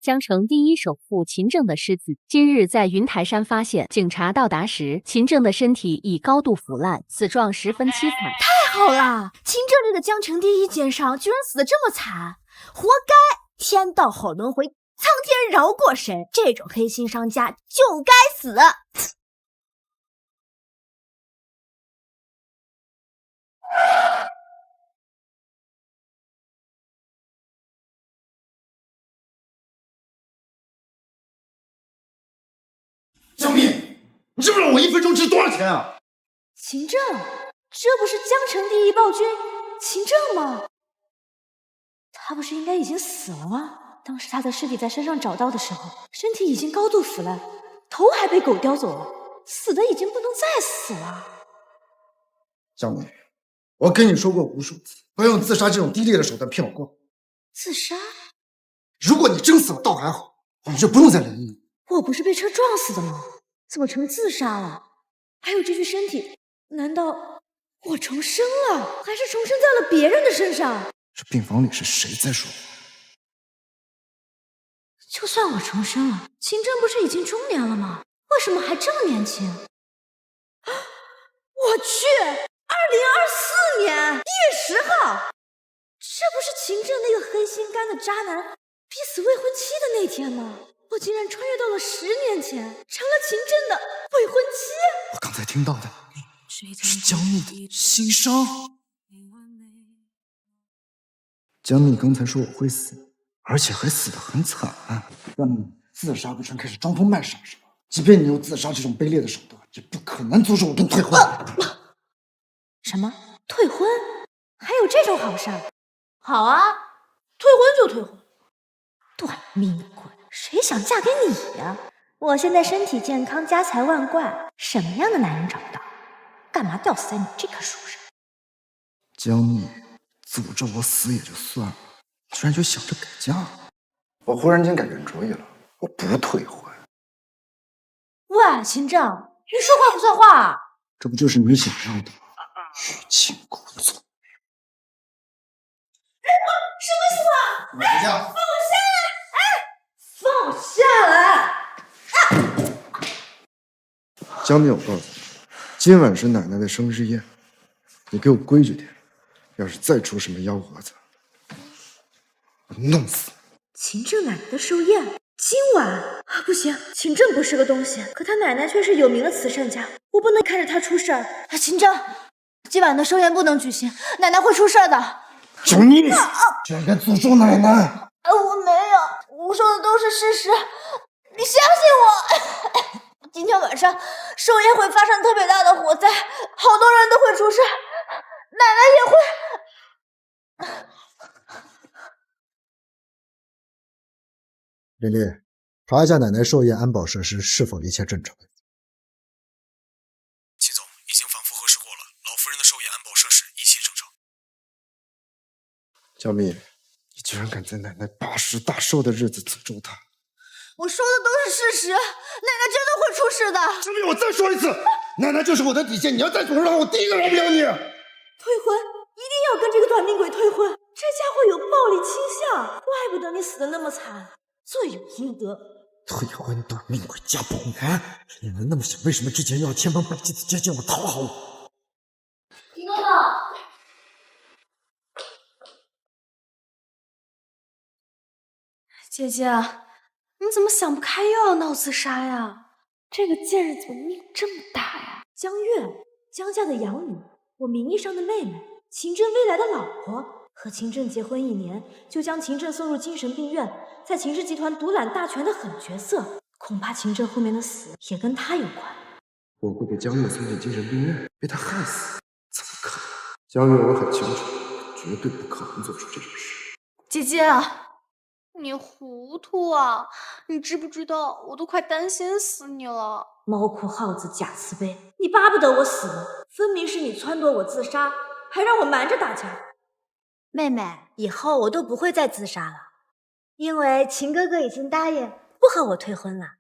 江城第一首富秦正的尸子今日在云台山发现，警察到达时，秦正的身体已高度腐烂，死状十分凄惨。太好了，秦正这个江城第一奸商居然死得这么惨，活该！天道好轮回，苍天饶过谁？这种黑心商家就该死！江蜜，你知不知道我1分钟值多少钱啊？秦正，这不是江城第一暴君秦正吗？他不是应该已经死了吗？当时他的尸体在山上找到的时候，身体已经高度腐烂，头还被狗叼走了，死的已经不能再死了。江蜜，我跟你说过无数次，不要用自杀这种低劣的手段骗我过海。自杀？如果你真死了倒还好，我们就不用再联谊。我不是被车撞死的吗？怎么成自杀了？还有这具身体，难道我重生了，还是重生在了别人的身上？这病房里是谁在说话？就算我重生了，秦正不是已经中年了吗？为什么还这么年轻？我去，2024年1月10号，这不是秦正那个黑心肝的渣男逼死未婚妻的那天吗？我竟然穿越到了10年前，成了秦正的未婚妻。我刚才听到的是江蜜的心声。江蜜刚才说我会死，而且还死得很惨，让你自杀不成开始装疯卖傻是吧？即便你有自杀这种卑劣的手段，也不可能阻止我跟你退婚。什么？退婚？还有这种好事？好啊，退婚就退婚。短命鬼，谁想嫁给你呀？我现在身体健康，家财万贯，什么样的男人找不到？干嘛吊死在你这棵树上？江蜜诅咒我死也就算了，居然就想着改嫁。我忽然间改变主意了，我不退婚。喂，秦正，你说话不算话啊！这不就是你想要的吗？欲擒故纵。什么意思啊？我回家。放我下来！放我下来！江蜜，我告诉你，今晚是奶奶的生日宴，你给我规矩点，要是再出什么幺蛾子，我弄死你！秦正奶奶的寿宴，今晚啊，不行，秦正不是个东西，可他奶奶却是有名的慈善家，我不能看着他出事儿。秦正，今晚的寿宴不能举行，奶奶会出事的。江蜜，居然敢诅咒奶奶！我没有，我说的都是事实，你相信我。今天晚上寿宴会发生特别大的火灾，好多人都会出事，奶奶也会。琳琳，查一下奶奶寿宴安保设施是否一切正常。齐总已经反复核实过了，老夫人的寿宴安保设施一切正常。江蜜，你居然敢在奶奶80大寿的日子诅咒她！我说的都是事实，奶奶真的会出事的。江蜜，我再说一次，奶奶就是我的底线，你要再诅咒她，我第一个饶不了你！退婚，一定要跟这个短命鬼退婚，这家伙有暴力倾向，怪不得你死的那么惨，罪有应得。退婚短命鬼加保男，你们那么想，为什么之前又要千方百计的接近我，讨好我？秦哥哥，姐姐，你怎么想不开又要闹自杀呀？这个贱人怎么命这么大呀？江月，江家的养女，我名义上的妹妹，秦正未来的老婆，和秦正结婚1年，就将秦正送入精神病院，在秦氏集团独揽大权的狠角色，恐怕秦正后面的死也跟他有关。我会被江月送进精神病院，被他害死？怎么可能？江月，我很清楚，绝对不可能做出这种事。姐姐，你糊涂啊！你知不知道，我都快担心死你了。猫哭耗子假慈悲，你巴不得我死了，分明是你撺掇我自杀，还让我瞒着大家。妹妹，以后我都不会再自杀了，因为秦哥哥已经答应不和我退婚了。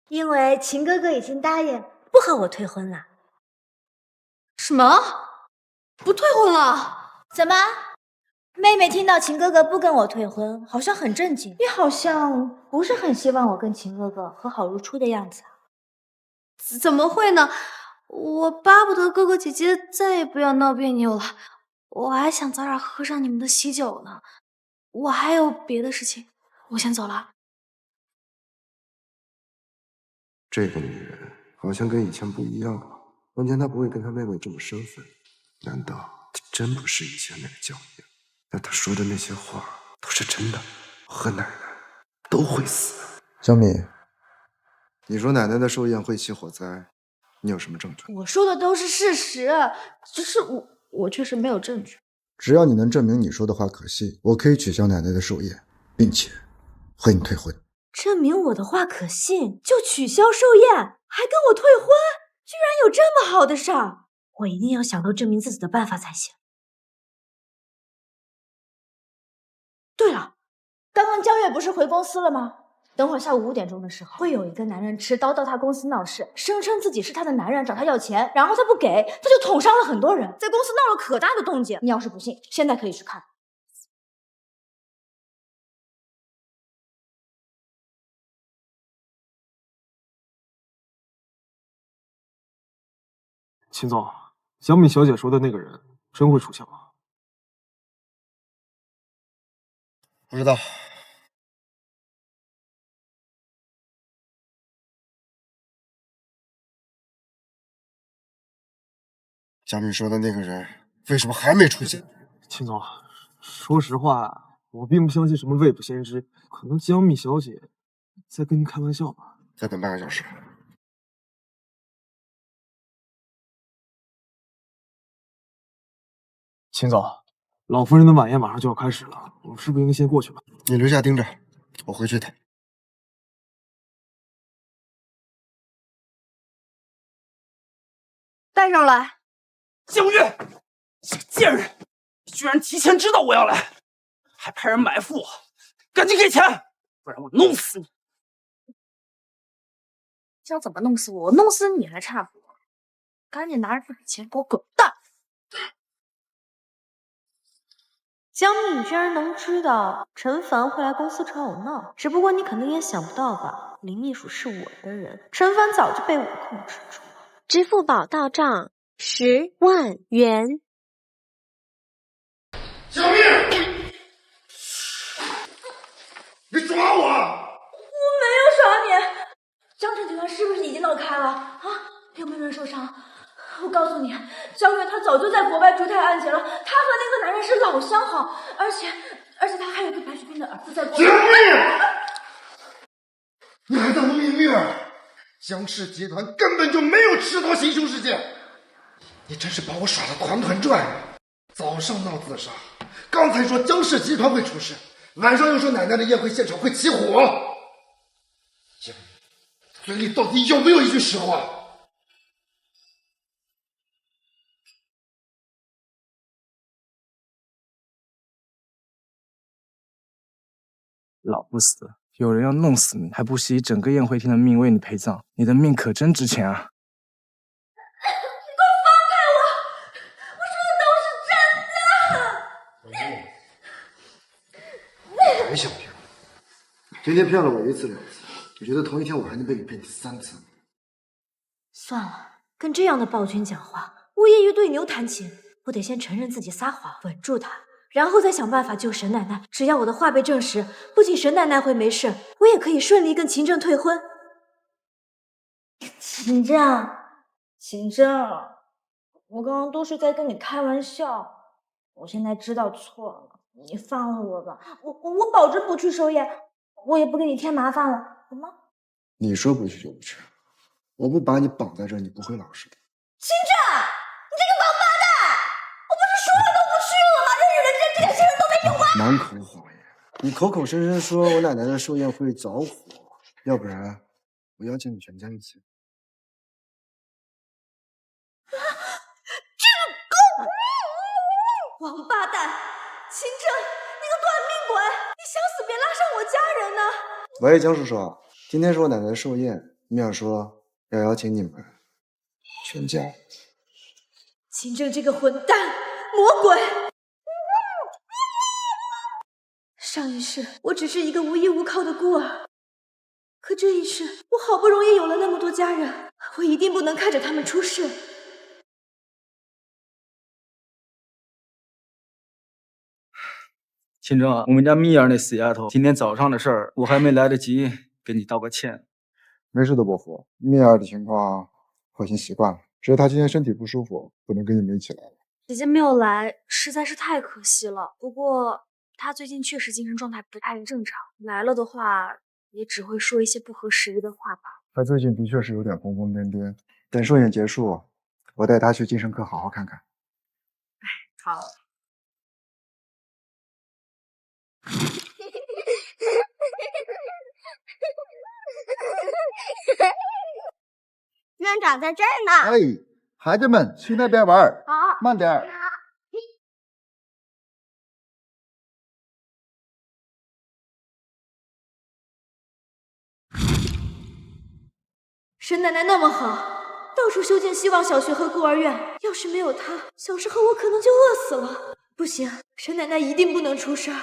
因为秦哥哥已经答应不和我退婚了。什么？不退婚了？怎么？妹妹听到秦哥哥不跟我退婚，好像很震惊。你好像不是很希望我跟秦哥哥和好如初的样子啊？怎么会呢？我巴不得哥哥姐姐再也不要闹别扭了。我还想早点喝上你们的喜酒呢。我还有别的事情，我先走了。这个女人好像跟以前不一样了。从前她不会跟她妹妹这么生分，难道她真不是以前那个娇艳？那她说的那些话都是真的？我和奶奶都会死。小米，你说奶奶的寿宴会起火灾，你有什么证据？我说的都是事实，只是我确实没有证据。只要你能证明你说的话可信，我可以取消奶奶的寿宴，并且和你退婚。证明我的话可信，就取消寿宴，还跟我退婚？居然有这么好的事儿！我一定要想到证明自己的办法才行。对了，刚刚江月不是回公司了吗？等会儿下午5点钟的时候，会有一个男人持刀到他公司闹事，声称自己是他的男人，找他要钱，然后他不给，他就捅伤了很多人，在公司闹了可大的动静。你要是不信，现在可以去看。秦总，小米小姐说的那个人真会出现吗？不知道。小米说的那个人为什么还没出现？秦总，说实话，我并不相信什么未卜先知，可能江蜜小姐在跟您开玩笑吧。再等半个小时。秦总，老夫人的晚宴马上就要开始了，我们是不是应该先过去了？你留下盯着，我回去的。带上来。江月，这个贱人，你居然提前知道我要来，还派人埋伏我，赶紧给钱，不然我弄死你！想怎么弄死我？我弄死你还差不多。赶紧拿着这笔钱给我滚蛋！江蜜，你居然能知道陈凡会来公司找我闹，只不过你可能也想不到吧，林秘书是我的人，陈凡早就被我控制住了。支付宝到账10万元。小蜜，你抓我！我没有耍你。江城集团是不是已经闹开了啊？有没有人受伤？我告诉你，江月他早就在国外坠胎案结了，他和那个男人是老相好，而且他还有个白血病的儿子在国外。小蜜，你还在蒙明儿？江氏集团根本就没有持刀行凶事件，你真是把我耍得团团转。早上闹自杀，刚才说江氏集团会出事，晚上又说奶奶的宴会现场会起火。江蜜，嘴里到底有没有一句实话？老不死，有人要弄死你，还不惜以整个宴会厅的命为你陪葬，你的命可真值钱啊！你快放开我！我说的都是真的。还想骗我？今天骗了我1次2次，我觉得同一天我还能被你骗第3次。算了，跟这样的暴君讲话，无异于对牛弹琴。我得先承认自己撒谎，稳住他。然后再想办法救沈奶奶。只要我的话被证实，不仅沈奶奶会没事，我也可以顺利跟秦正退婚。秦正，我刚刚都是在跟你开玩笑，我现在知道错了，你放了我吧。我保证不去寿宴，我也不给你添麻烦了，好吗？你说不去就不去，我不把你绑在这儿，你不会老实的。秦正，你这个王八蛋！我不是说了都不去了吗？这女人这件事都没听话。满口谎言，你口口声声说我奶奶的寿宴会着火，要不然我邀请你全家一起。王八蛋！秦正，你个短命鬼！你想死别拉上我家人呢！喂，江叔叔，今天是我奶奶的寿宴，面说要邀请你们全家。秦正这个混蛋魔鬼！上一世我只是一个无依无靠的孤儿，可这一世我好不容易有了那么多家人，我一定不能看着他们出事。秦正啊，我们家蜜儿那死丫头今天早上的事儿，我还没来得及给你道个歉。没事的，伯父，蜜儿的情况我已经习惯了，只是她今天身体不舒服，不能跟你们一起来了。姐姐没有来，实在是太可惜了。不过她最近确实精神状态不太正常，来了的话也只会说一些不合时宜的话吧。她最近的确是有点疯疯癫癫，等寿宴结束，我带她去精神科好好看看。好。院长在这儿呢。哎，孩子们去那边玩，好，慢点儿。沈奶奶那么好，到处修建希望小学和孤儿院，要是没有她，小时候我可能就饿死了。不行，沈奶奶一定不能出事儿。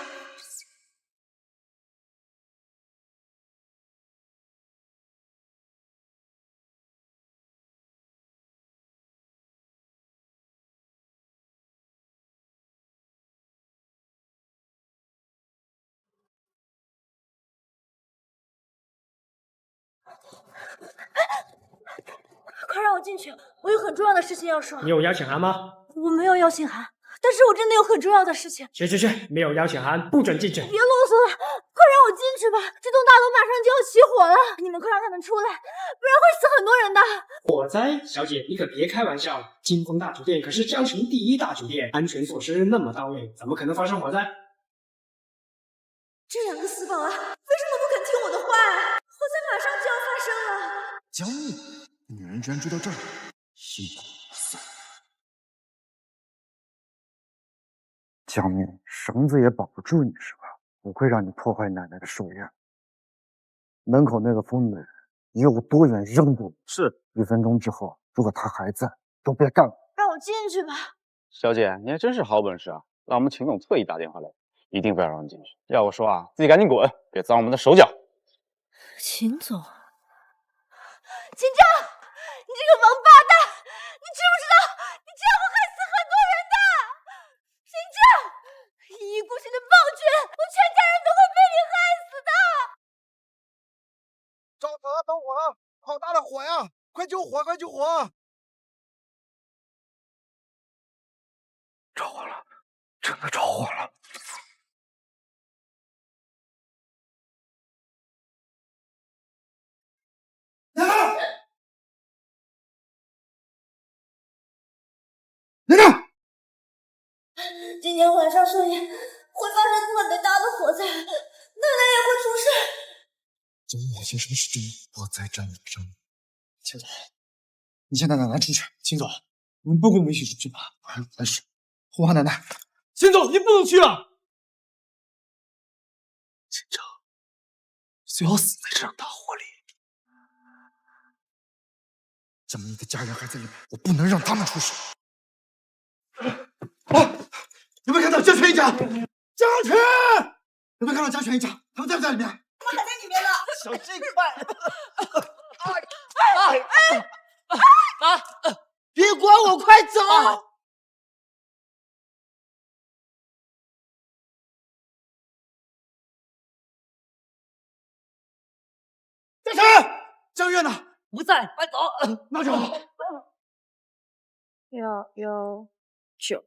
快让我进去，我有很重要的事情要说。你有邀请函吗？我没有邀请函，但是我真的有很重要的事情。去，没有邀请函不准进去。别啰嗦了，快让我进去吧！这栋大楼马上就要起火了，你们快让他们出来，不然会死很多人的。火灾，小姐你可别开玩笑，金丰大酒店可是江城第一大酒店，安全措施那么到位，怎么可能发生火灾？这两个死保安为什么不肯听我的话啊？火灾马上就要发生了。江蜜，女人居然追到这儿，辛苦死了。江蜜，绳子也保不住你是吧？不会让你破坏奶奶的寿宴。门口那个疯女人，你有多远扔过？是1分钟之后，如果她还在，都别干了。让我进去吧。小姐，你还真是好本事啊！让我们秦总特意打电话来，一定不要让你进去。要我说啊，自己赶紧滚，别脏我们的手脚。秦总，秦正，你这个王八蛋，你知不知道你这样会害死很多人的？秦正，一意孤行的暴君，我全家人都会被你害死的！着火了！好大的火呀！快救火！着火了，真的着火了！奶奶，今天晚上寿宴会发生特别大的火灾，奶奶也会出事。江蜜，先生是真火灾战争。秦总，你先带奶奶出去。秦总，你们不跟我们一起出去吧？没事，护好奶奶。秦总，你不能去啊！秦正，最好死在这场大火里。江蜜的家人还在里面，我不能让他们出事。有没有看到江泉一家？江泉，有没有看到江泉一家？他们在不在里面？他们还在里面呢。小鸡块！别管我，快走！江泉，江月呢？不在，快走！那就好。119，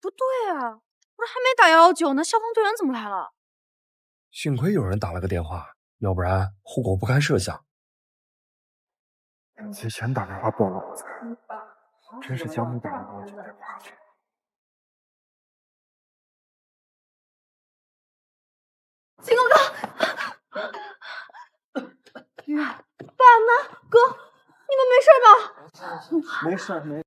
不对啊，不是还没打119呢，消防队员怎么来了？幸亏有人打了个电话，要不然后果不堪设想。提前打电话报了火灾，真是江蜜打了119电话。秦公哥，爸妈哥，你们没事吧？没事。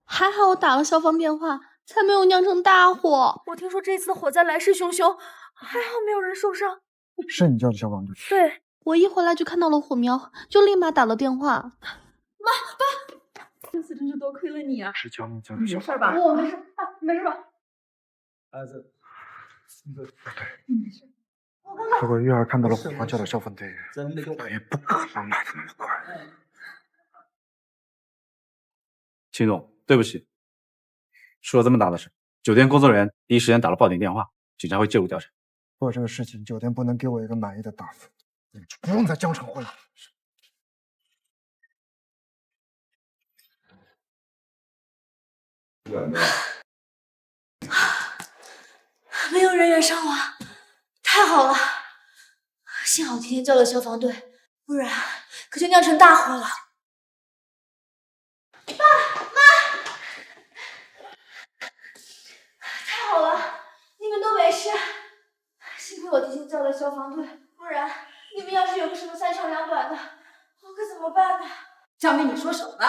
还好我打了消防电话，才没有酿成大火。我听说这次的火灾来势汹汹，还好没有人受伤。是你叫的消防队？对，我一回来就看到了火苗，就立马打了电话。妈，爸，这次真是多亏了你啊！是江蜜叫的消防队。没事吧？我没事，没事吧？如果月儿看到了火花叫的消防队，那也不可能来的那么快。秦总，对不起，出了这么大的事，酒店工作人员第一时间打了报警电话，警察会介入调查。做这个事情，酒店不能给我一个满意的答复，你们就不用在江城混了。没有人员伤亡，太好了！幸好提前叫了消防队，不然可就酿成大祸了。爸妈，太好了，你们都没事，幸亏我提前叫了消防队，不然你们要是有个什么三长两短的，我可怎么办呢？江明，你说什么呢？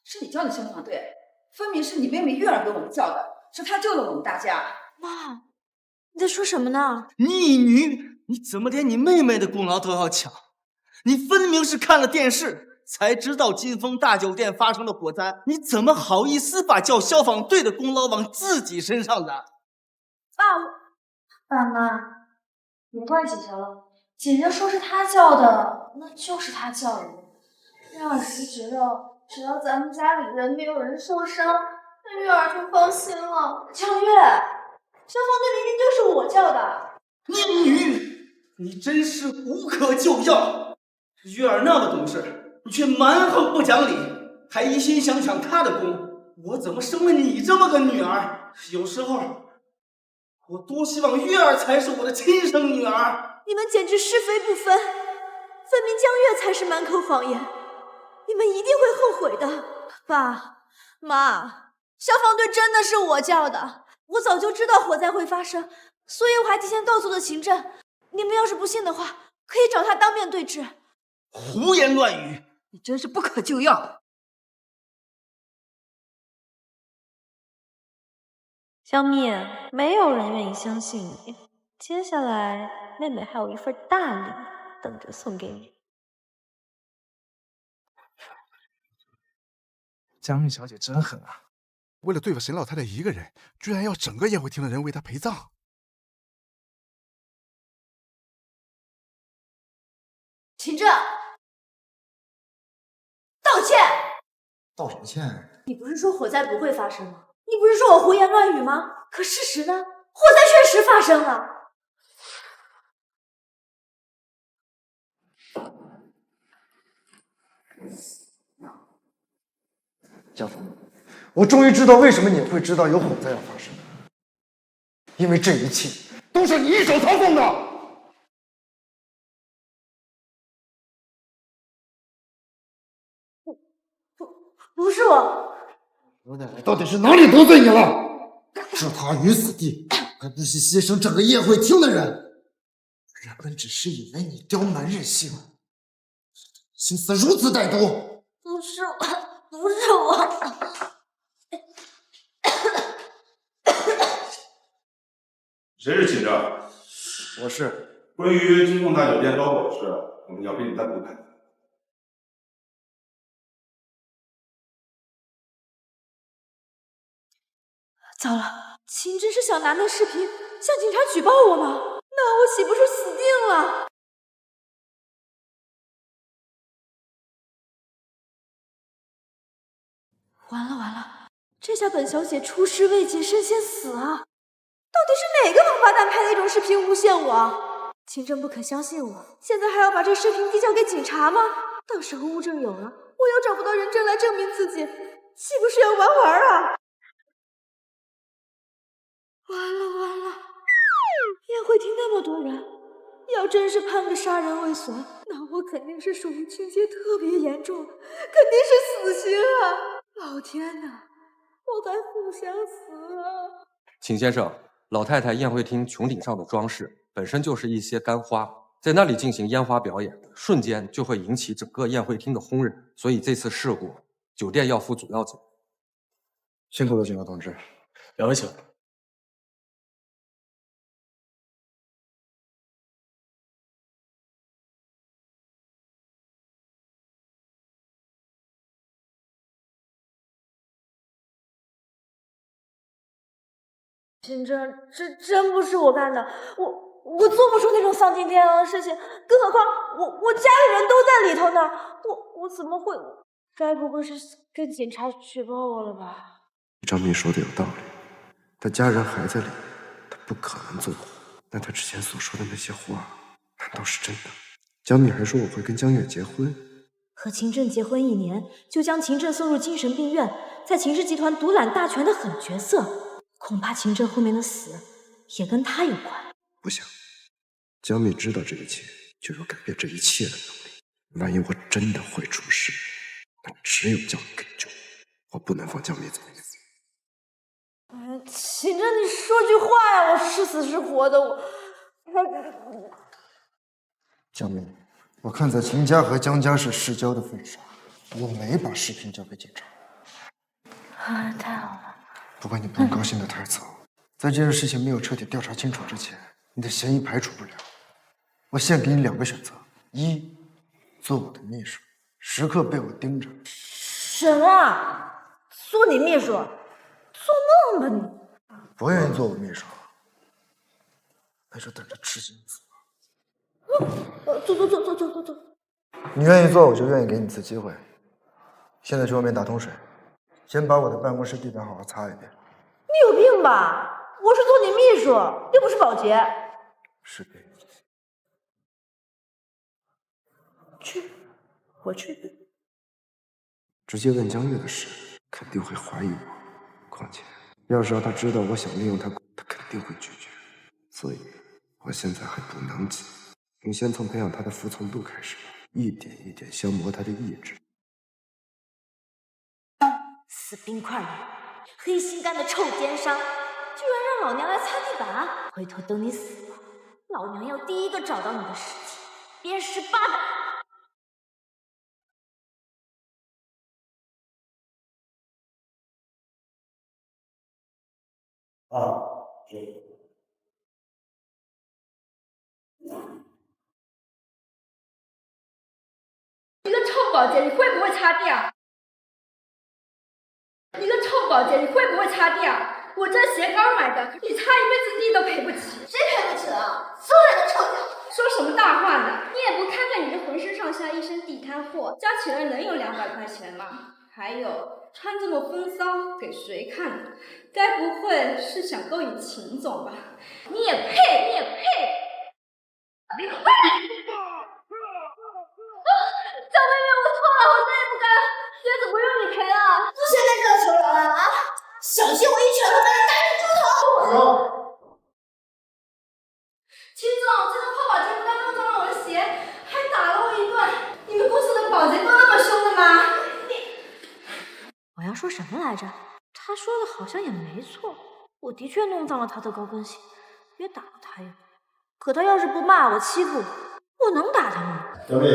是你叫的消防队，分明是你妹妹月儿给我们叫的，是她救了我们大家。妈，你在说什么呢？逆女，你怎么连你妹妹的功劳都要抢？你分明是看了电视才知道金丰大酒店发生了火灾，你怎么好意思把叫消防队的功劳往自己身上揽？爸妈，别怪姐姐了，姐姐说是她叫的，那就是她叫的。月儿是觉得只要咱们家里人没有人受伤，那月儿就放心了。江月，消防队明明就是我叫的。逆女，你真是无可救药！月儿那么懂事，你却蛮横不讲理，还一心想抢她的功。我怎么生了你这么个女儿？有时候，我多希望月儿才是我的亲生女儿。你们简直是非不分，分明江月才是满口谎言，你们一定会后悔的。爸妈，消防队真的是我叫的，我早就知道火灾会发生，所以我还提前告诉了秦震。你们要是不信的话，可以找他当面对质。胡言乱语，你真是不可救药。小米，没有人愿意相信你。接下来，妹妹还有一份大礼等着送给你。江玉小姐真狠啊！为了对付沈老太太一个人，居然要整个宴会厅的人为她陪葬。秦震，道歉！道什么歉？你不是说火灾不会发生吗？你不是说我胡言乱语吗？可事实呢？火灾确实发生了。江总，我终于知道为什么你会知道有火灾要发生，因为这一切都是你一手操纵的。不是我，我奶奶到底是哪里得罪你了？置她于死地，还不惜牺牲整个宴会厅的人。人们只是以为你刁蛮任性，心思如此歹毒。不是我，不是我。谁是秦震？我是。关于金凤大酒店着火的事，我们要跟你单独谈。糟了，秦真是想拿那视频向警察举报我吗？那我岂不是死定了？完了完了，这下本小姐出师未捷身先死啊！到底是哪个王八蛋拍的一种视频诬陷我？秦真不肯相信我，现在还要把这视频递交给警察吗？到时候物证有了，我又找不到人证来证明自己，岂不是要玩完啊？完了完了！宴会厅那么多人，要真是判个杀人未遂，那我肯定是属于情节特别严重，肯定是死刑啊！老天哪，我还不想死啊！秦先生，老太太宴会厅穹顶上的装饰本身就是一些干花，在那里进行烟花表演，瞬间就会引起整个宴会厅的轰然，所以这次事故，酒店要负主要责任。辛苦了，警官同志。两位请。秦真，这真不是我干的，我做不出那种丧尽天良的事情，更何况我家里人都在里头呢，我怎么会？该不会是跟警察举报我了吧？张明说的有道理，他家人还在里面，他不可能做活。那他之前所说的那些话，难道是真的？江蜜还说我会跟江月结婚，和秦正结婚1年，就将秦正送入精神病院，在秦氏集团独揽大权的狠角色，恐怕秦正后面的死也跟他有关。不行，江蜜知道这一切，就有改变这一切的能力。万一我真的会出事，那只有江蜜可以救我，我不能放江蜜走。秦正，你说句话呀！我是死是活的，江蜜，我看在秦家和江家是世交的份上，我没把视频交给警察。太好了。不过你不用高兴得太早，在这件事情没有彻底调查清楚之前，你的嫌疑排除不了。我现给你2个选择：一，做我的秘书，时刻被我盯着。什么？做你秘书？做梦吧你！不愿意做我秘书，那就等着吃金子。走。你愿意做，我就愿意给你次机会。现在去外面打桶水，先把我的办公室地板好好擦一遍。你有病吧？我是做你秘书，又不是保洁。是病。我去。直接问江月的事，肯定会怀疑我。况且，要是让他知道我想利用他，他肯定会拒绝。所以，我现在还不能急，应先从培养他的服从度开始，一点一点消磨他的意志。死冰块人，黑心肝的臭奸商，居然让老娘来擦地板！回头等你死了，老娘要第一个找到你的尸体，鞭18刀！一个臭保洁，你会不会擦地啊？一个臭保洁，你会不会擦地啊？我这鞋刚买的，你擦一辈子地都赔不起。谁赔不起了？所有人都臭脚！说什么大话呢？你也不看看你这浑身上下一身地摊货，加起来能有200块钱吗？还有穿这么风骚，给谁看的？该不会是想勾引秦总吧？你也配！你也配！你快点！小妹妹，我错了，我再也不敢，鞋子不用你赔了。现在这求人了啊！小心我一拳头把你打成猪头！秦总，这个破保洁不但弄脏了我的鞋，还打了我一顿。你们公司的保洁都那么凶的吗？我要说什么来着？他说的好像也没错，我的确弄脏了他的高跟鞋，也打了他一顿。可他要是不骂我、欺负我，我能打他吗？小蜜，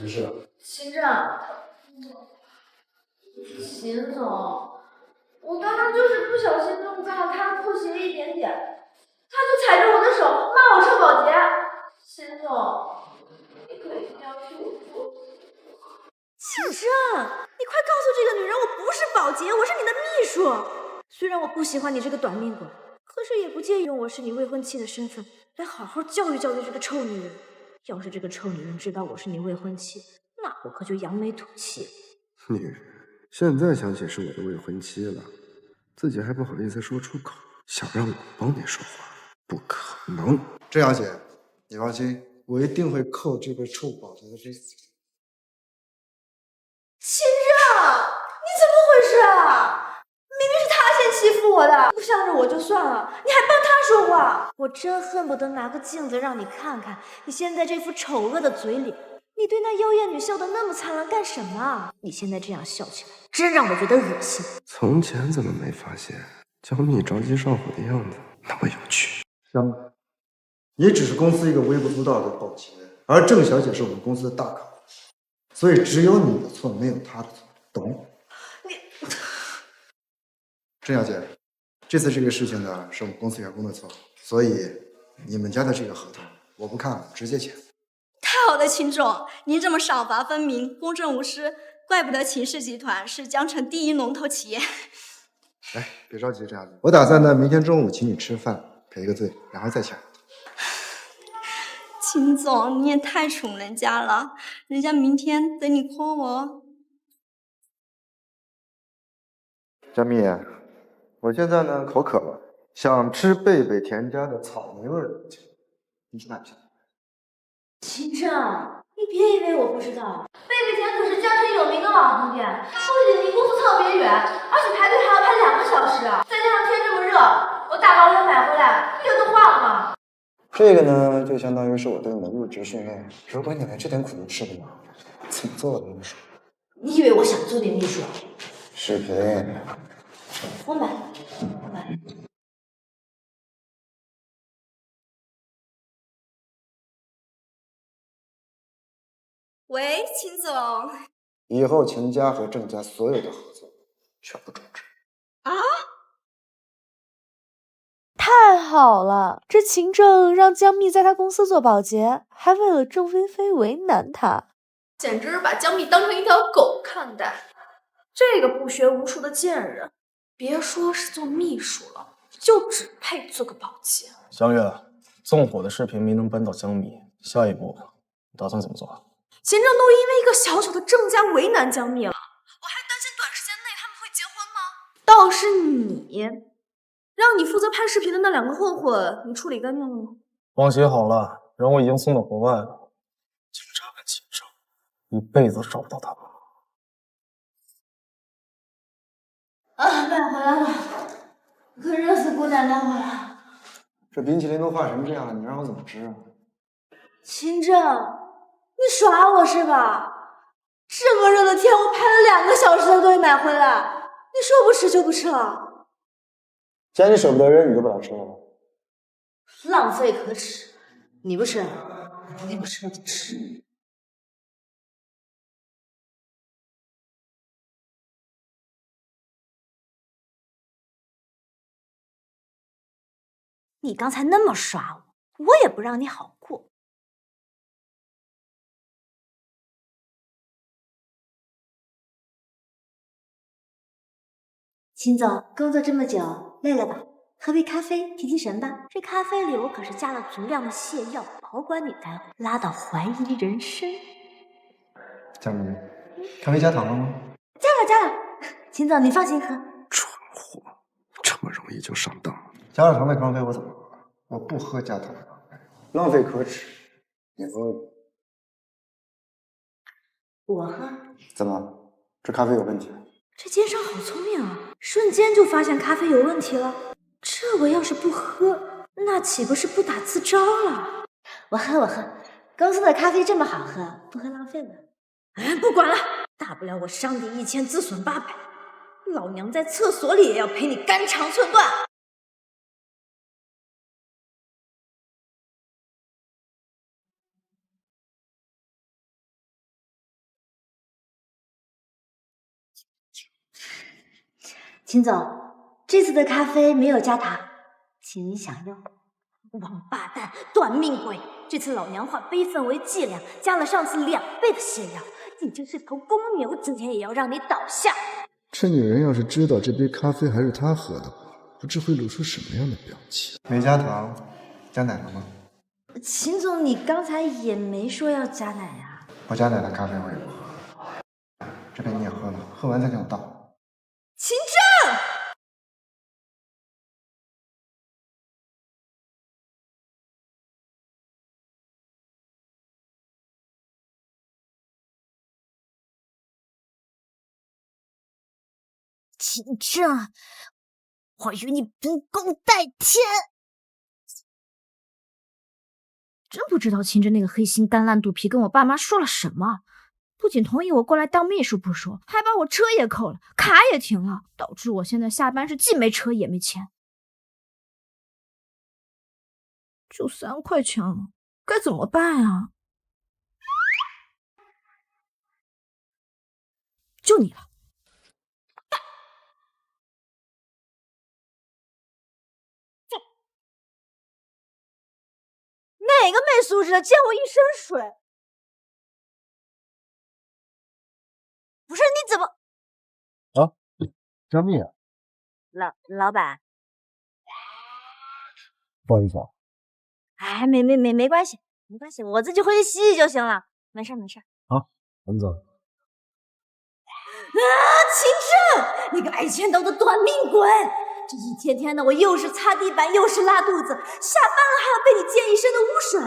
有事？秦正，秦总，我刚刚就是不小心弄脏了他的破鞋一点点，他就踩着我的手骂我臭保洁。秦总，你可以原谅我。秦正，你快告诉这个女人，我不是保洁，我是你的秘书。虽然我不喜欢你这个短命鬼，可是也不介意用我是你未婚妻的身份来好好教育教育这个臭女人。要是这个臭女人知道我是你未婚妻，那我可就扬眉吐气了。你现在想起是我的未婚妻了，自己还不好意思说出口，想让我帮你说话，不可能。郑小姐，你放心，我一定会扣这个臭保洁的这次。秦正，你怎么回事啊？明明是他先欺负我的，不向着我就算了，你还帮他说话，我真恨不得拿个镜子让你看看你现在这副丑恶的嘴脸。你对那妖艳女笑得那么灿烂干什么？你现在这样笑起来，真让我觉得恶心。从前怎么没发现江蜜着急上火的样子那么有趣？小蜜，你只是公司一个微不足道的保洁，而郑小姐是我们公司的大客户，所以只有你的错，没有她的错，懂？郑小姐，这次这个事情呢，是我们公司员工的错，所以你们家的这个合同我不看了，直接签。太好的，秦总，您这么赏罚分明、公正无私，怪不得秦氏集团是江城第一龙头企业。来，别着急，这样子，我打算呢，明天中午请你吃饭，赔个罪，然后再抢。秦总，你也太宠人家了，人家明天等你 call 我。佳蜜，我现在呢口渴了，想吃贝贝甜家的草莓味的，你去买去。秦正，你别以为我不知道，贝贝甜可是江城有名的网红店，不仅离公司特别远，而且排队还要排2个小时，再加上天这么热，我大老远买回来，有的话吗？这个呢，就相当于是我对你的入职训练。如果你连这点苦都吃不了，怎么做我的秘书？你以为我想做你秘书？视频。我买。喂，秦总。以后秦家和郑家所有的合作全部终止。啊？太好了，这秦正让江蜜在他公司做保洁，还为了郑菲菲为难他，简直是把江蜜当成一条狗看待。这个不学无术的贱人，别说是做秘书了，就只配做个保洁。江月，纵火的视频没能扳倒江米，下一步你打算怎么做？秦正都因为一个小小的郑家为难江蜜了，我还担心短时间内他们会结婚吗？倒是你，让你负责拍视频的那2个混混，你处理干净了吗？放心好了，人我已经送到国外了。警察跟秦正一辈子找不到他们。买回来了，可热死姑奶奶我了。这冰淇淋都化成这样了，你让我怎么吃啊？秦正，你耍我是吧？这么热的天，我拍了2个小时才终于买回来，你说不吃就不吃了？既然你舍不得扔，你就把它吃了。浪费可耻！你不吃，你不吃我就吃。你刚才那么耍我，我也不让你好过。秦总，工作这么久，累了吧？喝杯咖啡提提神吧。这咖啡里我可是加了足量的泻药，保管你待会拉到怀疑人生。佳蜜，咖啡加糖了吗？加了。秦总，你放心喝。蠢货，这么容易就上当了。加了糖的咖啡我怎么喝？我不喝加糖的咖啡，浪费可耻。你喝？我喝。怎么？这咖啡有问题？这奸商好聪明啊，瞬间就发现咖啡有问题了。这我要是不喝，那岂不是不打自招了？我喝，公司的咖啡这么好喝，不喝浪费了。哎，不管了，大不了我伤敌1000，自损800，老娘在厕所里也要陪你肝肠寸断。秦总，这次的咖啡没有加糖，请您享用。王八蛋，短命鬼！这次老娘化悲愤为伎俩，加了上次2倍的泻药。你真是头公牛，今天也要让你倒下！这女人要是知道这杯咖啡还是她喝的话，不知会露出什么样的表情。没加糖，加奶了吗？秦总，你刚才也没说要加奶呀。不加奶的咖啡我也不喝。这杯你也喝了，喝完再给我倒。秦正！秦正，我与你不共戴天！真不知道秦正那个黑心干烂肚皮跟我爸妈说了什么。不仅同意我过来当秘书不说，还把我车也扣了，卡也停了，导致我现在下班是既没车也没钱。就3块钱了，该怎么办啊？就你了。哪个没素质的溅我一身水？不是你怎么？佳蜜，老板，不好意思啊。哎，没关系，我自己回去洗洗就行了，没事。好，咱们走。啊，秦正，你个爱欠刀的短命鬼！这一天天的，我又是擦地板，又是拉肚子，下班了还要被你溅一身的污水，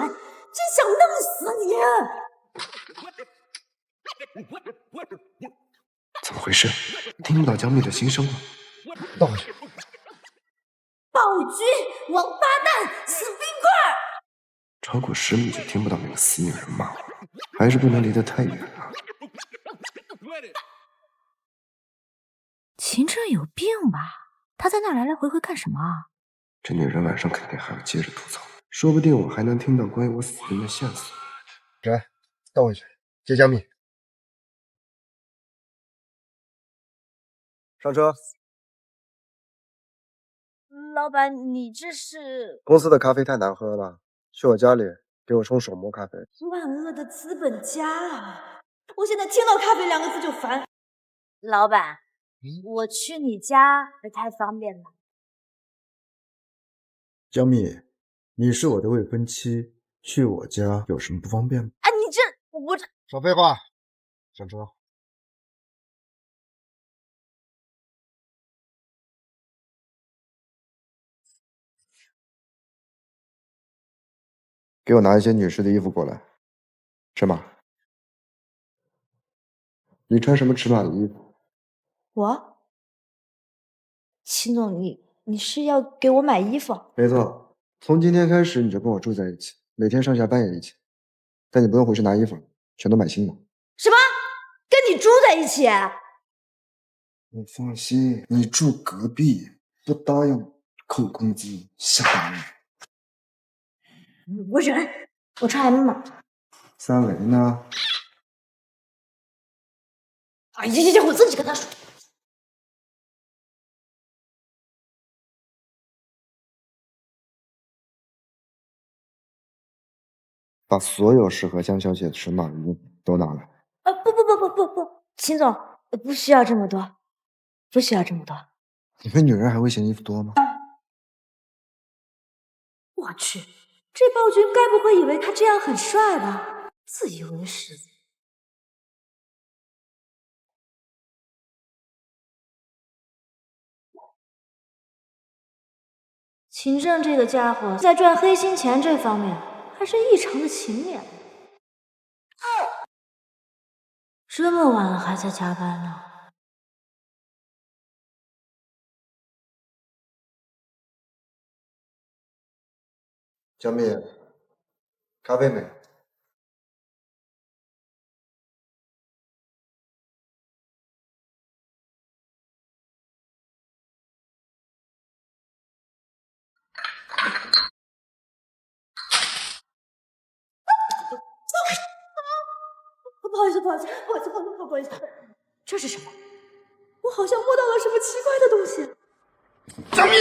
真想弄死你！怎么回事？听不到江蜜的心声了？倒回去。暴君，王八蛋，死冰棍！超过10米就听不到那个死女人骂我，还是不能离得太远啊。秦正有病吧？他在那来来回回干什么啊？这女人晚上肯定还要接着吐槽，说不定我还能听到关于我死因的线索。来，倒回去，接江蜜。上车。老板，你这是？公司的咖啡太难喝了，去我家里给我冲手磨咖啡。万恶的资本家啊！我现在听到咖啡2个字就烦。老板，我去你家不太方便吧？江蜜，你是我的未婚妻，去我家有什么不方便吗？啊，你这我这少废话，上车。给我拿一些女士的衣服过来。尺码。你穿什么尺码的衣服？我？秦总，你是要给我买衣服？没错，从今天开始你就跟我住在一起，每天上下班也一起。但你不用回去拿衣服了，全都买新的。什么？跟你住在一起？你放心，你住隔壁，不答应扣工资，下大雨。我忍，我穿 M 码。3维呢？哎呀，我自己跟他说。把所有适合江小姐尺码的衣服都拿来。啊，不，秦总，不需要这么多，不需要这么多。你们女人还会嫌衣服多吗？我去，这暴君该不会以为他这样很帅吧？自以为是。秦正这个家伙在赚黑心钱这方面还是异常的勤勉。这么晚了还在加班呢。江蜜，咖啡没？不好意思，这是什么？我好像摸到了什么奇怪的东西。江蜜！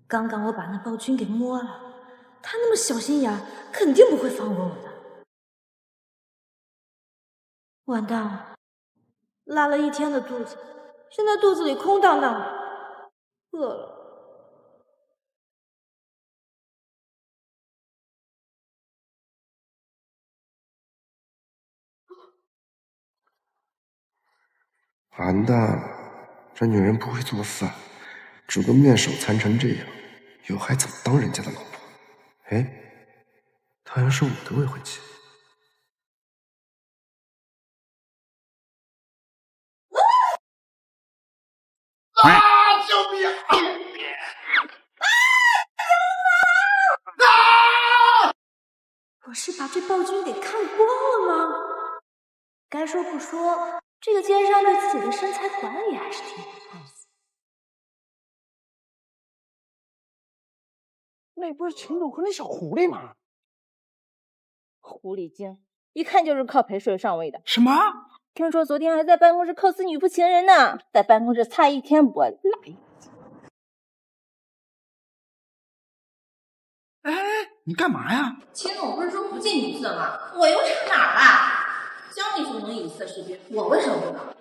刚刚我把那暴君给摸了，他那么小心眼，肯定不会放过我的。完蛋了，拉了一天的肚子，现在肚子里空荡荡的，饿了。完蛋了，这女人不会做饭，煮个面手残成这样，以后还怎么当人家的老婆？哎，她要是我的未婚妻。救命！我是把这暴君给看光了吗？该说不说，这个奸商对自己的身材管理还是挺有意思。那不是秦总和那小狐狸吗？狐狸精，一看就是靠陪睡上位的。什么？听说昨天还在办公室 cos 女仆情人呢，在办公室擦一天玻璃。哎，你干嘛呀？秦总不是说不近女色吗？我又差哪儿了？江秘书能以色识别，我为什么不能？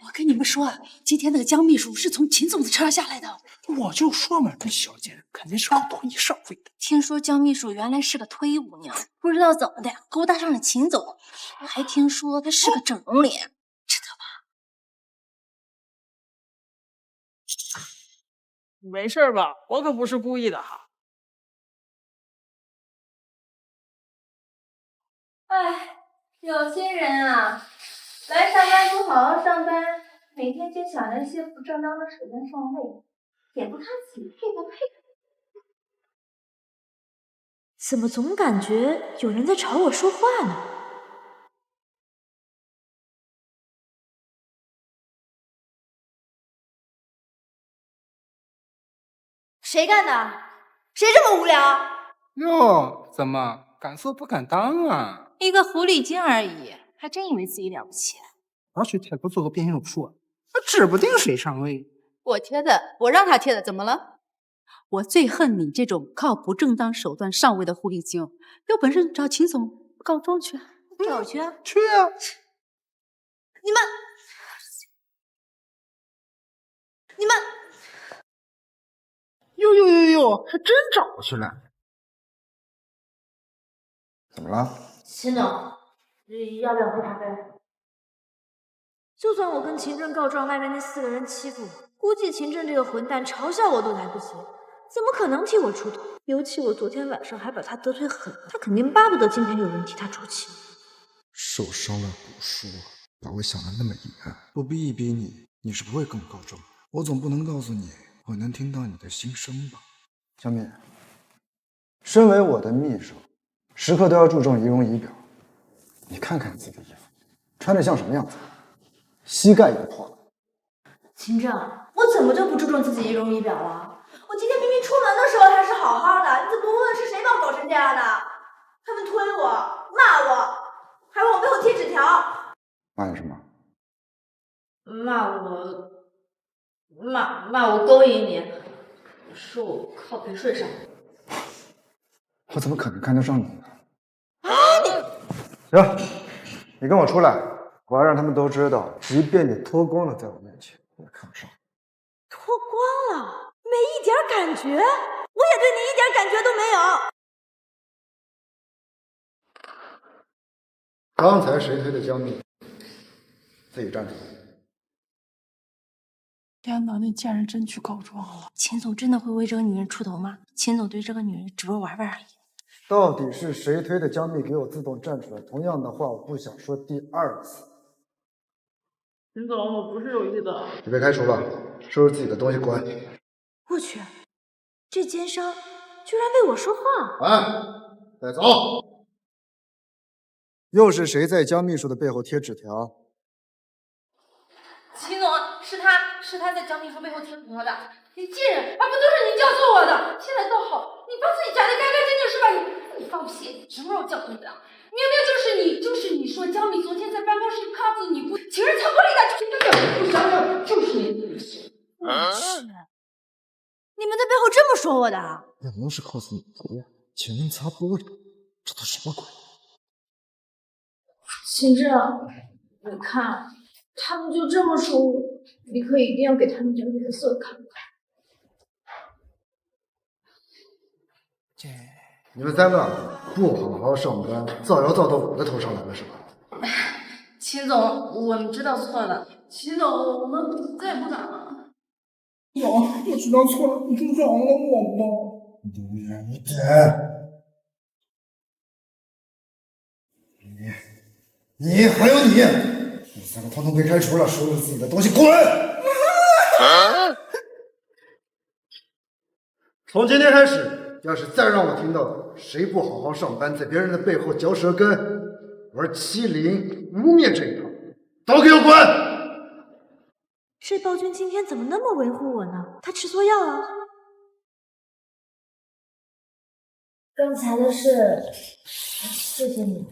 我跟你们说，今天那个江秘书是从秦总的车上下来的。我就说嘛，这小姐肯定是个推上位的。听说江秘书原来是个推舞娘，不知道怎么的勾搭上了秦总，还听说她是个整容脸，知道吧？没事吧？我可不是故意的哈。哎，有些人啊，来上班不好好上班，每天就想着一些不正当的手段上位，也不看自己配不配。怎么总感觉有人在朝我说话呢？谁干的？谁这么无聊？哟，怎么敢说不敢当啊？一个狐狸精而已，还真以为自己了不起。而且才不做个变性手术，那指不定谁上位。我贴的，我让他贴的，怎么了？我最恨你这种靠不正当手段上位的狐狸精，有本事找秦总告状去。找我去啊！去啊！你们哟，还真找去了。怎么了？秦总，要不要喝咖啡？就算我跟秦正告状，外面那4个人欺负我，估计秦正这个混蛋嘲笑我都来不及，怎么可能替我出头？尤其我昨天晚上还把他得罪狠了，他肯定巴不得今天有人替他出气。受伤了不说，把我想的那么阴暗。我逼一逼你，你是不会跟我告状的。我总不能告诉你，我能听到你的心声吧？小敏，身为我的秘书，时刻都要注重仪容仪表。你看看你自己的衣服，穿着像什么样子？膝盖也破了。秦正，我怎么就不注重自己仪容仪表了？我今天明明出门的时候还是好好的，你怎么不问是谁把我搞成这样的？他们推我、骂我，还往我背后贴纸条。骂你什么？骂我勾引你，说我靠陪睡上。我怎么可能看得上你呢？行，你跟我出来，我要让他们都知道，即便你脱光了，在我面前，我也看不上。脱光了，没一点感觉，我也对你一点感觉都没有。刚才谁推的江蜜？自己站出来。天哪，那贱人真去告状了！秦总真的会为这个女人出头吗？秦总对这个女人只不过玩玩而已。到底是谁推的江蜜？给我自动站出来！同样的话，我不想说第2次。秦总，我不是有意的。你被开除了，收拾自己的东西滚！我去，这奸商居然为我说话！带走！又是谁在江秘书的背后贴纸条？秦总，是他在江秘书背后贴纸条的。你贱人，还不都是你教唆我的？现在倒好，你把自己摘得干干净净是吧？你放屁！什么时候教唆的？明明就是你说江蜜昨天在办公室 cos 你不情人擦玻璃的，不想想就是你自己写。我去，你们在背后这么说我的？怎么又是 cos 你不呀？情人擦玻璃，这都什么鬼？秦正，你看，他们就这么说我，你可一定要给他们点颜色看看。你们3个不好好上班，造谣造到我的头上来了是吧？秦总，我们知道错了。秦总，我们再也不敢了。总，我知道错了，你就饶了我吧。离远一点！你还有你3个统统被开除了，收拾自己的东西滚！从今天开始，要是再让我听到谁不好好上班，在别人的背后嚼舌根、玩欺凌、污蔑这一套，都给我滚！这暴君今天怎么那么维护我呢？他吃错药了？刚才的事，谢谢你。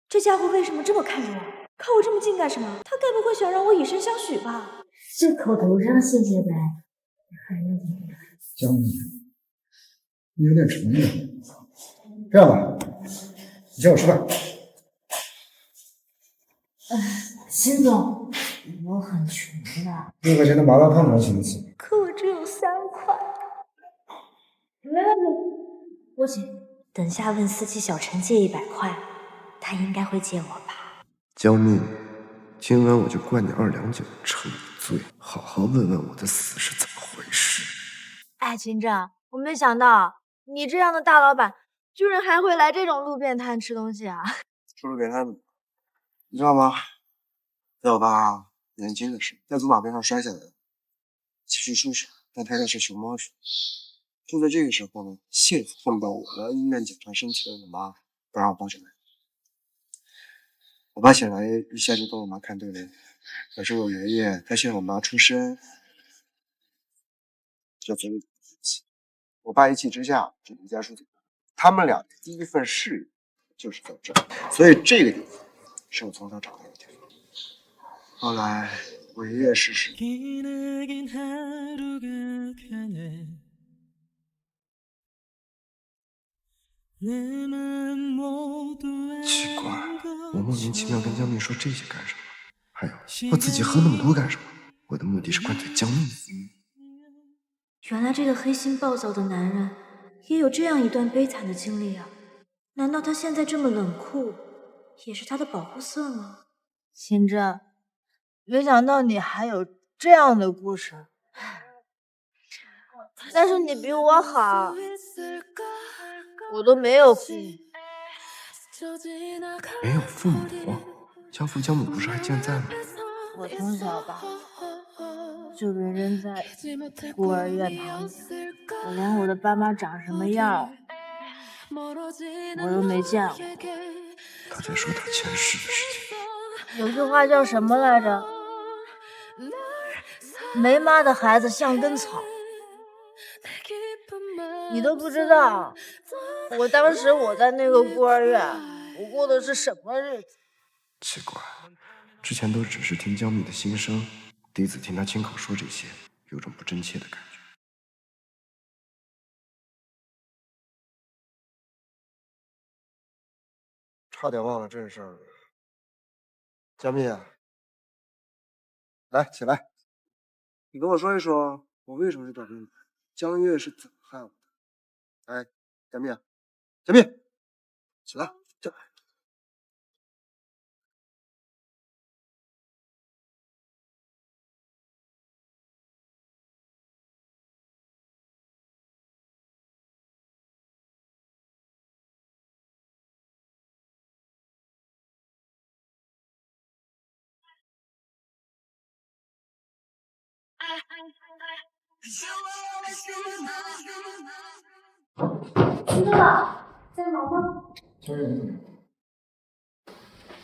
这家伙为什么这么看着我？靠我这么近干什么？他该不会想让我以身相许吧？是口头上谢谢呗，还能怎么样？江米，你有点诚意。这样吧，你请我吃饭。秦总，我很穷的6块钱的麻辣烫能请得起？可我只有3块。来，我请。等下问司机小陈借100块，他应该会借我吧。江蜜，今晚我就灌你2两酒，趁你醉，好好问问我的死是怎么回事。哎，秦正，我没想到你这样的大老板，居然还会来这种路边摊吃东西啊！说路边摊，你知道吗？在我爸年轻的时候，在祖马边上摔下来的，其实树上，但拍的是熊猫血。就在这个时候呢，幸好碰到我来医院检查身体的我妈，不让我抱进来。我爸醒来一下就跟我妈看对联，可是我爷爷他嫌我妈出身，就所以我爸一气之下就离家出走。他们俩第一份事业就是在这儿，所以这个地方是我从小长大的地方。后来我爷爷逝世。奇怪，我莫名其妙跟江蜜说这些干什么？还有，我自己喝那么多干什么？我的目的是灌醉江蜜。原来这个黑心暴躁的男人也有这样一段悲惨的经历啊！难道他现在这么冷酷，也是他的保护色吗？秦真，没想到你还有这样的故事，但是你比我好，我都没有父母。没有父母？江父江母不是还健在吗？我从小吧就被扔在孤儿院旁边，我连我的爸妈长什么样我都没见过。他在说他前世的事情。有句话叫什么来着？没妈的孩子像根草。你都不知道，我当时我在那个孤儿院，我过的是什么日子？奇怪，之前都只是听江蜜的心声，第一次听他亲口说这些，有种不真切的感觉。差点忘了正事儿了。江蜜啊，来，起来，你跟我说一说，我为什么是找你？江月是怎么害我的？哎，江蜜啊，江蜜，起来，这。秦哥哥，在忙吗？江月，你怎么样？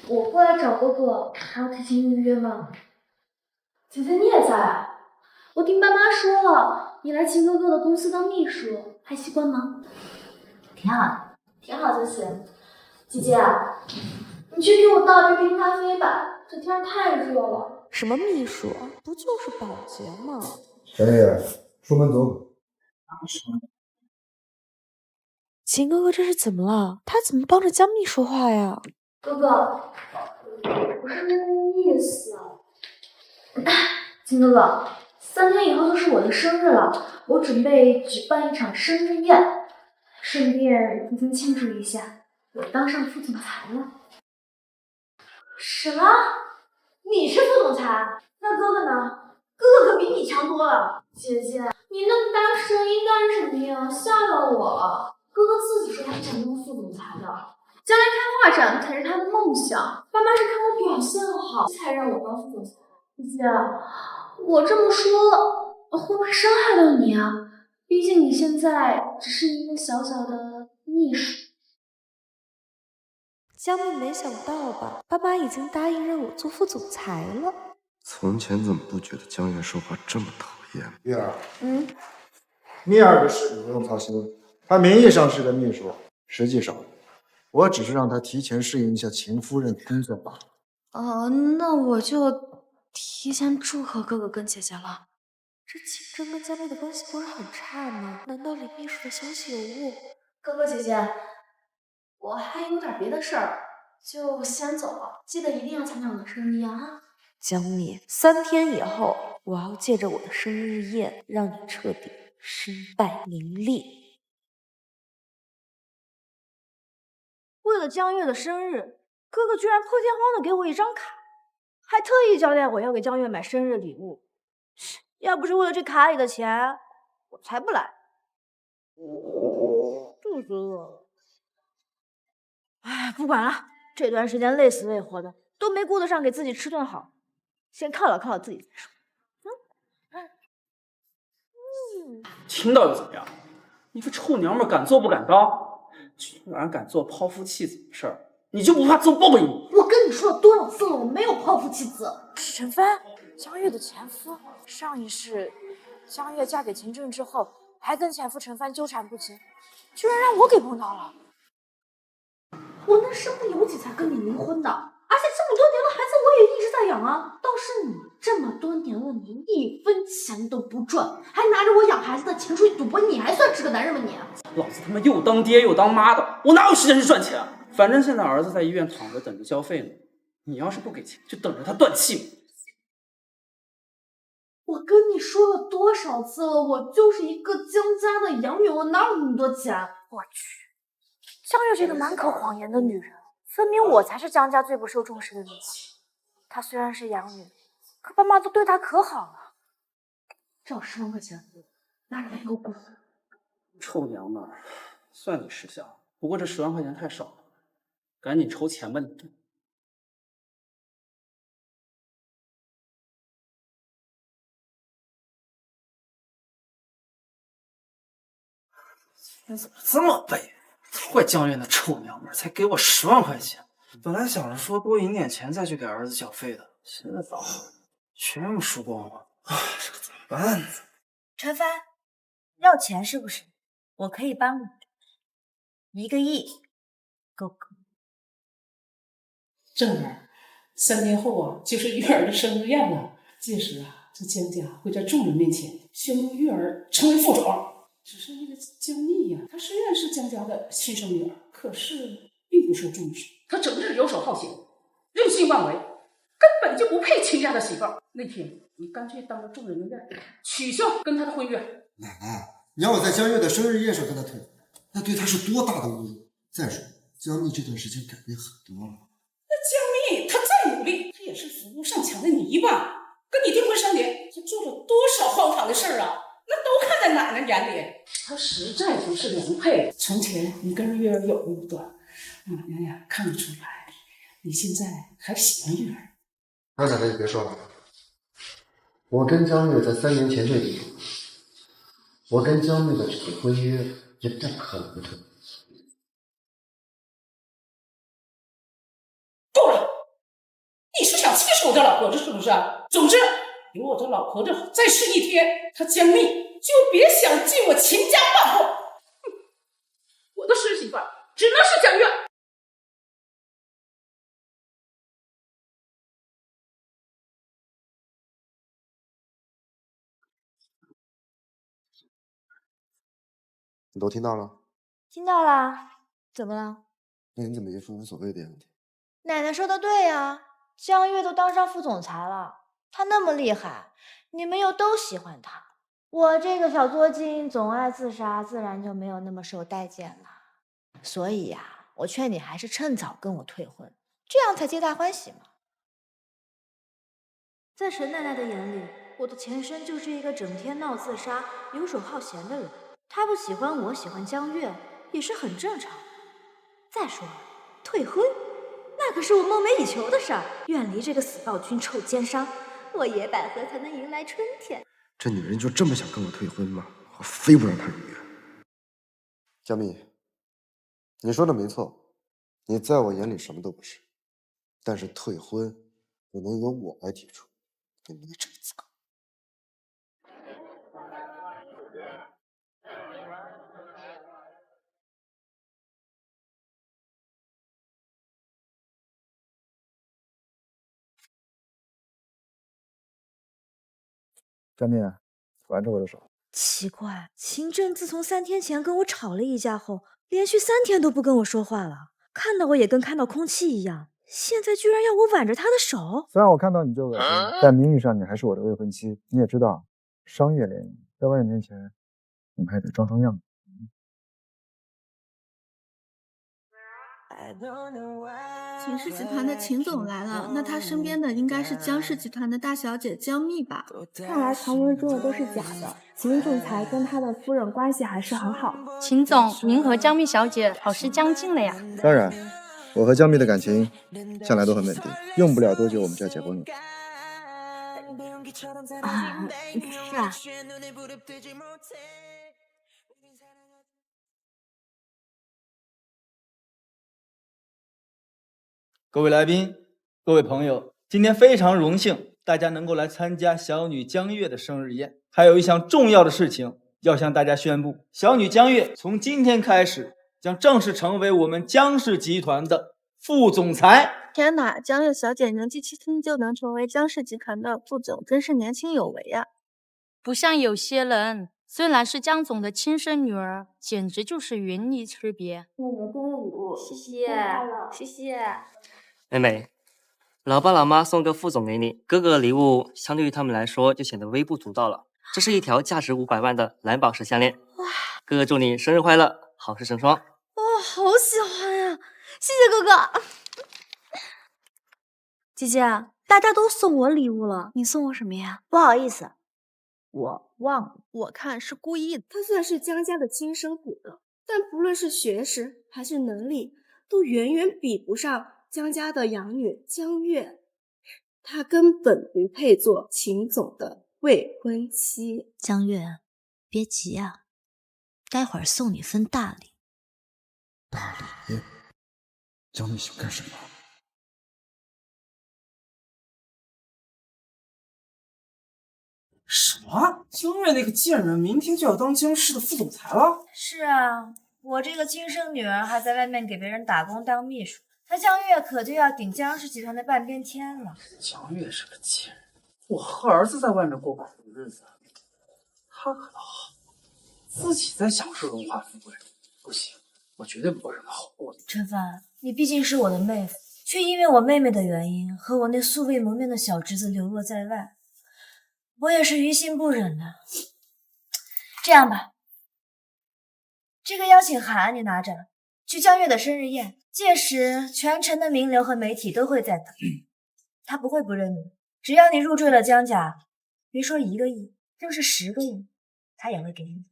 我过来找哥哥，还要提前预约吗？姐姐你也在？我听爸妈说了，你来秦哥哥的公司当秘书，还习惯吗？挺好的，挺好就行。姐姐，你去给我倒杯冰咖啡吧，这天太热了。什么秘书？不就是保洁吗？江月，出门走。秦哥哥这是怎么了？他怎么帮着江蜜说话呀？哥哥，不是那个意思。秦哥哥，3天以后就是我的生日了，我准备举办一场生日宴，顺便提前庆祝一下，我当上副总裁了。什么？你是副总裁？那哥哥呢？哥哥可比你强多了。姐姐，你那么大声音干什么呀？吓到我了。哥哥自己说他想当副总裁的，将来开画展才是他的梦想。爸妈是看我表现好才让我当副总裁。姐姐，我这么说会不会伤害到你啊？毕竟你现在只是一个小小的秘书。江蜜没想到吧？爸妈已经答应让我做副总裁了。从前怎么不觉得江月说话这么讨厌？月儿，蜜儿的事你不用操心，她名义上是个秘书，实际上我只是让她提前适应一下秦夫人的工作罢了。那我就提前祝贺哥哥跟姐姐了。这秦正跟江妹的关系不是很差吗？难道李秘书的消息有误？哥哥姐姐，我还有点别的事儿，就先走了。记得一定要参加我的生日宴啊！江蜜，3天以后，我要借着我的生日宴，让你彻底身败名裂。为了江月的生日，哥哥居然破天荒的给我一张卡，还特意交代我要给江月买生日礼物。要不是为了这卡里的钱，我才不来。肚子饿了。哎，不管了，这段时间累死累活的，都没顾得上给自己吃顿好，先犒劳犒劳自己再说。听到又怎么样？你个臭娘们敢做不敢当，居然敢做抛夫弃子的事儿，你就不怕遭报应？我跟你说了多少次了，我没有抛夫弃子。陈帆，江月的前夫，上一世江月嫁给秦正之后，还跟前夫陈帆纠缠不清，居然让我给碰到了。我那身不由己才跟你离婚的，而且这么多年的孩子我也一直在养啊。倒是你这么多年了，你1分钱都不赚，还拿着我养孩子的钱出去赌博，你还算是个男人吗你？老子他妈又当爹又当妈的，我哪有时间去赚钱？反正现在儿子在医院躺着等着交费呢，你要是不给钱，就等着他断气。我跟你说了多少次了，我就是一个江家的养女，我哪有那么多钱？我去，江月这个满口谎言的女人，分明我才是江家最不受重视的女妻。她虽然是养女，可爸妈都对她可好了。这10万块钱，拿着来给我滚！臭娘们儿，算你识相，不过这10万块钱太少了，赶紧筹钱吧你。你怎么这么背？怪江月那臭娘们儿，才给我10万块钱。本来想着说多赢点钱再去给儿子缴费的，现在倒全部输光了。啊，这可怎么办呢？陈帆，要钱是不是？我可以帮你，1个亿，够不够？正儿，3天后啊，就是月儿的生日宴了。届时啊，这江家会在众人面前宣布月儿成为副总。只是那个江蜜呀，她虽然是江家的亲生女儿，可是并不受重视。她整日游手好闲，任性妄为，根本就不配亲家的媳妇儿。那天你干脆当着众人的面取消跟她的婚约。奶奶，你要我在江月的生日宴上跟她退婚，那对她是多大的侮辱！再说，江蜜这段时间改变很多了。那江蜜她再努力，她也是扶不上墙的泥巴。跟你订婚3年，她做了多少荒唐的事儿啊！那都看在奶奶眼里，她实在不是良配。从前你跟月儿有过一段，奶奶呀看得出来，你现在还喜欢月儿。二奶奶，你别说了，我跟江月在3年前就离婚，我跟江月的这个婚约也不可能退。够了，你是想气死我的老婆子是不是？总之。有我这老婆子再试1天，她江蜜就别想进我秦家半步。我的孙媳妇只能是江月。你都听到了？听到啦，怎么了？那你怎么一副无所谓的样子？奶奶说的对呀，江月都当上副总裁了，她那么厉害，你们又都喜欢她，我这个小作精总爱自杀，自然就没有那么受待见了。所以呀，我劝你还是趁早跟我退婚，这样才皆大欢喜嘛。在陈奶奶的眼里，我的前身就是一个整天闹自杀、游手好闲的人。她不喜欢我，喜欢江月也是很正常。再说了，退婚那可是我梦寐以求的事儿，远离这个死暴君、臭奸商，我野百合才能迎来春天。这女人就这么想跟我退婚吗？我非不让她如愿。江蜜，你说的没错，你在我眼里什么都不是，但是退婚不能由我来提出，你没这个资格。江蜜，挽着我的手。奇怪，秦正自从3天前跟我吵了一架后，连续3天都不跟我说话了，看到我也跟看到空气一样。现在居然要我挽着他的手。虽然我看到你就恶心，但名义上你还是我的未婚妻。你也知道，商业联谊在外人面前，我们还得装样子。秦氏集团的秦总来了，那他身边的应该是江氏集团的大小姐江蜜吧？看来传闻中的都是假的。秦总裁跟他的夫人关系还是很好。秦总，您和江蜜小姐好事将近了呀？当然，我和江蜜的感情向来都很稳定，用不了多久我们就要结婚了。是啊。各位来宾，各位朋友，今天非常荣幸大家能够来参加小女江月的生日宴。还有一项重要的事情要向大家宣布，小女江月从今天开始将正式成为我们江氏集团的副总裁。天哪，江月小姐年纪轻就能成为江氏集团的副总，真是年轻有为呀！不像有些人，虽然是江总的亲生女儿，简直就是云泥之别。妹妹生日礼物，谢谢，谢谢。妹妹，老爸老妈送个副总给你，哥哥的礼物相对于他们来说就显得微不足道了。这是一条价值500万的蓝宝石项链。哇！哥哥祝你生日快乐，好事成双。哇，好喜欢呀！谢谢哥哥。姐姐，大家都送我礼物了，你送我什么呀？不好意思，我忘了。我看是故意的。他算是江家的亲生骨肉，但不论是学识还是能力，都远远比不上江家的养女江月。她根本不配做秦总的未婚妻。江月，别急啊，待会儿送你份大礼。大礼？江蜜想干什么？什么？江月那个贱人明天就要当江氏的副总裁了？是啊，我这个亲生女儿还在外面给别人打工当秘书，她江月可就要顶江氏集团的半边天了。江月是个贱人，我和儿子在外面过苦日子，她可倒好，自己在享受荣华富贵。不行，我绝对不会让她好过的。陈凡，你毕竟是我的妹夫，却因为我妹妹的原因和我那素未谋面的小侄子流落在外，我也是于心不忍的。这样吧，这个邀请函你拿着，去江月的生日宴，届时全城的名流和媒体都会在等。他不会不认你，只要你入赘了江家，别说1个亿，就是10个亿，他也会给你。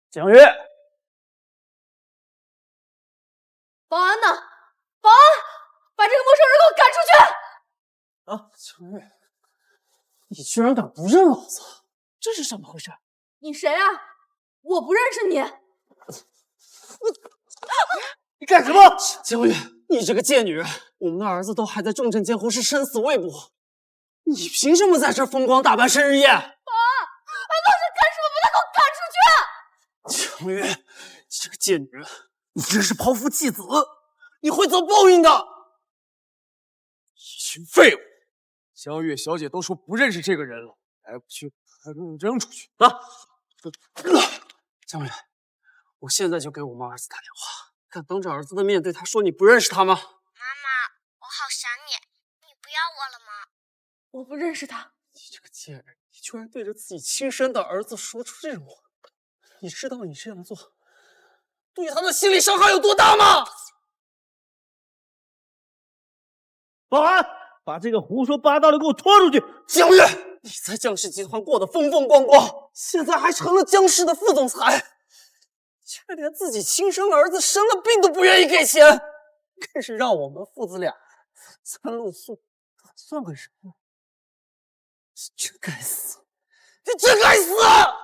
江月，保安呢？保安，把这个陌生人给我赶出去！啊，江月，你居然敢不认老子，这是怎么回事？你谁啊？我不认识你。你干什么？江月，你这个贱女人！我们的儿子都还在重症监护室，生死未卜，你凭什么在这儿风光大办生日宴？保安，老子干什么？把他给我赶出去！江月，你这个贱女人，你真是抛夫弃子，你会遭报应的！一群废物！江月小姐都说不认识这个人了，还不去把他扔出去！啊！江月，我现在就给我们儿子打电话，敢当着儿子的面对他说你不认识他吗？妈妈，我好想你，你不要我了吗？我不认识他。你这个贱人，你居然对着自己亲生的儿子说出这种话！你知道你这样做对他的心理伤害有多大吗？保安，把这个胡说八道的给我拖出去！江月，你在江氏集团过得风风光光，现在还成了江氏的副总裁，却连自己亲生儿子生了病都不愿意给钱，更是让我们父子俩3露宿，算个什么？你真该死！你真该死！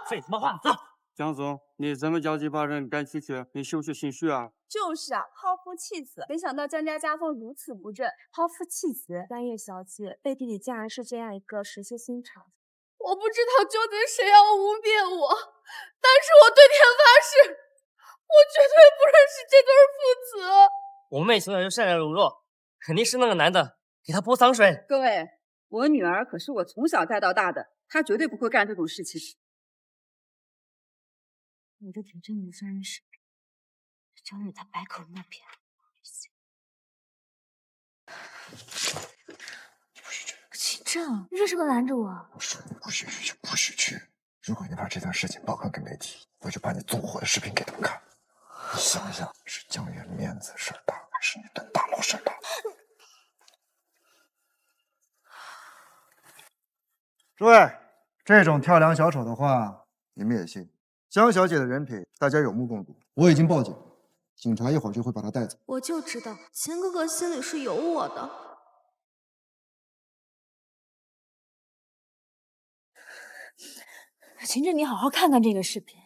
废他妈话，走！江总，你怎么着急把人赶出去？你收拾情绪啊？就是啊，抛夫弃子。没想到江家家风如此不正，抛夫弃子。江月小姐背地里竟然是这样一个蛇蝎心肠。我不知道究竟谁要污蔑我，但是我对天发誓，我绝对不认识这对父子。我妹从小就善良柔弱，肯定是那个男的给她泼脏水。各位，我女儿可是我从小带到大的，她绝对不会干这种事情。我这挺正义的生日视频，张宇他百口莫辩。秦正，你为什么拦着我？我说你不许去就不许去。如果你把这段事情曝光给媒体，我就把你纵火的视频给他们看。你想一想，是江月面子事儿大，还是你蹲大牢事儿大？诸位，这种跳梁小丑的话，你们也信？江小姐的人品，大家有目共睹。我已经报警，警察一会儿就会把她带走。我就知道秦哥哥心里是有我的。秦正，你好好看看这个视频，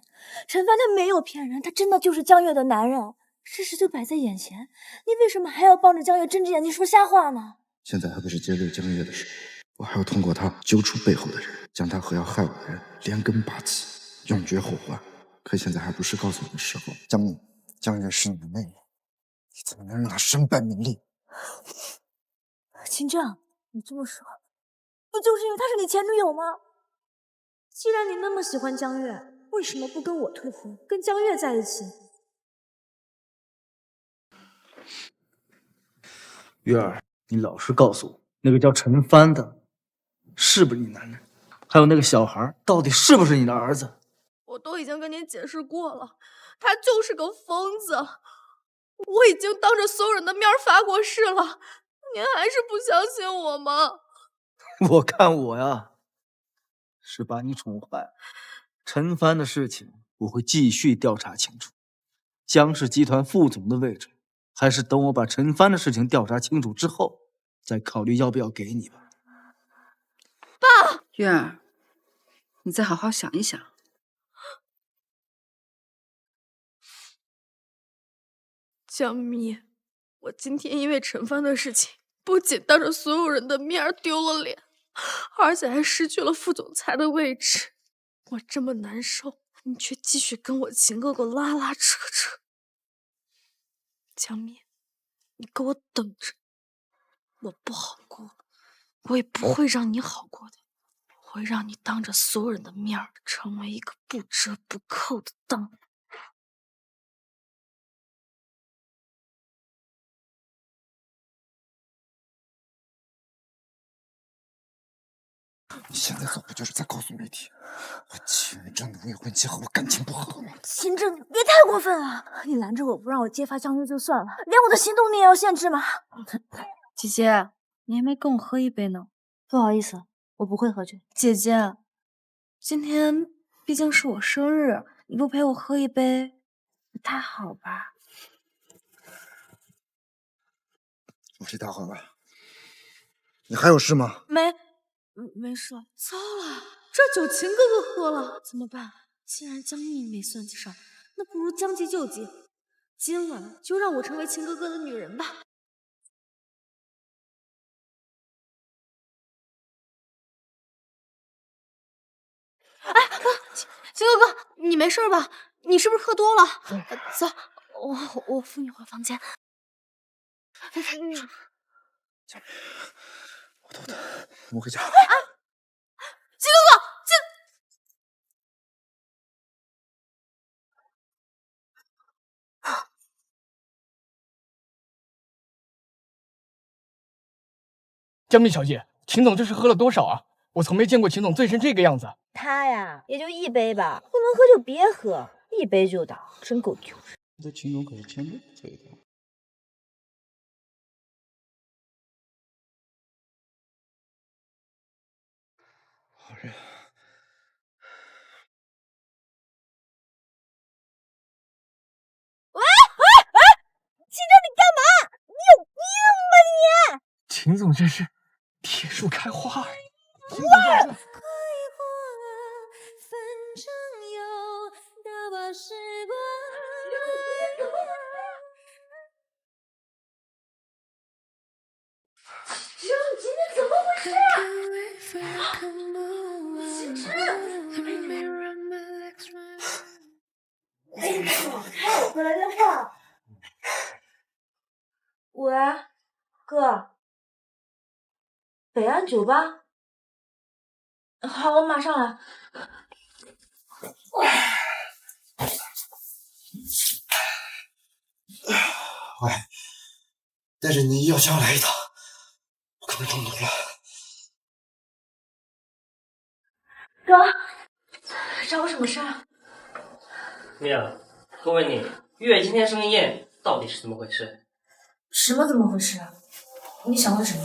陈帆他没有骗人，他真的就是江月的男人，事实就摆在眼前，你为什么还要帮着江月睁着眼睛说瞎话呢？现在还不是揭露江月的时候，我还要通过他揪出背后的人，将他和要害我的人连根拔起，永绝后患。可现在还不是告诉你的时候。江蜜，江月是你的妹妹，你怎么能让她身败名裂？秦正，你这么说，不就是因为她是你前女友吗？既然你那么喜欢江月，为什么不跟我退婚，跟江月在一起？月儿，你老实告诉我，那个叫陈帆的，是不是你男人？还有那个小孩，到底是不是你的儿子？我都已经跟你解释过了，他就是个疯子。我已经当着所有人的面发过誓了，您还是不相信我吗？我看我呀，是把你宠坏。陈帆的事情我会继续调查清楚，江氏集团副总的位置，还是等我把陈帆的事情调查清楚之后，再考虑要不要给你吧。爸，月儿，你再好好想一想。江蜜，我今天因为陈帆的事情，不仅当着所有人的面丢了脸，而且还失去了副总裁的位置。我这么难受，你却继续跟我秦哥哥拉拉扯扯。江蜜，你给我等着，我不好过，我也不会让你好过的。我会让你当着所有人的面成为一个不折不扣的荡妇。你现在做不就是在告诉媒体，我秦正的未婚妻和我感情不和吗？秦正，你别太过分了！你拦着我不让我揭发江月就算了，连我的行动你也要限制吗？姐姐，你还没跟我喝一杯呢。不好意思，我不会喝酒。姐姐，今天毕竟是我生日，你不陪我喝一杯，不太好吧？我替他喝吧。你还有事吗？没事了。糟了，这酒秦哥哥喝了，怎么办？既然江蜜没算计上，那不如将计就计，今晚就让我成为秦哥哥的女人吧。哎，秦哥哥，你没事吧？你是不是喝多了？走，我扶你回房间。我头疼，我回家。秦哥哥，江蜜小姐，秦总这是喝了多少啊？我从没见过秦总醉成这个样子。他呀，也就一杯吧，不能喝就别喝，一杯就倒，真够丢人。这秦总可是千杯不醉的。好热。秦正，你干嘛？你有病吧你！秦总这是铁树开花儿。秦总这是。秦正，你今天怎么回事啊？秦正，哎，我回来电话。喂，哥。北岸酒吧。好，我马上来。喂，带着你的医药箱来一趟，我可能中毒了。哥，找我什么事啊？米娅，哥问你，月今天生宴到底是怎么回事？什么怎么回事啊？你想问什么？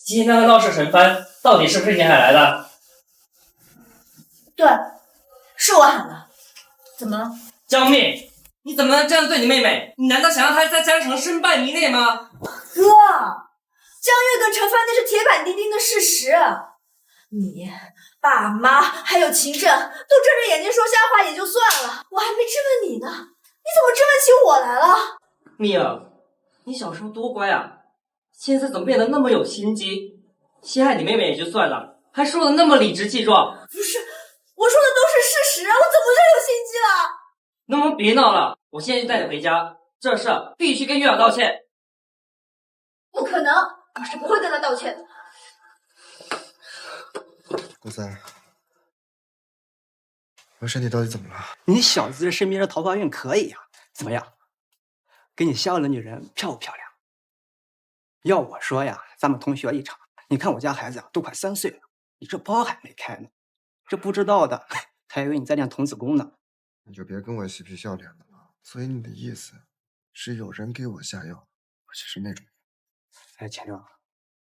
今天那个闹事成翻，到底是不是你喊来的？对，是我喊的。怎么了？江蜜，你怎么能这样对你妹妹？你难道想让她在江城身败名裂吗？哥，江月跟陈帆那是铁板钉钉的事实。你爸妈还有秦正都睁着眼睛说瞎话也就算了，我还没质问你呢，你怎么质问起我来了？蜜儿，你小时候多乖啊，现在怎么变得那么有心机？陷害你妹妹也就算了，还说的那么理直气壮。不是，我说的都是事实啊，我怎么就有心机了？那么别闹了，我现在就带你回家，这事必须跟月儿道歉。不可能，我是不会跟他道歉的。顾三，我身体到底怎么了？你小子身边的桃花运可以呀、怎么样？跟你相爱的女人漂不漂亮？要我说呀，咱们同学一场。你看我家孩子啊，都快3岁了，你这包还没开呢。这不知道的还以为你在练童子功呢。你就别跟我嬉皮笑脸的了。所以你的意思是有人给我下药，而且是那种……哎，钱六，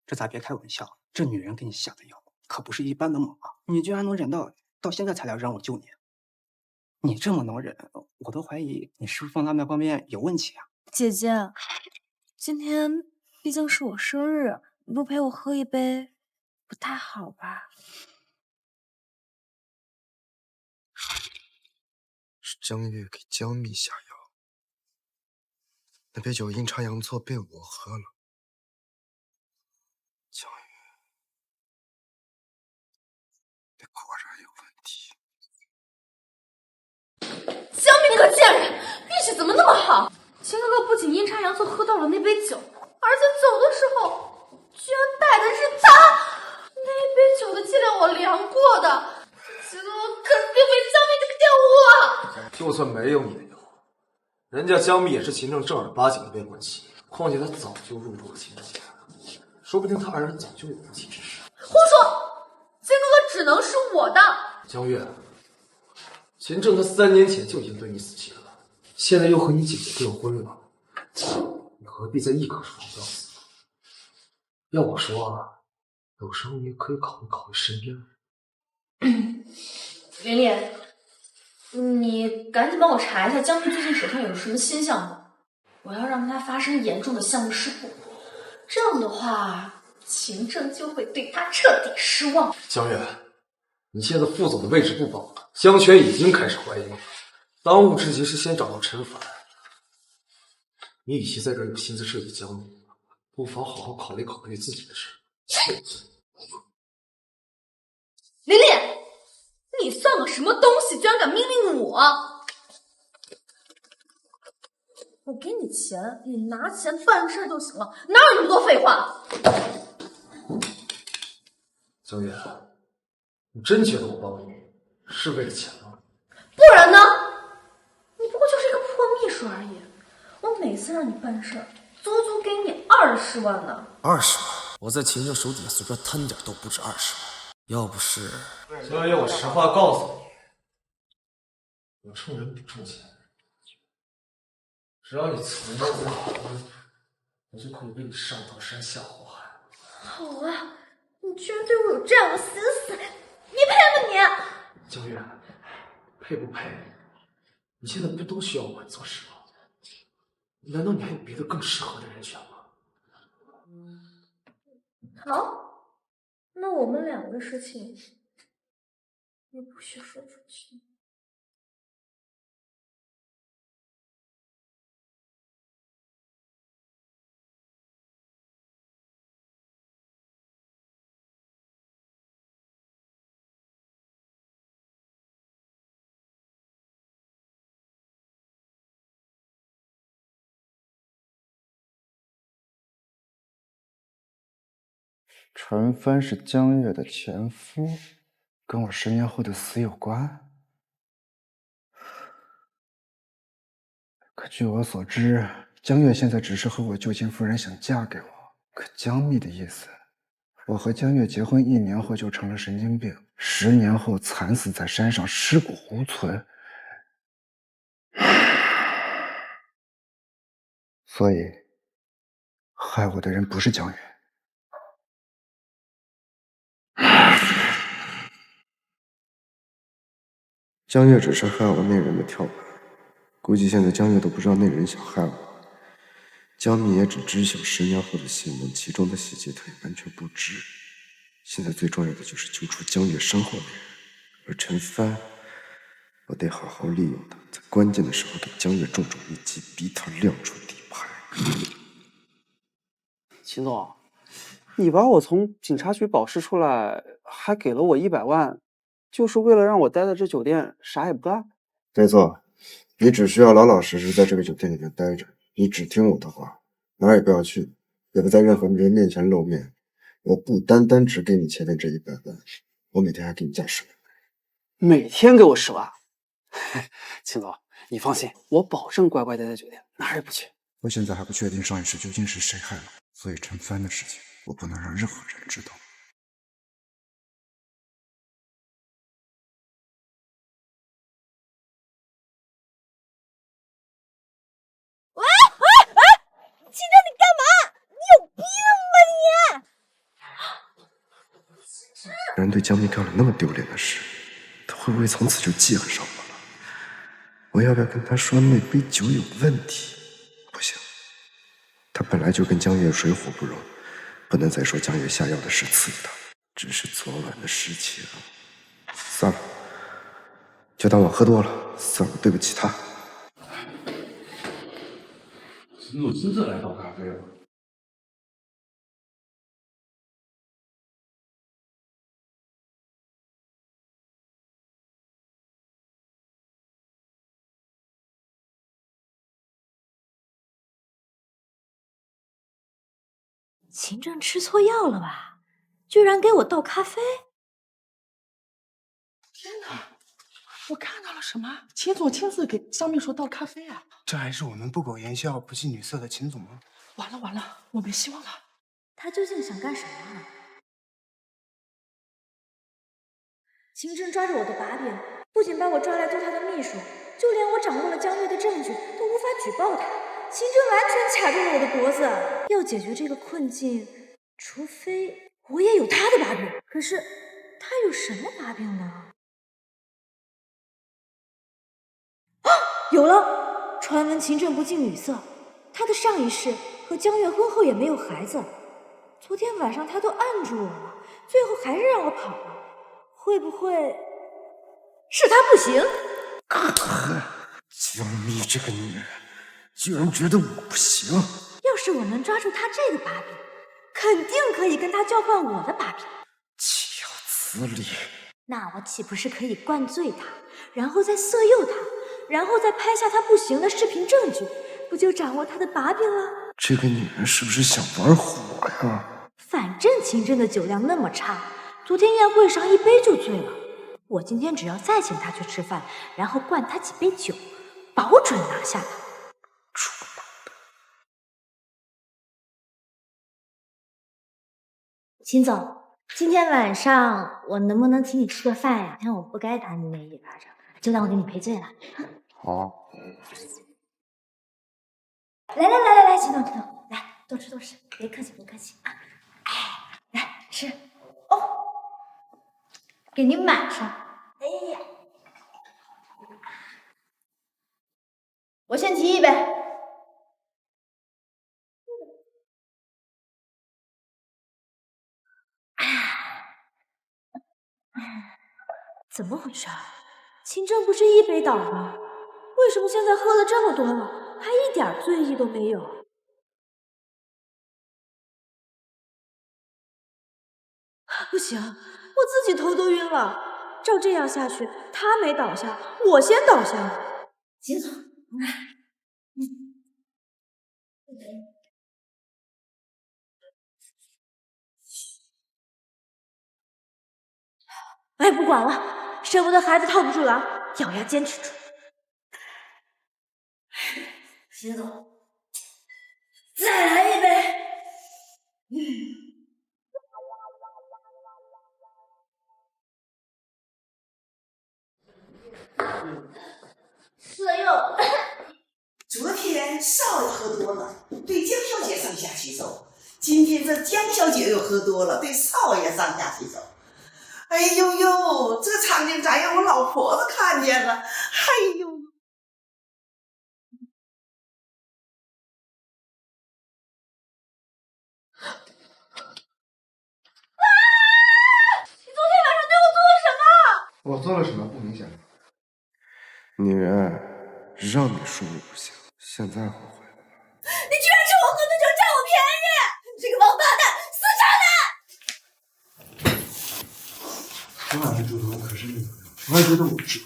这咱别开玩笑，这女人给你下的药可不是一般的猛啊！你居然能忍到现在才来让我救你，你这么能忍，我都怀疑你是不是方大面方面有问题啊！姐姐，今天毕竟是我生日，你不陪我喝一杯，不太好吧？是江月给江蜜下药，那杯酒阴差阳错被我喝了。江月得果然有问题。江蜜那个贱人，运气怎么那么好？秦哥哥不仅阴差阳错喝到了那杯酒，而且走的时候居然带的是他。那杯酒的剂量我量过的，秦哥哥肯定被江蜜给玷污了。就算没有你的药，人家江蜜也是秦正正儿八经的未婚妻，况且他早就入住了秦正家，说不定他二人早就有夫妻之实。胡说！秦哥哥只能是我的。江月，秦正他3年前就已经对你死心了，现在又和你姐姐订婚了，你何必在一棵树上吊死？要我说啊，有时候你也可以考虑考虑身边的人。琳琳，你赶紧帮我查一下江蜜最近手上有什么新项目，我要让他发生严重的项目失误，这样的话，秦正就会对他彻底失望。江月，你现在副总的位置不保了，江泉已经开始怀疑你，当务之急是先找到陈凡。你与其在这儿有心思设计江蜜，不妨好好考虑考虑自己的事。琳琳，你算个什么东西，居然敢命令我？我给你钱，你拿钱办事就行了，哪有那么多废话？江月，你真觉得我帮你是为了钱吗？不然呢？你不过就是一个破秘书而已，我每次让你办事，足足给你20万呢。20万？我在秦正手底下随便摊点都不止20万。要不是……江月，我实话告诉你，我冲人不冲钱，只要你存着我好，我就可以为你上刀山下火海。好啊，你居然对我有这样的心思，你配吗你？江月，配不配？你现在不都需要我做事吗？难道你还有别的更适合的人选吗？好，那我们两个事情，你不许说出去。陈帆是江月的前夫，跟我10年后的死有关。可据我所知，江月现在只是和我旧情夫人想嫁给我。可江蜜的意思，我和江月结婚1年后就成了神经病，10年后惨死在山上，尸骨无存。所以，害我的人不是江月。江月只是害我那人的跳板，估计现在江月都不知道那人想害我。江蜜也只知晓10年后的新闻，其中的细节他也完全不知。现在最重要的就是救出江月身后的人，而陈帆，我得好好利用他，在关键的时候给江月重重一击，逼他亮出底牌。秦总，你把我从警察局保释出来，还给了我100万，就是为了让我待在这酒店啥也不干？没错，你只需要老老实实在这个酒店里面待着，你只听我的话，哪儿也不要去，也不在任何人面前露面。我不单单只给你前面这100万，我每天还给你加10万。每天给我10万？秦总，你放心，我保证乖乖待在酒店，哪儿也不去。我现在还不确定上一世究竟是谁害了我，所以陈帆的事情我不能让任何人知道。喂，秦正，你干嘛？你有病吧你！人对江蜜干了那么丢脸的事，他会不会从此就记恨上我了？我要不要跟他说那杯酒有问题？不行，他本来就跟江月水火不容，不能再说江月下药的事刺激他，只是昨晚的事情。算了，就当我喝多了，算我对不起他。秦总亲自来倒咖啡了。秦正吃错药了吧？居然给我倒咖啡！天哪！我看到了什么？秦总亲自给江秘书倒咖啡啊！这还是我们不苟言笑、不近女色的秦总吗？完了完了，我没希望了。他究竟想干什么啊？秦正抓着我的把柄，不仅把我抓来做他的秘书，就连我掌握了江月的证据都无法举报他。秦正完全卡住了我的脖子，要解决这个困境，除非我也有他的把柄。可是他有什么把柄呢？啊，有了！传闻秦正不近女色，他的上一世和江月婚后也没有孩子。昨天晚上他都按住我了，最后还是让我跑了。会不会是他不行？江蜜这个女人，居然觉得我不行！要是我能抓住他这个把柄，肯定可以跟他交换我的把柄。岂有此理！那我岂不是可以灌醉他，然后再色诱他，然后再拍下他不行的视频证据，不就掌握他的把柄了？这个女人是不是想玩火呀？反正秦正的酒量那么差，昨天宴会上1杯就醉了。我今天只要再请他去吃饭，然后灌他几杯酒，保准拿下他。秦总，今天晚上我能不能请你吃个饭呀？看我不该打你那1巴掌，就当我给你赔罪了。好。来，秦总，来多吃多吃，别客气啊！哎，来吃哦，给你满上。哎呀，我先提一杯。怎么回事？秦正不是1杯倒吗？为什么现在喝了这么多了，还一点醉意都没有？不行，我自己头都晕了。照这样下去，他没倒下，我先倒下。秦总，管了，舍不得孩子套不住狼，咬牙坚持住。秦总，再来一杯。色诱。昨天少爷喝多了，对江小姐上下其手。今天这江小姐又喝多了，对少爷上下其手。哎呦呦，这场景咋让我老婆子看见了？哎呦！你昨天晚上对我做了什么？我做了什么不明显吗？女人，让你说我不行，现在后悔了。你居然趁我喝醉酒占我便宜！你这个王八蛋，死渣男！昨晚的猪头可是你的，我还觉得我不值。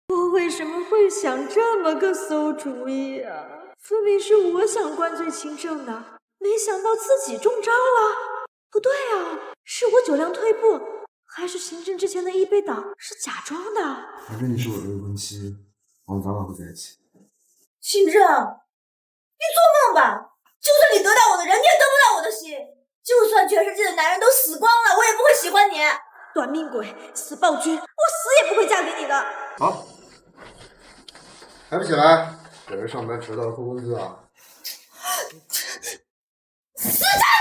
我为什么会想这么个馊主意啊？分明是我想灌醉秦正的，没想到自己中招了。不对啊，是我酒量退步，还是秦正之前的一杯倒是假装的？反正你是我的未婚妻，我们早晚会在一起。秦正，你做梦吧！就算你得到我的人，你也得不到我的心。就算全世界的男人都死光了，我也不会喜欢你。短命鬼，死暴君，我死也不会嫁给你的。好，还不起来？有人上班迟到了扣工资啊！死渣男！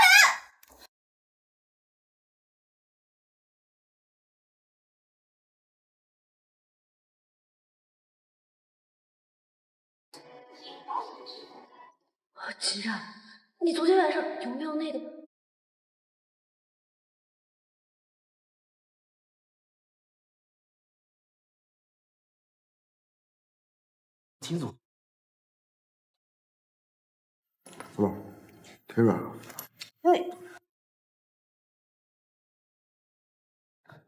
秦然，你昨天晚上有没有那个？秦总，怎么腿软了？哎，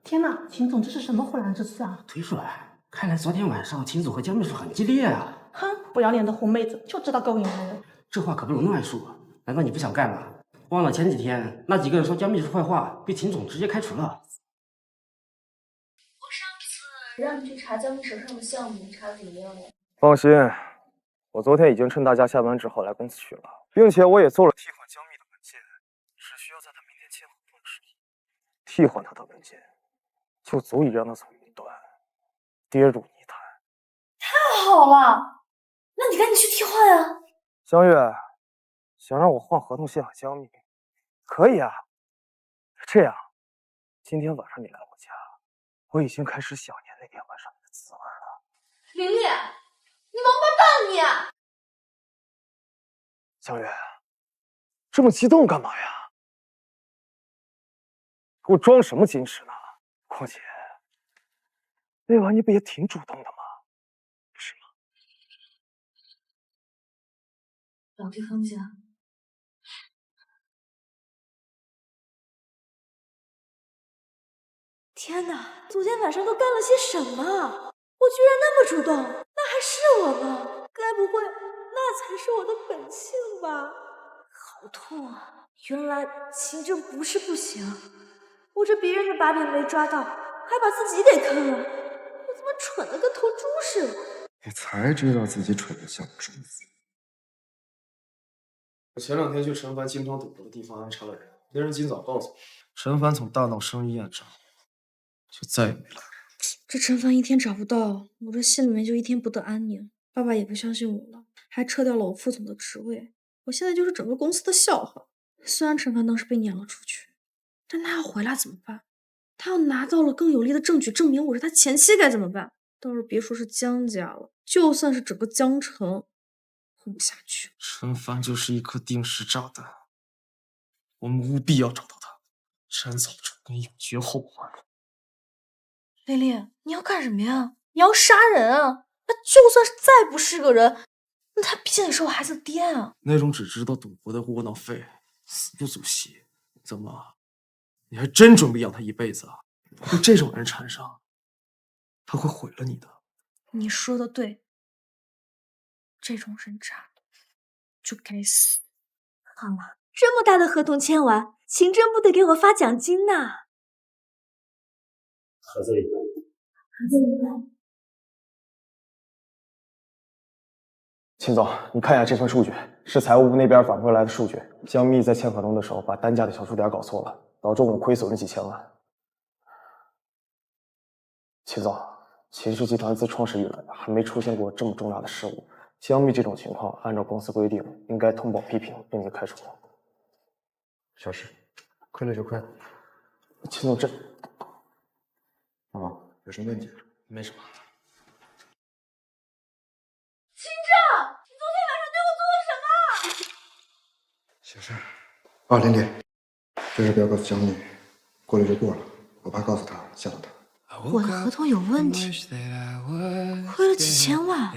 天哪，秦总，这是什么混乱之词啊？腿软，看来昨天晚上秦总和江秘书很激烈啊。哼，不要脸的红妹子就知道勾引男人。这话可不能乱说，难道你不想干吗？忘了前几天那几个人说江秘书坏话，被秦总直接开除了。我上次让你去查江秘手上的项目，你查的怎么样了？放心，我昨天已经趁大家下班之后来公司取了，并且我也做了替换江秘的文件，只需要在他明天签合同时，替换他的文件，就足以让他从云端跌入泥潭。太好了，那你赶紧去替换啊！江月，想让我换合同线和江秘，可以啊。这样，今天晚上你来我家，我已经开始想念那天晚上你的滋味了。玲玲，你王八蛋你！江月，这么激动干嘛呀？给我装什么矜持呢？况且那晚你不也挺主动的吗？是吗？老地方家。天哪，昨天晚上都干了些什么？我居然那么主动，那还是我吗？该不会那才是我的本性吧？好痛啊！原来秦正不是不行，我这别人的把柄没抓到，还把自己给坑了，我怎么蠢的跟头猪似的？你才知道自己蠢得像猪子。我前2天去陈凡经常赌博的地方安插了人，别人今早告诉我，陈凡从大闹生意宴之后就再也没来。这陈凡一天找不到，我这心里面就一天不得安宁。爸爸也不相信我了，还撤掉了我副总的职位。我现在就是整个公司的笑话。虽然陈凡当时被撵了出去，但他要回来怎么办？他要拿到了更有力的证据证明我是他前妻该怎么办？倒是别说是江家了，就算是整个江城，混不下去。陈凡就是一颗定时炸弹，我们务必要找到他，斩草除根，永绝后患。丽丽，你要干什么呀？你要杀人啊！那就算是再不是个人，那他毕竟也是我孩子的爹啊！那种只知道赌博的窝囊废，死不足惜。怎么，你还真准备养他一辈子啊？跟这种人缠上，他会毁了你的。你说的对，这种人渣就该死。好了，这么大的合同签完，秦真不得给我发奖金呐！盒子里。盒子里。秦总，你看一下这份数据，是财务部那边反馈来的数据。江密在签合同的时候把单价的小数点搞错了，导致我们亏损了几千万。秦总，秦氏集团自创始以来还没出现过这么重大的失误。江密这种情况，按照公司规定，应该通报批评，并且开除。小事，亏了就亏了。秦总，这……老王，有什么问题？没什么。秦正，你昨天晚上对我做了什么？小事。啊，琳琳，这事不要告诉江密，过了就过了，我怕告诉他吓到他。我的合同有问题，亏了几千万，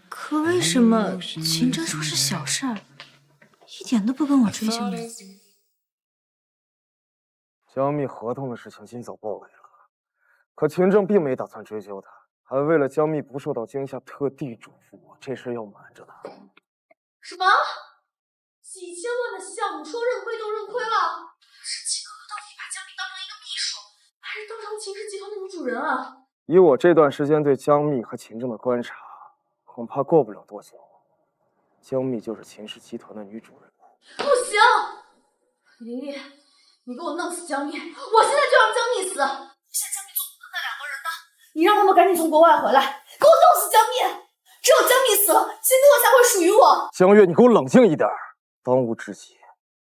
可为什么秦真说是小事儿，一点都不跟我追究呢？江密合同的事情尽早报给了，可秦正并没打算追究他，还为了江密不受到惊吓，特地嘱咐我这事要瞒着他。什么？几千万的项目说认亏就认亏了？是秦可可到底把江密当成一个秘书，还是当成秦氏集团的女主人啊？以我这段时间对江密和秦正的观察，恐怕过不了多久，江密就是秦氏集团的女主人。不行，琳琳，你给我弄死江密，我现在就让江密死！现在江密做不得那2个人的，你让他们赶紧从国外回来，给我弄死江密！只有江密死了，秦可可才会属于我。江月，你给我冷静一点，当务之急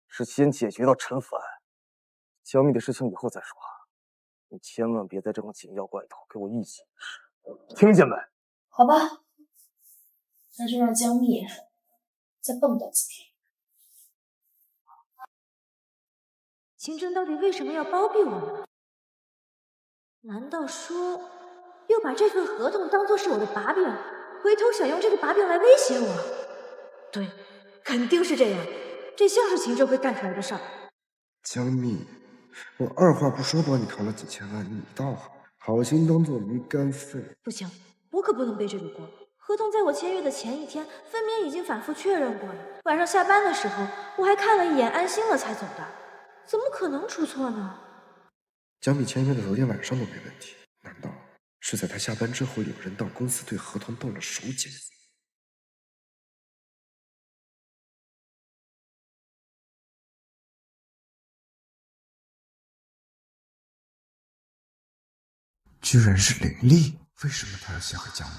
是先解决到陈凡，江密的事情以后再说。你千万别在这种紧要关头给我一起，听见没？好吧，那就让江密再蹦跶几天。秦正到底为什么要包庇我呢？难道说又把这份合同当作是我的把柄，回头想用这个把柄来威胁我？对，肯定是这样，这像是秦正会干出来的事儿。江密，我二话不说帮你扛了几千万，你倒好心当做驴肝肺。不行，我可不能背这个锅。合同在我签约的前一天，分明已经反复确认过了。晚上下班的时候，我还看了一眼，安心了才走的，怎么可能出错呢？江密签约的头天晚上都没问题，难道是在他下班之后，有人到公司对合同动了手脚？居然是林丽，为什么他要陷害江密？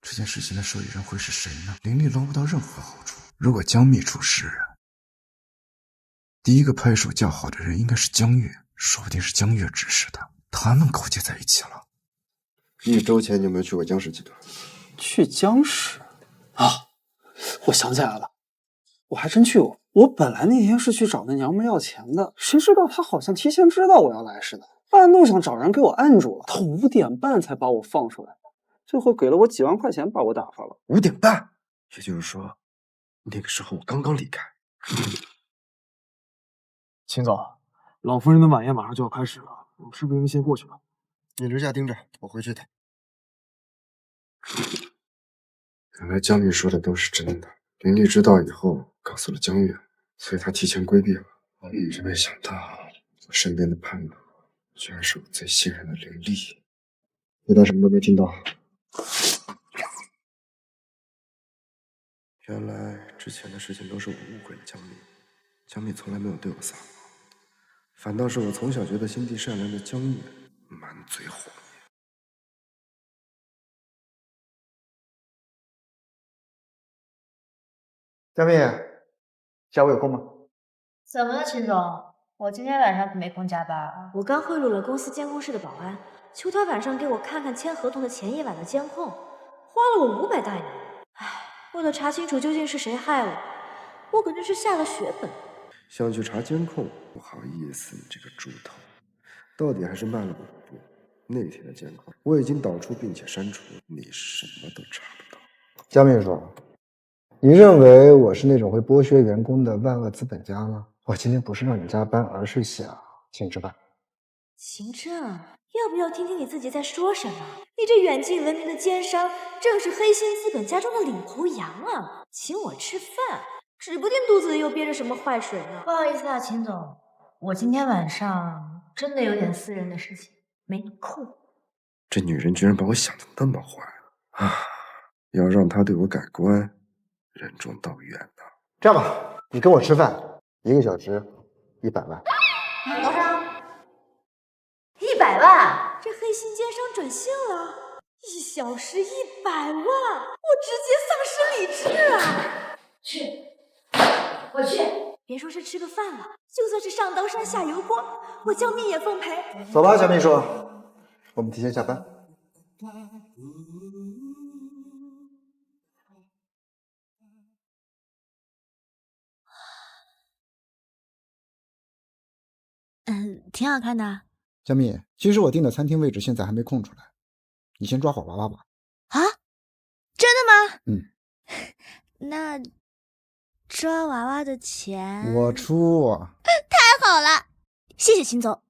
这件事情的受益人会是谁呢？林丽捞不到任何好处。如果江密出事，第一个拍手叫好的人应该是江月，说不定是江月指使他，他们勾结在一起了。1周前你有没有去过江氏集团？去江氏啊，我想起来了，我还真去过。我本来那天是去找那娘们要钱的，谁知道她好像提前知道我要来似的，半路上找人给我按住了，她5点半才把我放出来，最后给了我几万块钱把我打发了。5点半，也就是说，那个时候我刚刚离开。秦总，老夫人的晚宴马上就要开始了，我们是不是应该先过去了？你留下盯着，我回去的。原来江密说的都是真的，林丽知道以后告诉了江月，所以她提前规避了。真没想到我身边的叛徒居然是我最信任的林丽。别当什么都没听到。原来之前的事情都是我误会了江密，江密从来没有对我撒谎，反倒是我从小觉得心地善良的江月满嘴谎言。江密，下午有空吗？怎么了，秦总？我今天晚上可没空加班。我刚贿赂了公司监控室的保安，求他晚上给我看看签合同的前一晚的监控，花了我500大洋。唉，为了查清楚究竟是谁害我，我可真是下了血本。想去查监控？不好意思，你这个猪头，到底还是慢了我一步。那天的监控我已经导出并且删除，你什么都查不到。江秘书，你认为我是那种会剥削员工的万恶资本家吗？我今天不是让你加班，而是想请你吃饭。秦正，要不要听听你自己在说什么？你这远近闻名的奸商，正是黑心资本家中的领头羊啊！请我吃饭，指不定肚子里又憋着什么坏水呢。不好意思啊，秦总，我今天晚上真的有点私人的事情，没空。这女人居然把我想的那么坏啊！要让她对我改观，任重道远呐。这样吧，你跟我吃饭，1个小时100万。多少？100万！这黑心奸商转性了，1小时100万，我直接丧失理智啊！去，我去。别说是吃个饭了，就算是上刀山下油锅，我江蜜也奉陪。走吧，小秘书，我们提前下班。挺好看的。江蜜，其实我订的餐厅位置现在还没空出来，你先抓会娃娃吧。啊？真的吗？嗯。那抓娃娃的钱我出。太好了，谢谢秦总。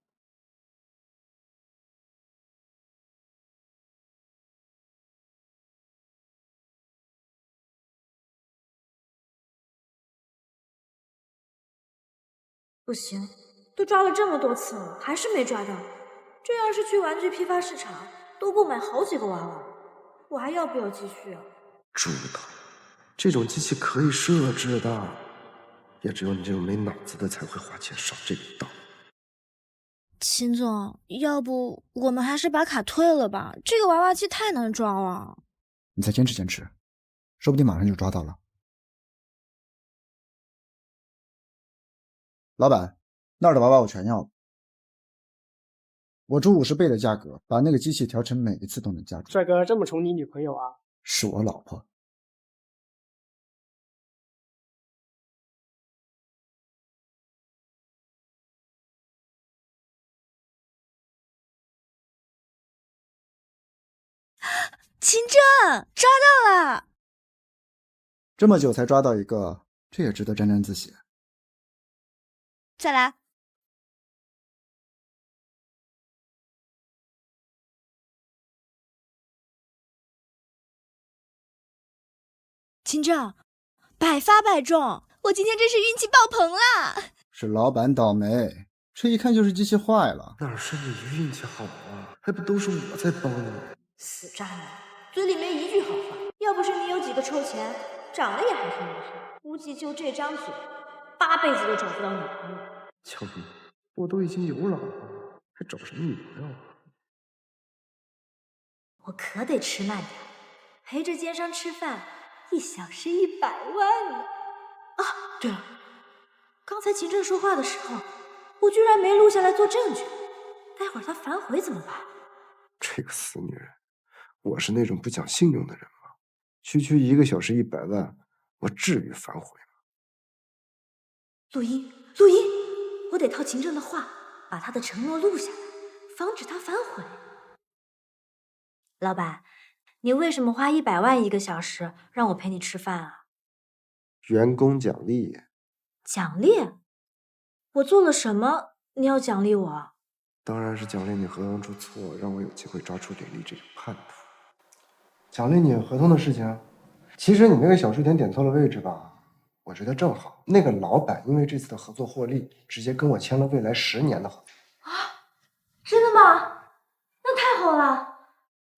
不行，都抓了这么多次了，还是没抓到。这要是去玩具批发市场，都够买好几个娃娃，我还要不要继续啊？猪头，这种机器可以设置的，也只有你这种没脑子的才会花钱上这个当。秦总，要不我们还是把卡退了吧？这个娃娃机太难抓了。你再坚持坚持，说不定马上就抓到了。老板，那儿的娃娃我全要了。我出50倍的价格，把那个机器调成每一次都能加注。帅哥这么宠你女朋友啊？是我老婆。秦正，抓到了！这么久才抓到一个，这也值得沾沾自喜。再来。秦正，百发百中，我今天真是运气爆棚了！是老板倒霉，这一看就是机器坏了。哪是你运气好啊，还不都是我在帮你？死渣男，嘴里没一句好话。要不是你有几个臭钱，长得也还算不错，估计就这张嘴，8辈子都找不到女朋友。江蜜，我都已经有老婆了，还找什么女朋友啊？我可得吃慢点，陪着奸商吃饭，1小时100万呢！啊，对了，刚才秦正说话的时候，我居然没录下来做证据，待会儿他反悔怎么办？这个死女人，我是那种不讲信用的人吗？区1个小时100万，我至于反悔吗？录音，录音！我得套秦正的话，把他的承诺录下来，防止他反悔。老板，你为什么花100万1个小时让我陪你吃饭啊？员工奖励。奖励？我做了什么？你要奖励我？当然是奖励你合同出错，让我有机会抓住李丽这个叛徒。奖励你合同的事情，其实你那个小数点点错了位置吧？我觉得正好，那个老板因为这次的合作获利，直接跟我签了未来10年的合同。啊，真的吗？那太好了，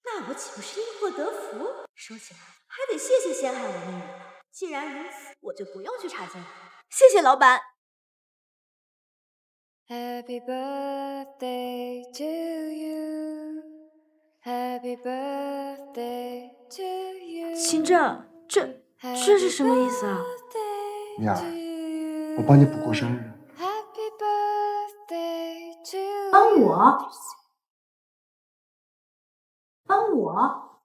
那我岂不是因祸得福？说起来还得谢谢陷害我那人呢。既然如此，我就不用去查监了。谢谢老板。Happy birthday to you, Happy birthday to you。秦正，这是什么意思啊？米儿，我帮你补过生日。帮我？帮我？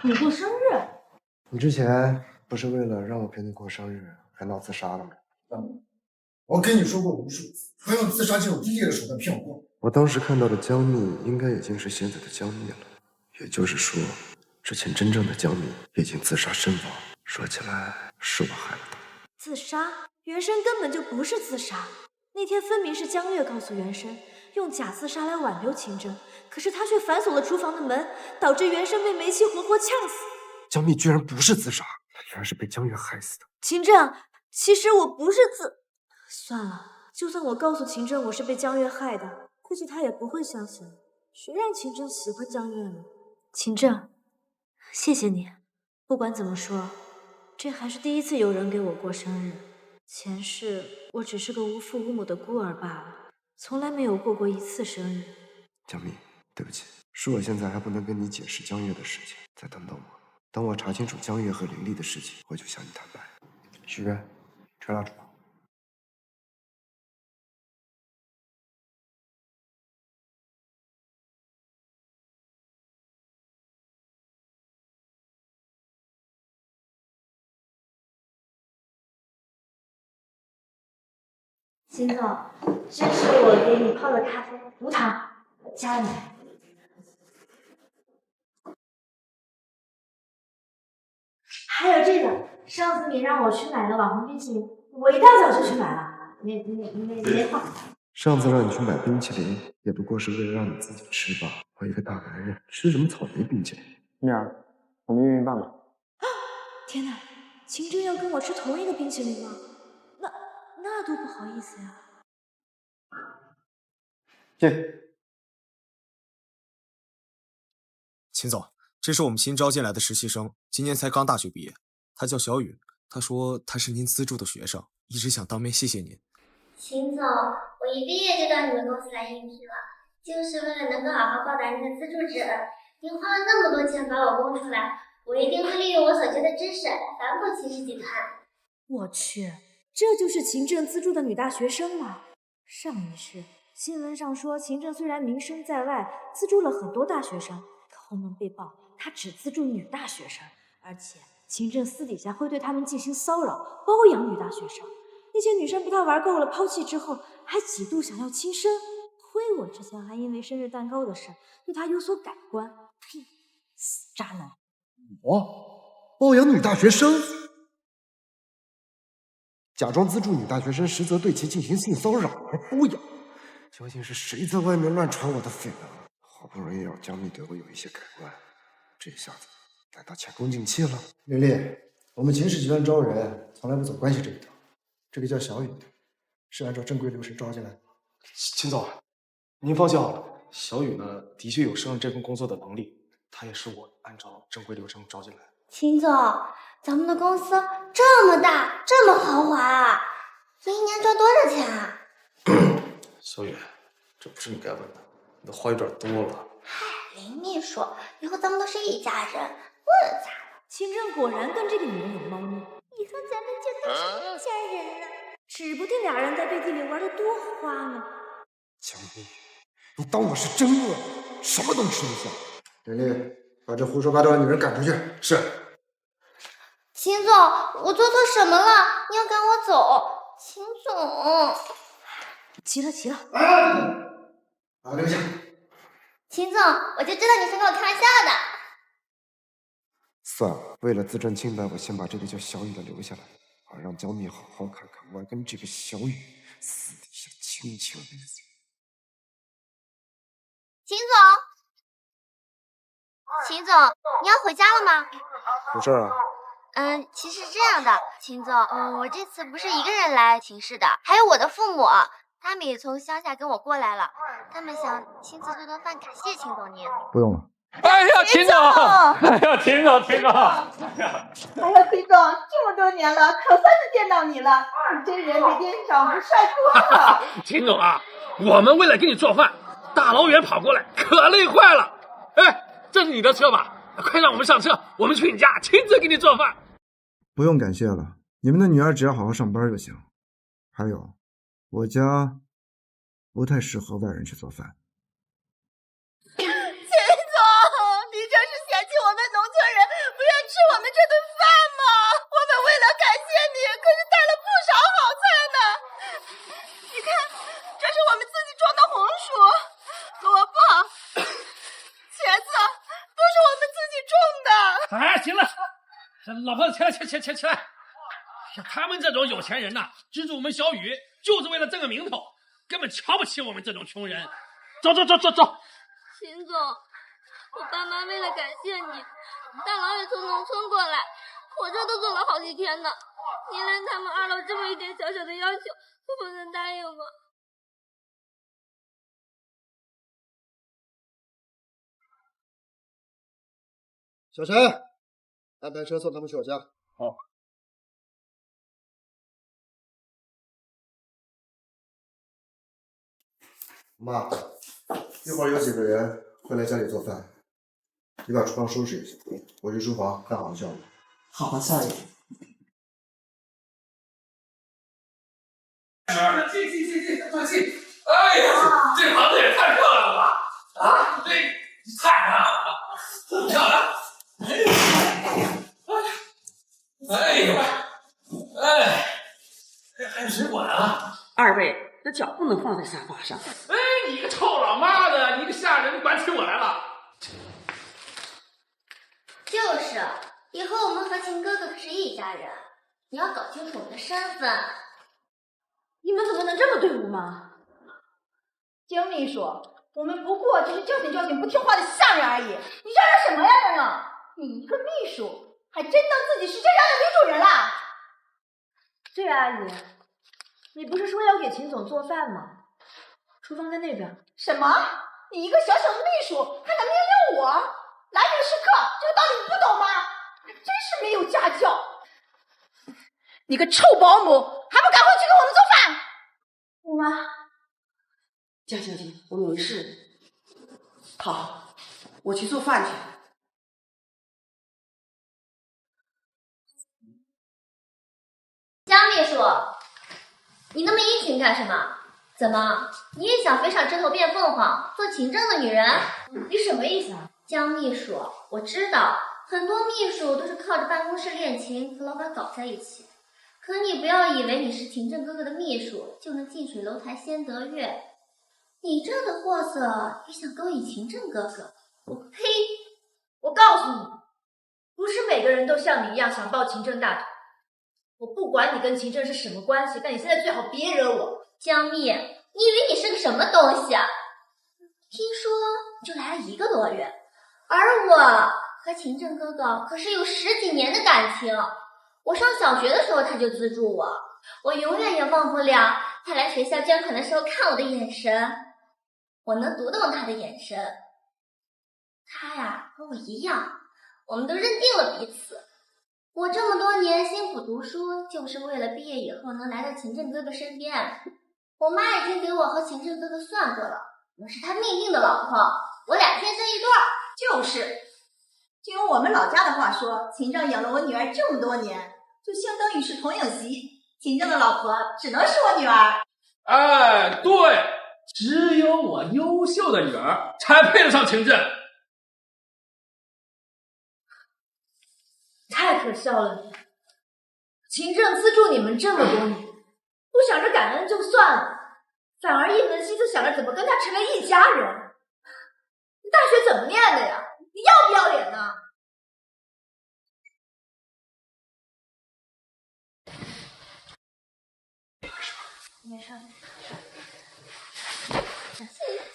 你过生日？你之前不是为了让我陪你过生日，还闹自杀了吗？我跟你说过无数次，不用自杀这种低劣的手段骗我过。我当时看到的江蜜应该已经是现在的江蜜了，也就是说，之前真正的江蜜已经自杀身亡。说起来，是我害了他。自杀？原生根本就不是自杀。那天分明是江月告诉原生，用假自杀来挽留秦真，可是他却反锁了厨房的门，导致原生被煤气活活呛死。江蜜居然不是自杀，她居然是被江月害死的。秦真，其实我不是算了，就算我告诉秦真我是被江月害的，估估计他也不会相信，谁让秦正喜欢江月呢？秦正，谢谢你。不管怎么说，这还是第一次有人给我过生日。前世我只是个无父无母的孤儿罢了，从来没有过过一次生日。江蜜，对不起，是我现在还不能跟你解释江月的事情，再等等我。等我查清楚江月和林丽的事情，我就向你坦白。许愿，吹蜡烛。秦总，这是我给你泡的咖啡，无糖，加了奶。还有这个，上次你让我去买的网红冰淇淋，我一大早就去买了，没换。上次让你去买冰淇淋，也不过是为了让你自己吃吧。我一个大男人吃什么草莓冰淇淋？蜜儿，我们愿意办吧？天哪，秦正要跟我吃同一个冰淇淋吗？那多不好意思呀。进。秦总，这是我们新招进来的实习生，今年才刚大学毕业，他叫小雨。他说他是您资助的学生，一直想当面谢谢您。秦总，我一毕业就到你们公司来应聘了，就是为了能够好好报答您的资助之恩。您花了那么多钱把我供出来，我一定会利用我所学的知识反哺秦氏集团。我去，这就是秦正资助的女大学生吗？上一世新闻上说，秦正虽然名声在外，资助了很多大学生，可后面被曝他只资助女大学生，而且秦正私底下会对他们进行骚扰，包养女大学生。那些女生被他玩够了，抛弃之后，还几度想要轻生。亏我之前还因为生日蛋糕的事对他有所改观。呸！死渣男！我包养女大学生，假装资助女大学生，实则对其进行性骚扰和包养。究竟是谁在外面乱传我的绯闻？好不容易让江蜜对我有一些改观，这下子难道前功尽弃了？琳琳，我们秦氏集团招人从来不走关系这一套。这个叫小雨的，是按照正规流程招进来的。秦总，您放心好了，小雨呢的确有胜任这份工作的能力，她也是我按照正规流程招进来的。秦总，咱们的公司这么大，这么豪华啊，一年赚多少钱啊？小雨，这不是你该问的，你的话有点多了。嗨，林秘书，以后咱们都是一家人，问咋了？秦正果然跟这个女人有猫腻，以后咱们就都是一家人了。指不定俩人在背地里玩的多花呢。江蜜，你当我是真饿，什么都吃不下。琳琳，把这胡说八道的女人赶出去。是。秦总，我做错什么了？你要赶我走？秦总。齐了齐了。把我留下。秦总，我就知道你是跟我开玩笑的。算了，为了自证清白，我先把这个叫小雨的留下来，好让江蜜好好看看我跟这个小雨私底下亲情的日子。秦总，秦总，你要回家了吗？有事啊？其实是这样的，秦总，我这次不是一个人来秦氏的，还有我的父母，他们也从乡下跟我过来了，他们想亲自做顿饭感谢秦总您。不用了。哎呀，秦总！哎呀，秦总！哎呀，崔总，这么多年了，可算是见到你了，你这人比电视上不帅多了。秦总啊，我们为了给你做饭，大老远跑过来，可累坏了。哎，这是你的车吧？快让我们上车，我们去你家亲自给你做饭。不用感谢了，你们的女儿只要好好上班就行。还有，我家不太适合外人去做饭。秦总，你这是嫌弃我们农村人不愿吃我们这顿饭吗？我们为了感谢你，可是带了不少好菜呢。你看，这是我们自己种的红薯、萝卜、茄子，都是我们自己种的。哎，行了，老婆子，起来！像他们这种有钱人呐，资助我们小雨，就是为了挣个名头，根本瞧不起我们这种穷人。走！秦总，我爸妈为了感谢你，大老远从农村过来，火车都坐了好几天呢。您连他们2老这么一点小小的要求都不能答应吗？小陈，安排车送他们去我家。好。妈，一会儿有几个人会来家里做饭，你把厨房收拾一下，我去书房看好效果。好的，少爷。进，放心。哎呀，这房子也太漂亮了吧！啊，这太漂亮了，真漂亮！还有水管啊！二位，这脚不能放在沙发上。哎，你个臭老妈子，你个下人，你管起我来了！就是，以后我们和秦哥哥可是一家人，你要搞清楚我们的身份。你们怎么能这么对我吗？江秘书，我们不过只是教训不听话的下人而已，你嚷嚷什么呀嚷嚷？你一个秘书，还真当自己是这家的女主人啦？对啊，阿姨，你不是说要给秦总做饭吗？厨房在那边。什么？你一个小小的秘书还能命令我？来者是客，这个道理你不懂吗？真是没有家教！你个臭保姆，还不赶快去给我们做饭！姑妈，江小姐，我没事。好，我去做饭去。江秘书，你那么殷勤干什么？怎么，你也想飞上枝头变凤凰，做秦政的女人？你什么意思啊？江秘书，我知道很多秘书都是靠着办公室恋情和老板搞在一起，可你不要以为你是秦政哥哥的秘书就能近水楼台先得月。你这样的货色也想勾引秦政哥哥？我呸！我告诉你，不是每个人都像你一样想抱秦政大腿。我不管你跟秦政是什么关系，但你现在最好别惹我。江蜜，你以为你是个什么东西啊？听说就来了1个多月，而我和秦政哥哥可是有10几年的感情。我上小学的时候他就资助我，我永远也忘不了他来学校捐款的时候看我的眼神，我能读懂他的眼神。他呀和我一样，我们都认定了彼此。我这么多年辛苦读书，就是为了毕业以后能来到秦政哥哥身边。我妈已经给我和秦政哥哥算过了，我是他命定的老婆，我俩天生一对儿。就是，就用我们老家的话说，秦政养了我女儿这么多年，就相当于是童养媳。秦政的老婆只能是我女儿。哎，对，只有我优秀的女儿才配得上秦政。太可笑了你！秦政资助你们这么多年，不想着感恩就算了，反而一门心思想着怎么跟他成为一家人。你大学怎么念的呀？你要不要脸呢？没事。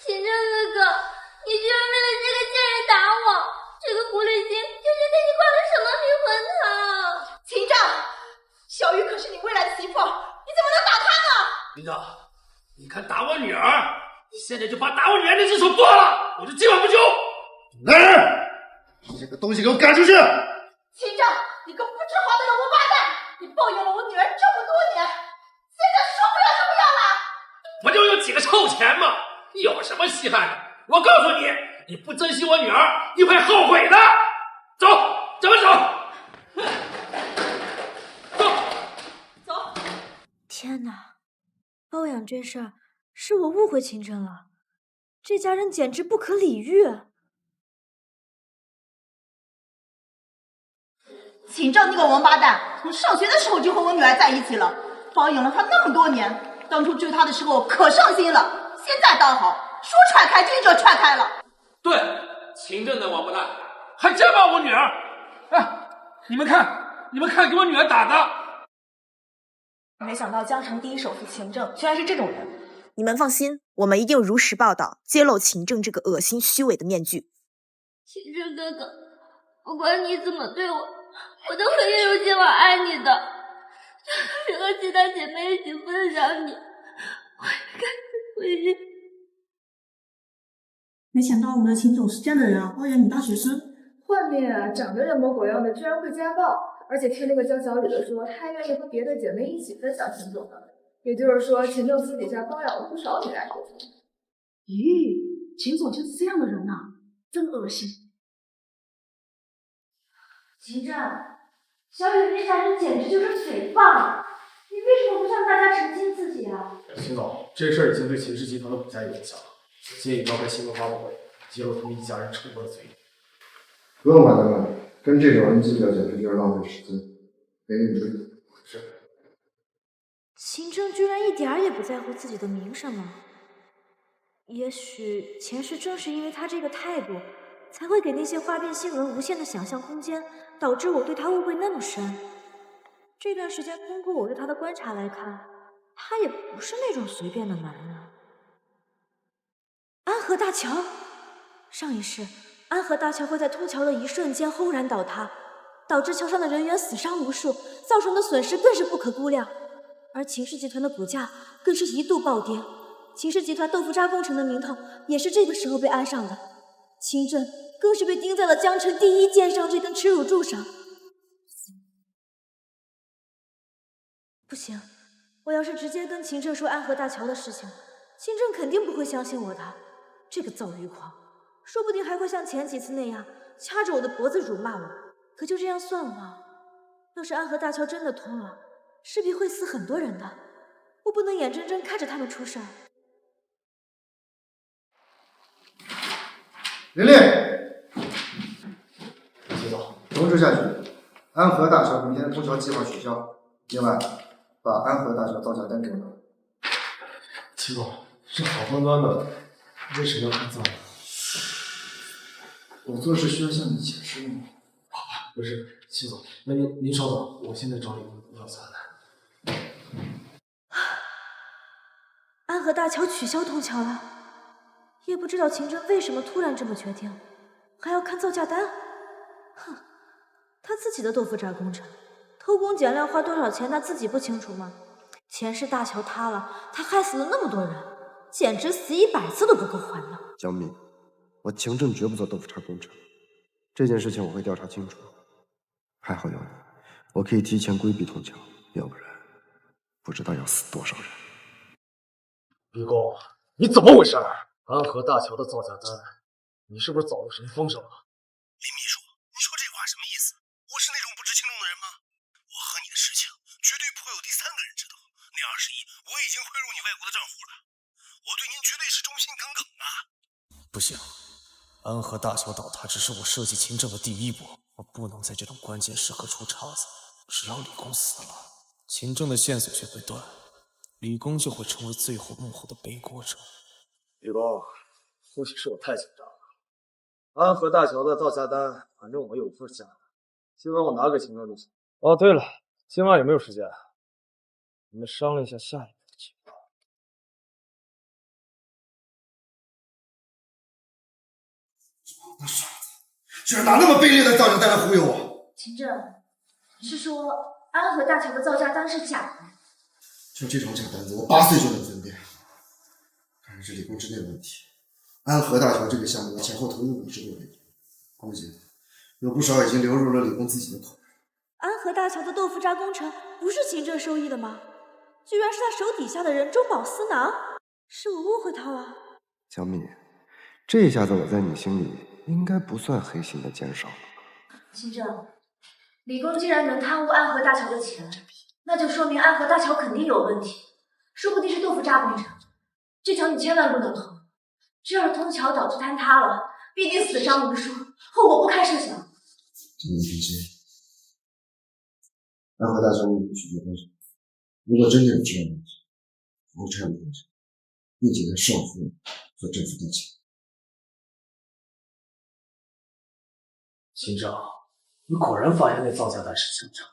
秦政哥哥，你居然为了这个贱人打我！这个狐狸精究竟给你灌了什么迷魂汤？秦政，小玉可是你未来的媳妇，你怎么能打她呢？秦政，你敢打我女儿，你现在就把打我女儿那只手剁了，我就今晚不休！来人，这个东西给我赶出去！秦政，你个不知好歹的王八蛋！你抱养了我女儿这么多年，现在说不要就不要了？不就有几个臭钱吗？有什么稀罕的？我告诉你，你不珍惜我女儿，你会后悔的。走，咱们走。走。天哪，包养这事儿是我误会秦政了，这家人简直不可理喻。秦政那个王八蛋，从上学的时候就和我女儿在一起了，包养了她那么多年，当初追她的时候可上心了，现在倒好，说踹开就踹开了。对，秦政的王八蛋，还真把我女儿！哎，你们看，给我女儿打的！没想到江城第一首富秦政居然是这种人。你们放心，我们一定如实报道，揭露秦政这个恶心虚伪的面具。秦政哥哥，不管你怎么对我，我都会一如既往爱你的，就是和其他姐妹一起分享你，我也该回去。没想到我们的秦总是这样的人啊，包养女大学生，幻灭啊，长得人模狗样的，居然会家暴，而且听那个叫小雨的说，她还愿意和别的姐妹一起分享秦总的。也就是说，秦正私底下包养了不少女爱好者。咦，秦总就是这样的人呐，真恶心。秦正，小雨那下人简直就是诽谤，你为什么不向大家澄清自己啊？秦总，这事儿已经对秦氏集团的股价有影响了，建议召开新闻发布会，揭露他们一家人丑恶的嘴脸。不用管他们，跟这种人计较简直就是浪费时间。给你追。是。秦正居然一点儿也不在乎自己的名声了。也许前世正是因为他这个态度，才会给那些花边新闻无限的想象空间，导致我对他误会那么深。这段时间通过我对他的观察来看，他也不是那种随便的男人。安和大桥，上一世安和大桥会在通桥的一瞬间轰然倒塌，导致桥上的人员死伤无数，造成的损失更是不可估量。而秦氏集团的股价更是一度暴跌，秦氏集团豆腐渣工程的名头也是这个时候被安上的。秦正更是被钉在了江城第一剑上这根耻辱柱上。不行，我要是直接跟秦正说安和大桥的事情，秦正肯定不会相信我的。这个躁郁狂，说不定还会像前几次那样掐着我的脖子辱骂我。可就这样算了吗？要是安和大桥真的通了，势必会死很多人的，我不能眼睁睁看着他们出事儿。琳琳，秦总，通知下去，安和大桥明天的通桥计划取消。另外，把安和大桥造价单给我拿。秦总，这好端端的，为什么要看造价？我做事需要向你解释吗？不是，秦总，那您稍等，我现在找李要下来。安和大桥取消通桥了，也不知道秦正为什么突然这么决定，还要看造价单。哼，他自己的豆腐渣工程，偷工减料花多少钱他自己不清楚吗？前世大桥塌了，他害死了那么多人，简直死100次都不够还的。江敏，我秦正绝不做豆腐渣工程，这件事情我会调查清楚。还好有你，我可以提前规避通桥，要不然不知道要死多少人。李工，你怎么回事？安和大桥的造价单，你是不是早就神封上了？林秘书，你说这话什么意思？我是那种不知轻重的人吗？我和你的事情绝对不会有第3个人知道。那20亿我已经汇入你外国的账户了，我对您绝对是忠心耿耿啊！不行，安和大桥倒塌只是我设计秦正的第一步，我不能在这种关键时刻出岔子。只要李工死了，秦正的线索却被断，李工就会成为最后幕后的背锅者。李工，或许是我太紧张了。安和大桥的造价单，反正我有份下来，今晚我拿给秦正就行。哦，对了，今晚有没有时间？你们商量一下下一步的情况。那傻子，居然拿那么卑劣的造价单来忽悠我！秦正，你是说安和大桥的造价单是假的？就这种假单子，我8岁就能分辨。看来是李工之内的问题。安和大桥这个项目，我前后投入50多亿，估计有不少已经流入了李工自己的口袋。安和大桥的豆腐渣工程不是秦正受益的吗？居然是他手底下的人中饱私囊，是我误会他了。江敏，这一下子我在你心里应该不算黑心的奸商了。秦正，李工既然能贪污安和大桥的钱，那就说明安和大桥肯定有问题，说不定是豆腐渣工程。这条你千万不能通，这要是通桥导致坍塌了，必定死伤无数，后果不堪设想。今年天气，安和大桥我取决分手。如果真的有这样的问题，我会这样的工程，并且向少妇和政府道歉。秦正，你果然发现那造价单是真账。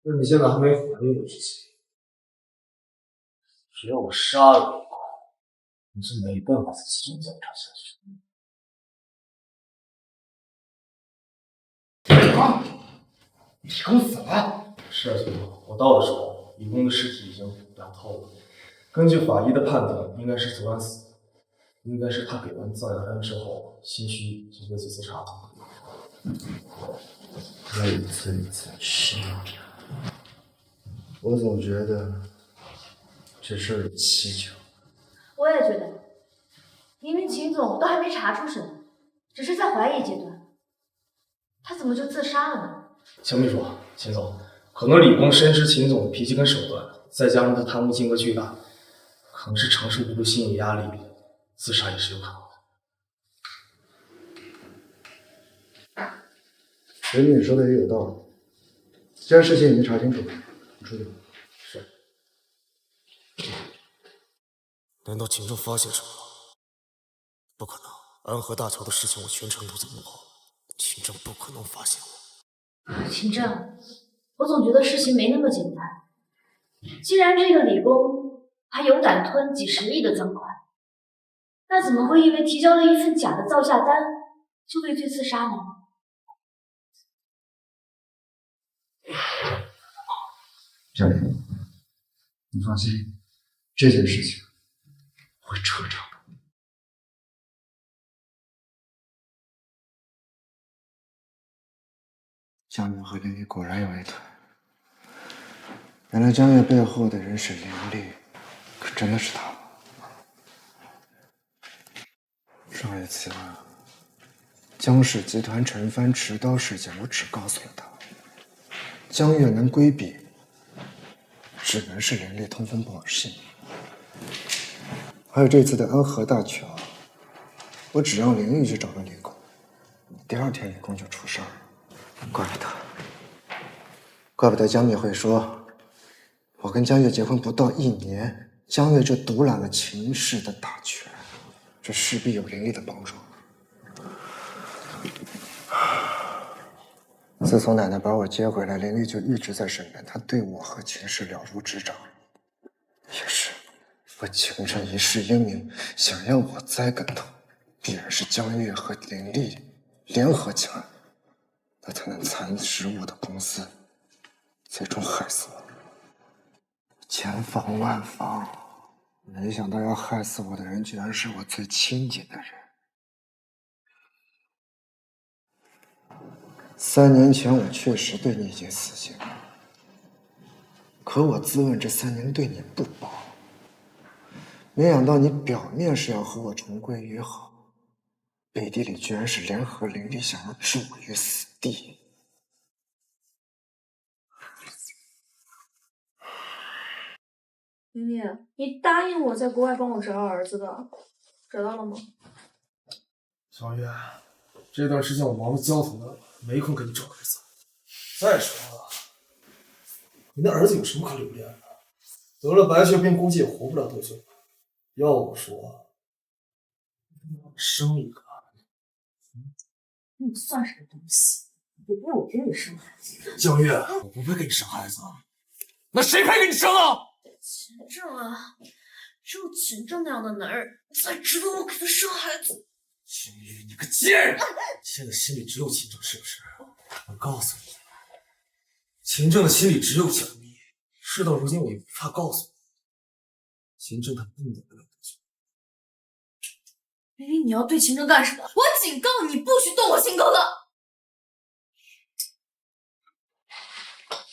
那你现在还没反应过去，只要我杀了李工，你是没办法再继续调查下去。啊！李工死了？是啊，秦总，我到的时候，李工的尸体已经凉透了。根据法医的判断，应该是昨晚死的，应该是他给完造价单之后，心虚直接就自杀了。要一次一次吃。我总觉得这事儿有蹊跷。我也觉得，明明秦总都还没查出什么，只是在怀疑阶段，他怎么就自杀了呢？秦秘书，秦总，可能李工深知秦总的脾气跟手段，再加上他贪污金额巨大，可能是承受不住心理压力，自杀也是有可能的。人女说的也有道理。既然事情已经查清楚，你出去吧。是。难道秦正发现什么了？不可能，安河大桥的事情我全程都在幕后，秦正不可能发现我。秦正，我总觉得事情没那么简单。既然这个李工还有胆吞几10亿的赃款，那怎么会因为提交了一份假的造价单就畏罪自杀呢？小林，你放心，这件事情会彻查的。江月和林丽果然有一腿。原来江月背后的人是林丽，可真的是他。上一次江氏集团陈帆持刀事件，我只告诉了他，江月能规避，只能是林丽通风报信。还有这次的安和大桥，我只让林丽去找到李工，第2天李工就出事儿了。怪不得江月会说，我跟江月结婚不到1年，江月就独揽了秦氏的大权，这势必有林丽的帮助。自从奶奶把我接回来，林丽就一直在身边，她对我和秦氏了如指掌。也是，我秦正一世英名，想让我栽跟头，必然是江月和林丽联合起来，那才能蚕食我的公司，最终害死我。千防万防，没想到要害死我的人，居然是我最亲近的人。3年前我确实对你已经死心了，可我自问这3年对你不薄，没想到你表面是要和我重归于好，背地里居然是联合林丽想要置我于死地。玲玲，你答应我在国外帮我找儿子的，找到了吗？小月，这段时间我忙得焦头烂额，没空给你找儿子。再说了，你那儿子有什么可留恋的？得了白血病，估计也活不了多久。要我说，生一个，你算什么东西？也不让我给你生孩子。江月，我不配给你生孩子，那谁配给你生啊？秦正啊，只有秦正那样的男人才值得我给他生孩子。秦玉，你个贱人！现在心里只有秦正是不是？我告诉你，秦正的心里只有江蜜。事到如今，我也不怕告诉你，秦正他不能得了多久。玲玲，你要对秦正干什么？我警告你，不许动我秦哥哥！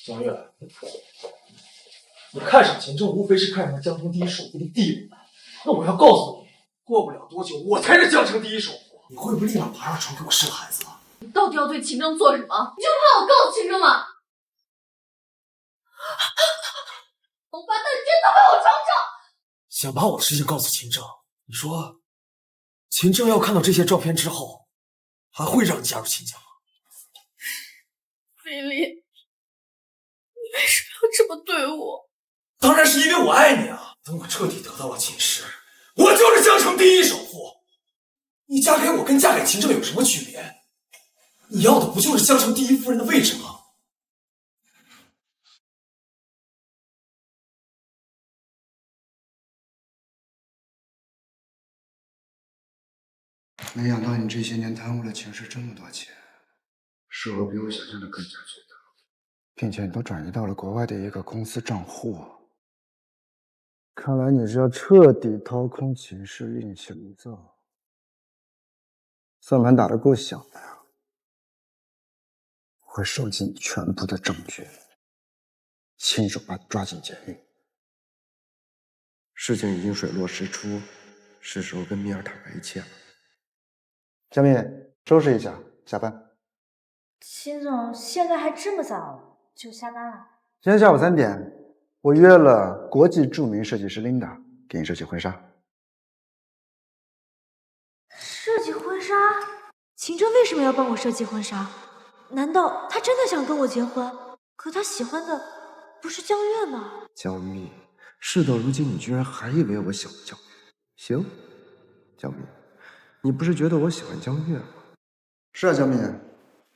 江月，你看上秦正，无非是看上江城第一首富的地位。那我要告诉你，过不了多久，我才是江城第一首富。你会不会立马爬上床给我生孩子啊？你到底要对秦正做什么？你就怕我告诉秦正吗？王八蛋，真的被我尝尝！想把我的事情告诉秦正，你说，秦正要看到这些照片之后，还会让你加入秦家吗？菲利，你为什么要这么对我？当然是因为我爱你啊！等我彻底得到了秦氏，我就是江城第一首富。你嫁给我跟嫁给秦正有什么区别？你要的不就是江城第一夫人的位置吗？没想到你这些年贪污了秦氏这么多钱，数额比我想象的更加巨大，并且你都转移到了国外的一个公司账户。看来你是要彻底掏空秦氏另起炉灶，算盘打得够响的呀。会收集你全部的证据，亲手把你抓进监狱。事情已经水落石出，是时候跟米尔坦白一切了。江蜜，收拾一下，下班。秦总，现在还这么早就下班了？今天下午3点，我约了国际著名设计师琳达给你设计婚纱。设计婚纱？秦正为什么要帮我设计婚纱？难道他真的想跟我结婚？可他喜欢的不是江月吗？江蜜，事到如今，你居然还以为我喜欢江月？行，江蜜，你不是觉得我喜欢江月吗？是啊，江蜜，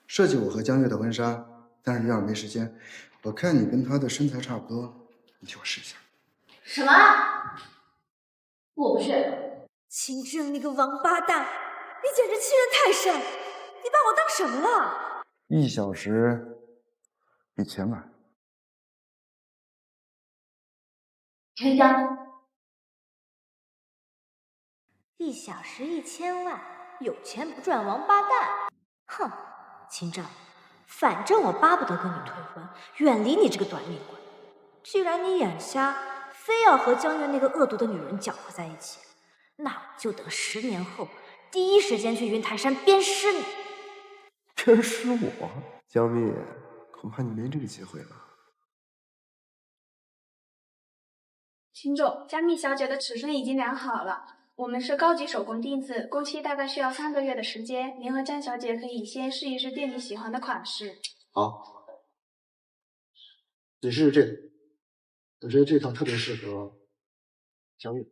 设计我和江月的婚纱，但是要是没时间，我看你跟她的身材差不多，你替我试一下。什么？我不去。秦正，你个王八蛋，你简直欺人太甚！你把我当什么了？1小时1000万。成交。1小时1000万，有钱不赚王八蛋！哼，秦正，反正我巴不得跟你退婚，远离你这个短命鬼。既然你眼瞎，非要和江月那个恶毒的女人搅和在一起，那我就等10年后第一时间去云台山鞭尸你。鞭尸我？江蜜，恐怕你没这个机会了。秦总，加密小姐的尺寸已经量好了，我们是高级手工定制，工期大概需要3个月的时间。您和江小姐可以先试一试店里喜欢的款式。好，你试试这个，我觉得这套特别适合江月。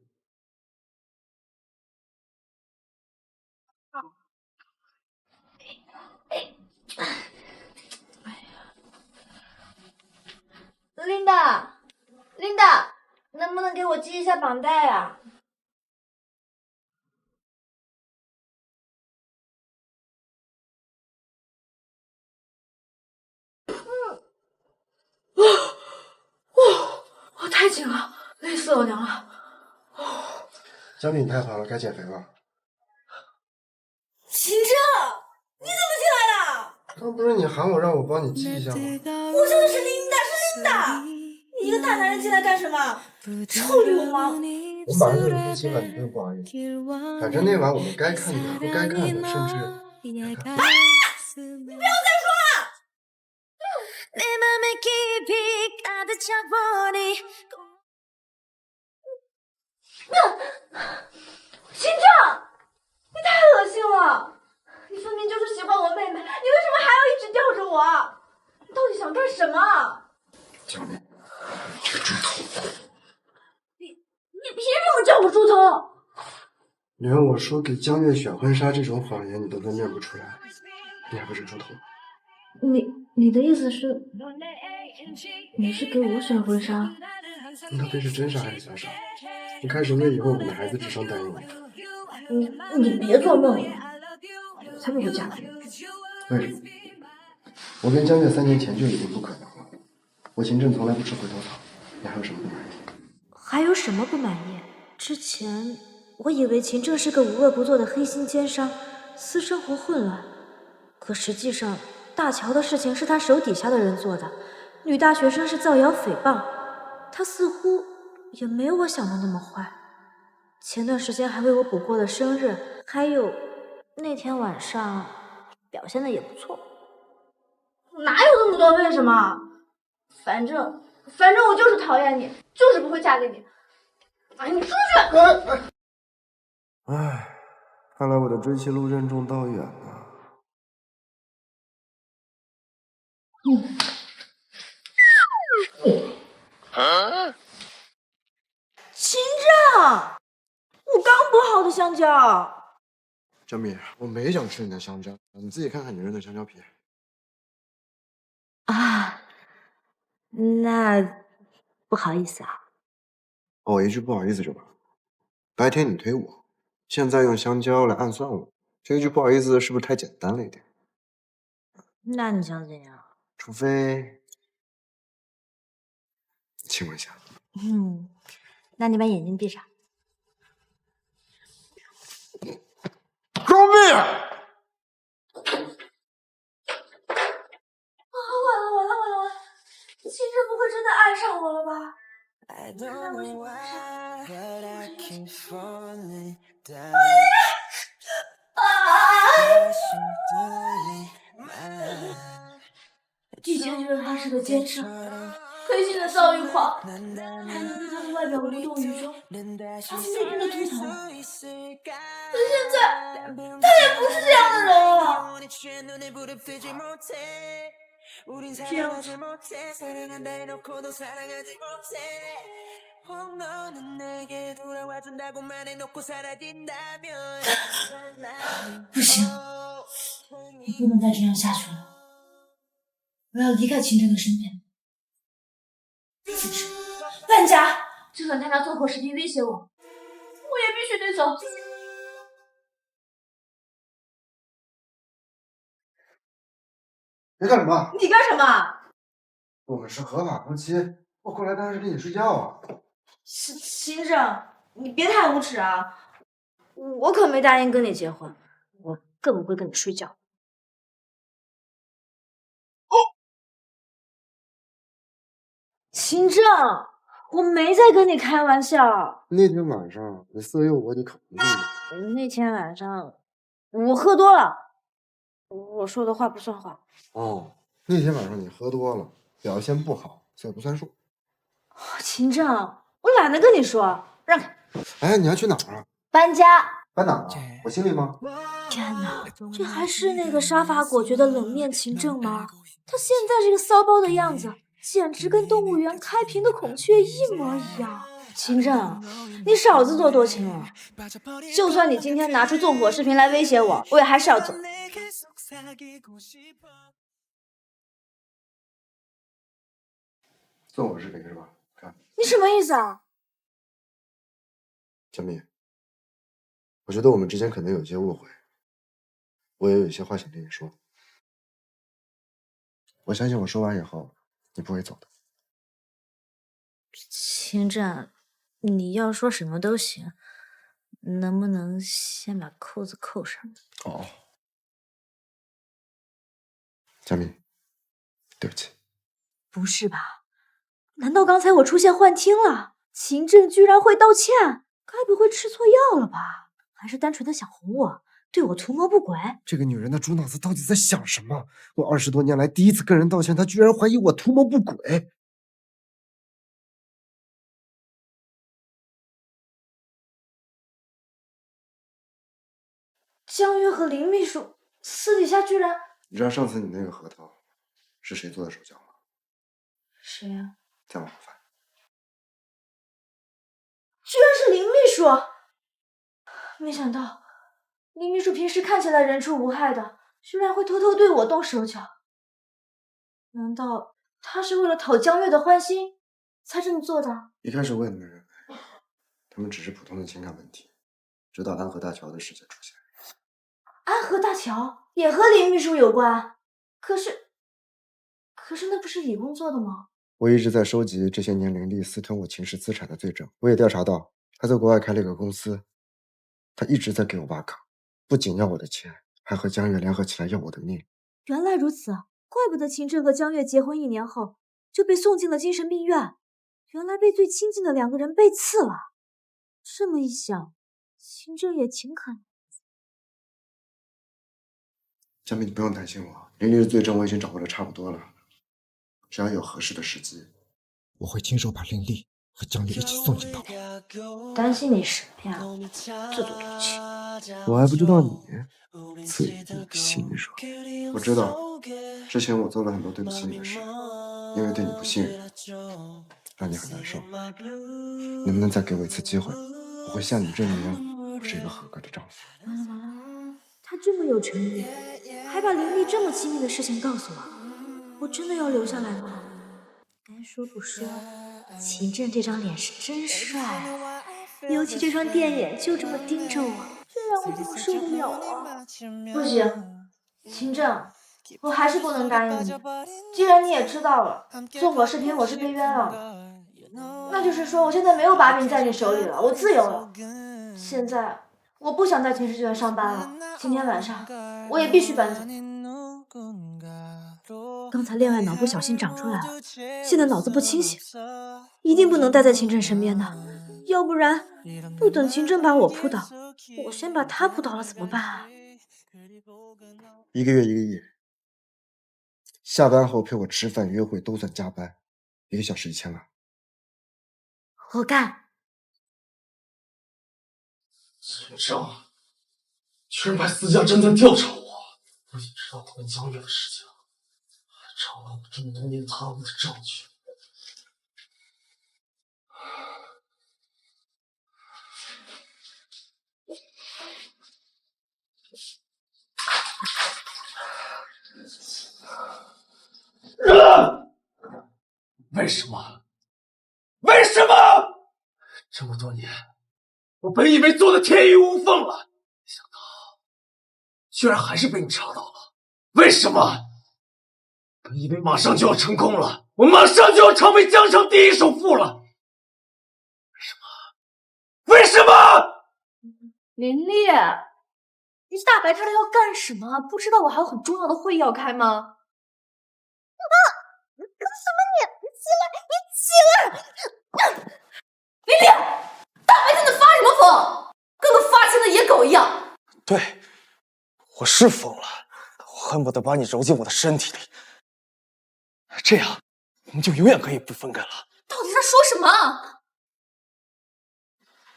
琳达，琳达，能不能给我系一下绑带啊？哇，太紧了，累死我娘了。江蜜，你太好了，该减肥了。秦正，你怎么进来了？刚不是你喊我让我帮你系一下吗？我说的是琳达，是琳达。你一个大男人进来干什么？臭流氓！我们把日子分清了，你不用不好意思。反正那晚我们该看的、不该看的，甚至你不要再说了！秦正，你太恶心了！你分明就是喜欢我妹妹，你为什么还要一直吊着我？你到底想干什么？江蜜，这个猪头！你凭什么叫我猪头？连我说给江月选婚纱这种谎言你都分辨不出来，你还不是猪头？你的意思是，你是给我选婚纱？你到底是真傻还是假傻？你开始为以后我们的孩子智商担忧了。你别做梦了，我才不会嫁给你。为什么？我跟江月3年前就已经不可能了。我秦正从来不吃回头草，你还有什么不满意？还有什么不满意？之前我以为秦正是个无恶不作的黑心奸商，私生活混乱，可实际上大乔的事情是他手底下的人做的，女大学生是造谣诽谤，他似乎也没有我想的那么坏。前段时间还为我补过了生日，还有那天晚上表现的也不错。哪有那么多为什么？反正我就是讨厌你，就是不会嫁给你。哎，你出去！唉，看来我的追妻路任重道远啊。秦正，我刚剥好的香蕉。江蜜，我没想吃你的香蕉，你自己看看你扔的香蕉皮。啊，那不好意思啊。哦，一句不好意思就完了。白天你推我，现在用香蕉来暗算我，这一句不好意思是不是太简单了一点？那你想怎样？除非亲我一下。那你把眼睛闭上。江蜜！秦正不会真的爱上我了吧？那为什么以前觉得他是个奸商、黑心的躁郁狂，还能对他的外表无动于衷，而且每天都吐槽我。可现在，他也不是这样的人了。这样子，不行，我不能再这样下去了。我要离开秦正的身边。此时，搬家！就算他拿纵火视频威胁我，我也必须得走。你干什么？你干什么？我们是合法夫妻，我过来当然是跟你睡觉啊。秦正，你别太无耻啊！我可没答应跟你结婚，我更不会跟你睡觉。秦正，我没在跟你开玩笑。那天晚上你色诱我，你可不对。那天晚上我喝多了，我说的话不算话。哦，那天晚上你喝多了，表现不好，所以不算数。秦正，我懒得跟你说，让开。哎，你要去哪儿啊？搬家。搬哪儿啊？我心里吗？天哪，这还是那个杀伐果决的冷面秦正吗？他现在这个骚包的样子，简直跟动物园开屏的孔雀一模一样。秦正，你少自作多情了。就算你今天拿出纵火视频来威胁我，我也还是要走。纵火视频是吧？看你什么意思啊？小米，我觉得我们之间可能有些误会，我也有些话想跟你说。我相信我说完以后，你不会走的。秦正，你要说什么都行，能不能先把扣子扣上？哦，小米，对不起。不是吧？难道刚才我出现幻听了？秦正居然会道歉，该不会吃错药了吧？还是单纯的想哄我，对我图谋不轨？这个女人的猪脑子到底在想什么？我20多年来第一次跟人道歉，她居然怀疑我图谋不轨。江月和林秘书私底下居然……你知道上次你那个核桃是谁做的手脚吗？谁呀？江晚饭。居然是林秘书！没想到林秘书平时看起来人畜无害的，居然会偷偷对我动手脚。难道他是为了讨江月的欢心才这么做的？一开始我也那么认为，他们只是普通的情感问题，直到安和大桥的事件出现。安和大桥也和林秘书有关，可是那不是李工做的吗？我一直在收集这些年林立私吞我秦氏资产的罪证，我也调查到他在国外开了一个公司，他一直在给我挖岗，不仅要我的钱，还和江月联合起来要我的命。原来如此，怪不得秦正和江月结婚1年后就被送进了精神病院，原来被最亲近的2个人背刺了。这么一想，秦正也挺可能。江明，你不用担心我，林立的罪证我已经掌握的差不多了，只要有合适的时机，我会亲手把林立和江月一起送进牢。担心你什么呀？自作多情。我还不知道你最近心软。我知道，之前我做了很多对不起你的事，因为对你不信任，让你很难受。能不能再给我一次机会？我会向你证明我是一个合格的丈夫。完了完了，他这么有诚意，还把林立这么机密的事情告诉我，我真的要留下来吗？该说不说，秦正这张脸是真帅啊，尤其这双电眼就这么盯着我，这让我怎么受得了啊？不行，秦正，我还是不能答应你。既然你也知道了，纵火视频我是被冤枉的，那就是说我现在没有把柄在你手里了，我自由了。现在我不想在秦氏剧院上班了，今天晚上我也必须搬走。刚才恋爱脑不小心长出来了，现在脑子不清醒，一定不能待在秦正身边的，要不然不等秦正把我扑倒，我先把他扑倒了怎么办啊？1个月1个亿，下班后陪我吃饭约会都算加班，1个小时1000万。我干！秦正，居然派私家侦探调查我，不仅知道我跟江月的事情，还掌握了我这么多年贪污的证据。为什么？为什么？这么多年，我本以为做的天衣无缝了，没想到居然还是被你查到了。为什么？本以为马上就要成功了，我马上就要成为江城第一首富了。为什么？林丽，你大白天的要干什么？不知道我还有很重要的会议要开吗？你干什么你？你起来！林丽，大白天的发什么疯？跟个发情的野狗一样。对，我是疯了，我恨不得把你揉进我的身体里，这样我们就永远可以不分开了。到底在说什么？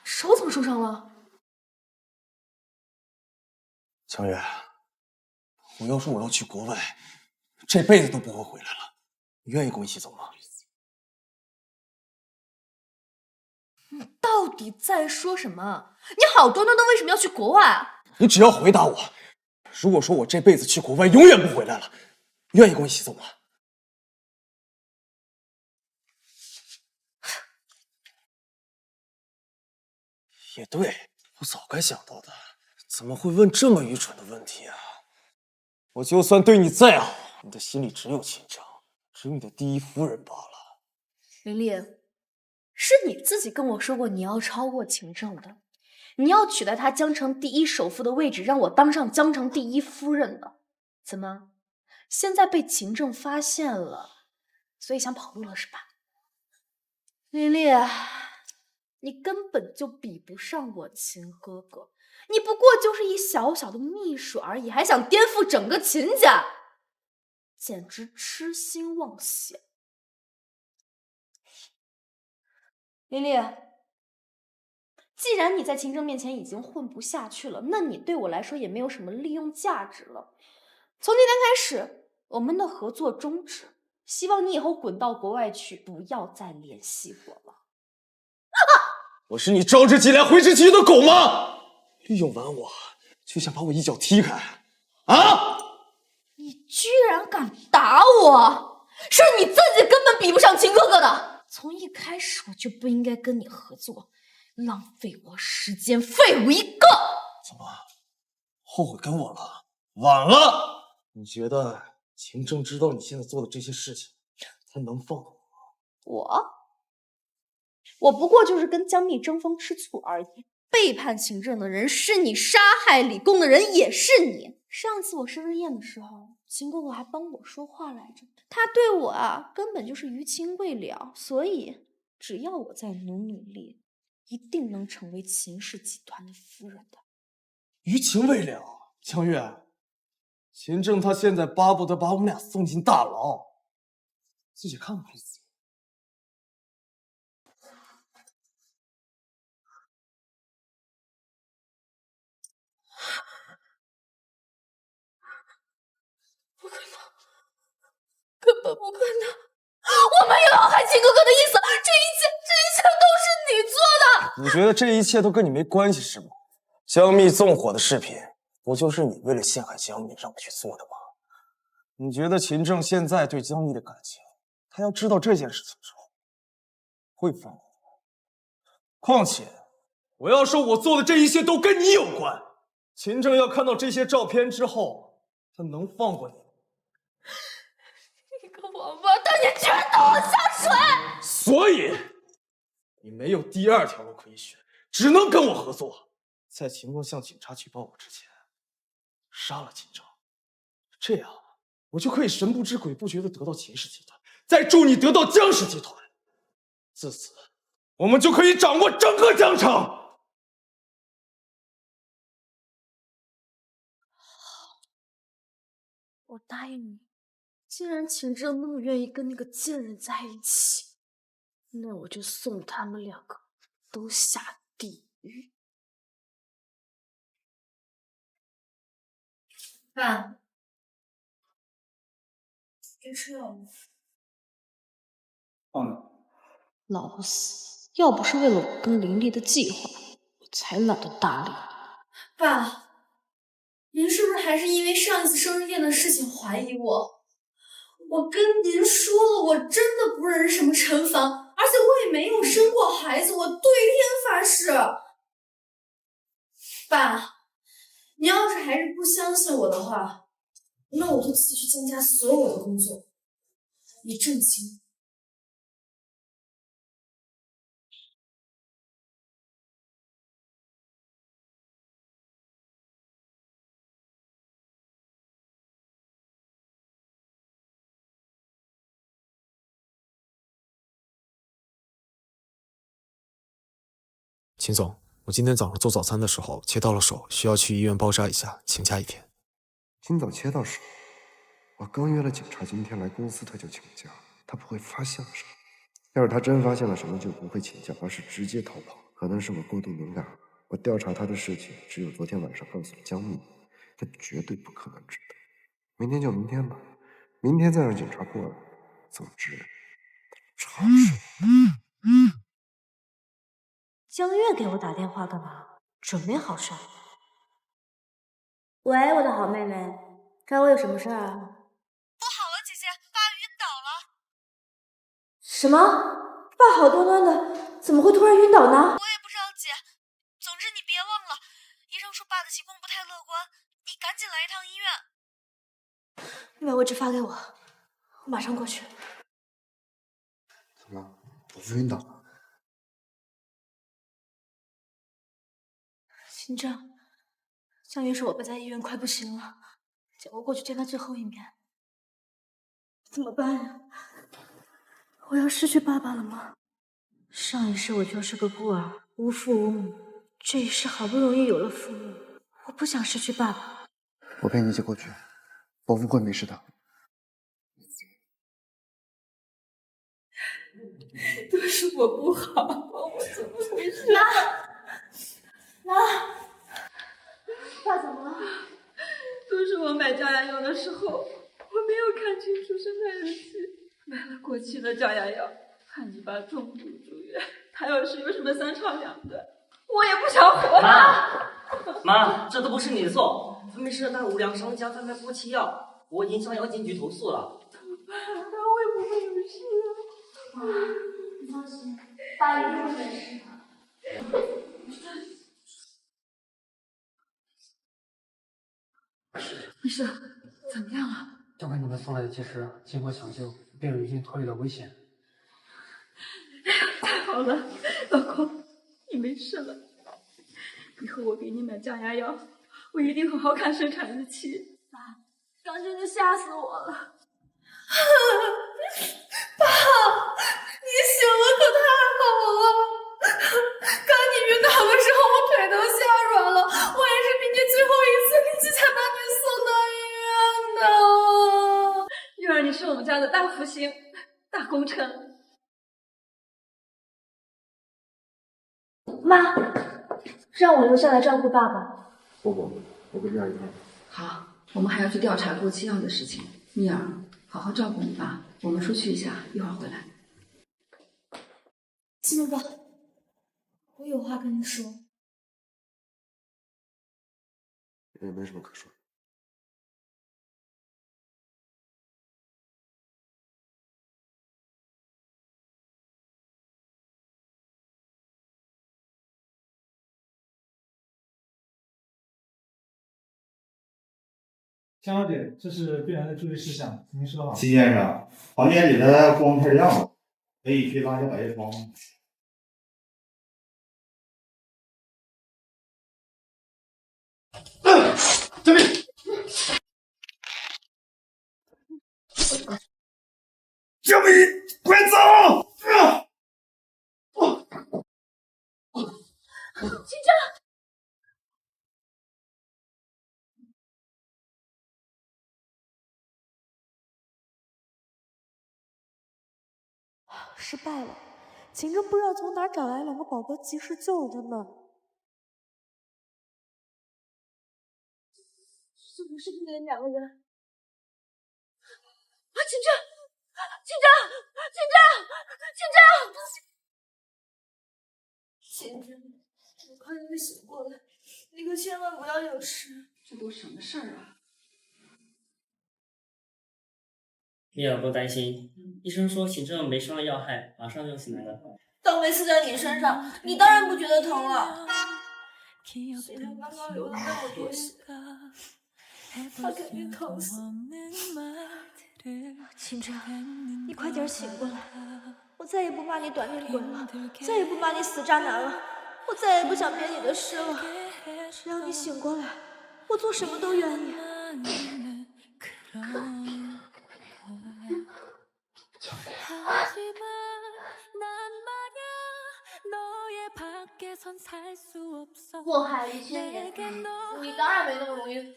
手怎么受伤了？江月，我要说我要去国外，这辈子都不会回来了。你愿意跟我一起走吗？你到底在说什么？你好端端的为什么要去国外？你只要回答我，如果说我这辈子去国外永远不回来了，你愿意跟我一起走吗？也对，我早该想到的，怎么会问这么愚蠢的问题啊？我就算对你再好，你的心里只有秦正，只有你的第一夫人罢了。林丽，是你自己跟我说过你要超过秦正的，你要取代他江城第一首富的位置，让我当上江城第一夫人的。怎么，现在被秦正发现了，所以想跑路了是吧？林丽，你根本就比不上我秦哥哥，你不过就是一小小的秘书而已，还想颠覆整个秦家，简直痴心妄想。琳琳，既然你在秦正面前已经混不下去了，那你对我来说也没有什么利用价值了。从今天开始，我们的合作终止，希望你以后滚到国外去，不要再联系我了。我是你招之即来挥之即去的狗吗？利用完我就想把我一脚踢开啊！你居然敢打我，是你自己根本比不上秦哥哥的。从一开始我就不应该跟你合作，浪费我时间，废物一个。怎么，后悔跟我了？晚了！你觉得秦正知道你现在做的这些事情，他能放过我？我不过就是跟江蜜争风吃醋而已。背叛秦正的人是你，杀害李公的人也是你。上次我生日宴的时候，秦哥哥还帮我说话来着。他对我啊，根本就是余情未了。所以，只要我再努力，一定能成为秦氏集团的夫人的。余情未了，江月，秦正他现在巴不得把我们俩送进大牢，自己看看还是怎么？不可能，根本不可能！我没有要害秦哥哥的意思，这一切都是你做的。你觉得这一切都跟你没关系是吗？江蜜纵火的视频，不就是你为了陷害江蜜让我去做的吗？你觉得秦正现在对江蜜的感情，他要知道这件事情之后，会放过你？况且，我要说我做的这一切都跟你有关。秦正要看到这些照片之后，他能放过你吗？你个王八蛋，你居然倒我下水！所以，你没有第二条路可以选，只能跟我合作。在秦梦向警察举报我之前，杀了秦正，这样我就可以神不知鬼不觉的得到秦氏集团，再助你得到江氏集团。自此，我们就可以掌握整个江城。我答应你，既然秦正那么愿意跟那个贱人在一起，那我就送他们两个都下地狱。爸，该吃药了。放哪？老死，要不是为了我跟林丽的计划，我才懒得搭理你。爸，您是不是还是因为上一次生日宴的事情怀疑我？我跟您说了，我真的不认识什么陈凡，而且我也没有生过孩子，我对天发誓。爸，您要是还是不相信我的话，那我就继续江家所有的工作，以证清。秦总，我今天早上做早餐的时候切到了手，需要去医院包扎一下，请假1天。今早切到手，我刚约了警察今天来公司，他就请假，他不会发现了什么。要是他真发现了什么，就不会请假，而是直接逃跑。可能是我过度敏感，我调查他的事情只有昨天晚上告诉了江蜜，他绝对不可能知道。明天就明天吧，明天再让警察过来。总之，他长手。江月给我打电话干嘛？准没好事儿。喂，我的好妹妹，找我有什么事儿啊？不好了，姐姐，爸晕倒了。什么？爸好端端的，怎么会突然晕倒呢？我也不知道，姐。总之你别忘了，医生说爸的情况不太乐观，你赶紧来一趟医院。你把位置发给我，我马上过去。怎么了？我不晕倒了？秦正，江月说我爸在医院快不行了，叫我过去见他最后一面。怎么办呀？我要失去爸爸了吗？上一世我就是个孤儿，无父无母，这一世好不容易有了父母，我不想失去爸爸。我陪你一起过去，伯父会没事的。都是我不好，我怎么回事？妈，爸怎么了？都是我买降压药的时候，我没有看清楚生产日期，买了过期的降压药，怕你爸中毒住院。他要是有什么3长2短，我也不想活了。妈，这都不是你的错，分明是那无良商家贩卖过期药，我已经向药监局投诉了。怎么办？他会不会有事啊？妈，你放心，爸一定会没事的。没事，怎么样了？交给你们送来的及时，经过抢救，病人已经脱离了危险。太好了，老公，你没事了。以后我给你买降压药，我一定好好看生产日期。爸，刚真的吓死我了。爸，你醒了可太好了！刚你晕倒的时候，我腿都吓软了，我也是凭借最后一丝力气才把你送到医院的。月儿，你是我们家的大福星、大功臣。妈，让我留下来照顾爸爸。不，我跟这样一块。好，我们还要去调查过期药的事情。蜜儿，好好照顾你爸。我们出去一下，一会儿回来。金木哥，我有话跟你说。也没什么可说的。江小姐，这是病人的注意事项，您收好。齐先生，房间里的光太亮了，可以去拉下百叶窗吗？救命！江明，快走！秦正，失败了，秦正不知道从哪儿找来2个宝宝，及时救了他们。怎么是你们2个人？啊，秦正，我快点醒过来，你可千万不要有事。这都什么事儿啊？蜜儿不用担心，医生说秦正没伤要害，马上就醒来了。当没刺在你身上，你当然不觉得疼了。秦正刚刚流了那么多血，他肯定疼死。秦正，你快点醒过来！我再也不骂你短命鬼了，再也不骂你死渣男了，我再也不想编你的诗了。只要你醒过来，我做什么都愿意。祸害1000年，你当然没那么容易。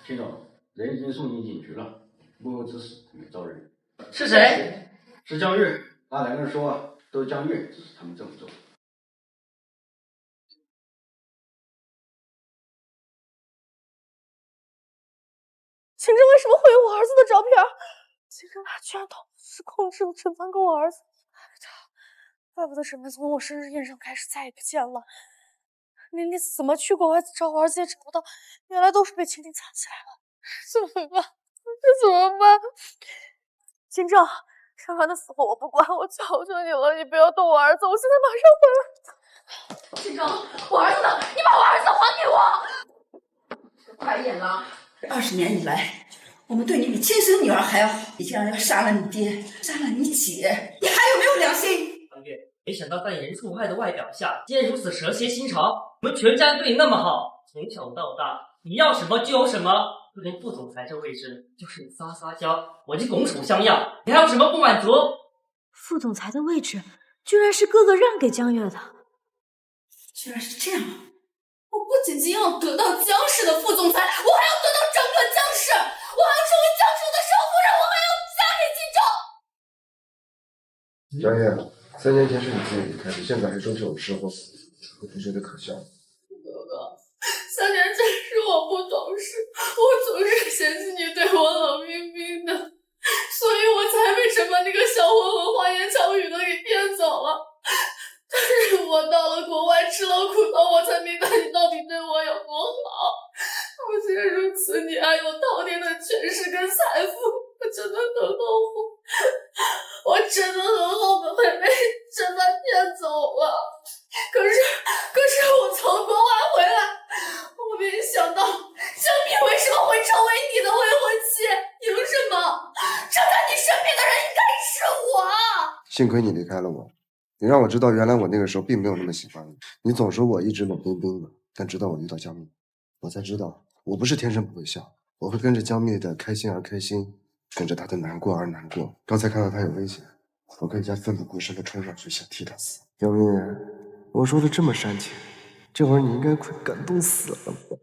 秦总，人已经送进警局了，幕后指使没招人。是谁？是江月。那2个人说，都是江月指使他们这么做。秦正为什么会有我儿子的照片？秦正他居然同时控制了陈凡跟我儿子，怪不得沈凡从我生日宴上开始再也不见了。琳琳怎么去国外找我儿子也找不到，原来都是被秦婷藏起来了。怎么办？这怎么办？秦正，沈凡的死活我不管，我求求你了，你不要动我儿子，我现在马上回来。秦正，我儿子呢？你把我儿子还给我！白眼狼！20年以来，我们对你比亲生女儿还要好，你竟然要杀了你爹，杀了你姐，你还有没有良心？江月，没想到在人畜无害的外表下，竟然如此蛇蝎心肠。我们全家对你那么好，从小到大，你要什么就有什么。就连副总裁这位置，就是你撒娇，我就拱手相让，你还有什么不满足？副总裁的位置，居然是哥哥让给江月的。居然是这样啊！我不仅仅要得到江氏的副总裁，我还要得到整个江氏，我还要成为江氏的少夫人，我还要嫁给秦正。江月，3年前是你自己离开的，现在还说这种时候，我不觉得可笑。哥哥，3年前是我不懂事，我总是嫌弃你对我冷冰冰的，所以我才被什么那个小混混花言巧语的给骗走了。但是我到了国外吃了苦头，我才明白你到底对我有多好。不仅如此，你还有滔天的权势跟财富，我真的很后悔，我真的很后悔被陈凡骗走了。可是我从国外回来，我没想到江敏为什么会成为你的未婚妻？凭什么？站在你身边的人应该是我啊！幸亏你离开了我，你让我知道原来我那个时候并没有那么喜欢你。你总说我一直冷冰冰的，但直到我遇到江蜜，我才知道我不是天生不会笑，我会跟着江蜜的开心而开心，跟着她的难过而难过。刚才看到她有危险，我更加奋不顾身地冲上去想替她死。江蜜，我说的这么煽情，这会儿你应该快感动死了吧？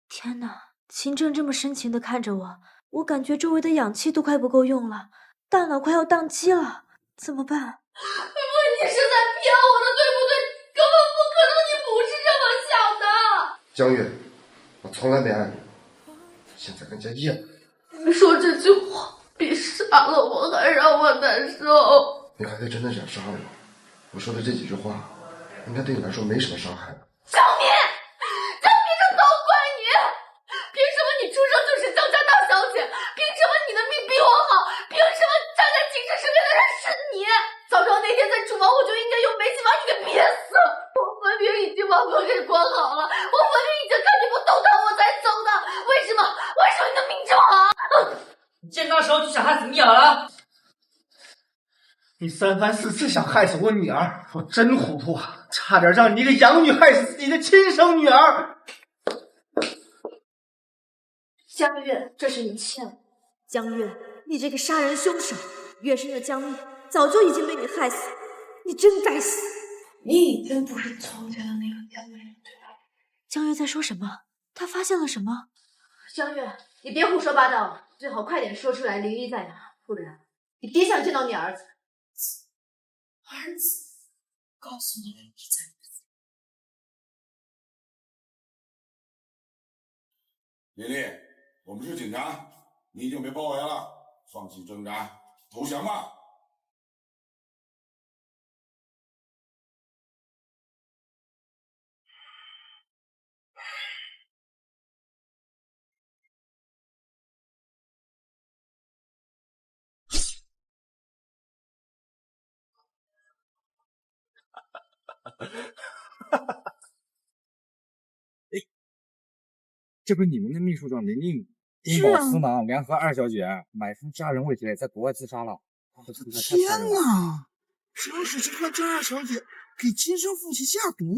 天哪！秦正这么深情地看着我，我感觉周围的氧气都快不够用了，大脑快要宕机了，怎么办？你是在骗我的，对不对？根本不可能，你不是这么想的。江月，我从来没爱过，现在更加厌恶。你说这句话比杀了我还让我难受。你还在真的想杀我？我说的这几句话，应该对你来说没什么伤害吧？江敏，这都怪你！凭什么你出生就是江家大小姐？凭什么你的命比我好？凭什么站在秦氏身边的人是你？早知道那天在厨房，我就应该用煤气把你给憋死。我分明已经把门给关好了，我分明已经看你不动弹我才走的，为什么你的命这么好？你见到时候就想害死米尔了？你三番四次想害死我女儿，我真糊涂啊！差点让你一个养女害死自己的亲生女儿。江月，这是你欠我。江月，你这个杀人凶手！月生的江蜜早就已经被你害死，你真该死！你已经不是从前的那个江月了，对吧？江月在说什么？他发现了什么？江月，你别胡说八道了，最好快点说出来林一在哪，不然你别想见到你儿子。儿子，告诉你林一在哪。琳琳，我们是警察，你已经被包围了，放弃挣扎，投降吧。这不是你们的秘书长林令因保私囊联合二小姐买通家人未遂，在国外自杀了。天哪！张氏集团张二小姐给亲生父亲下毒，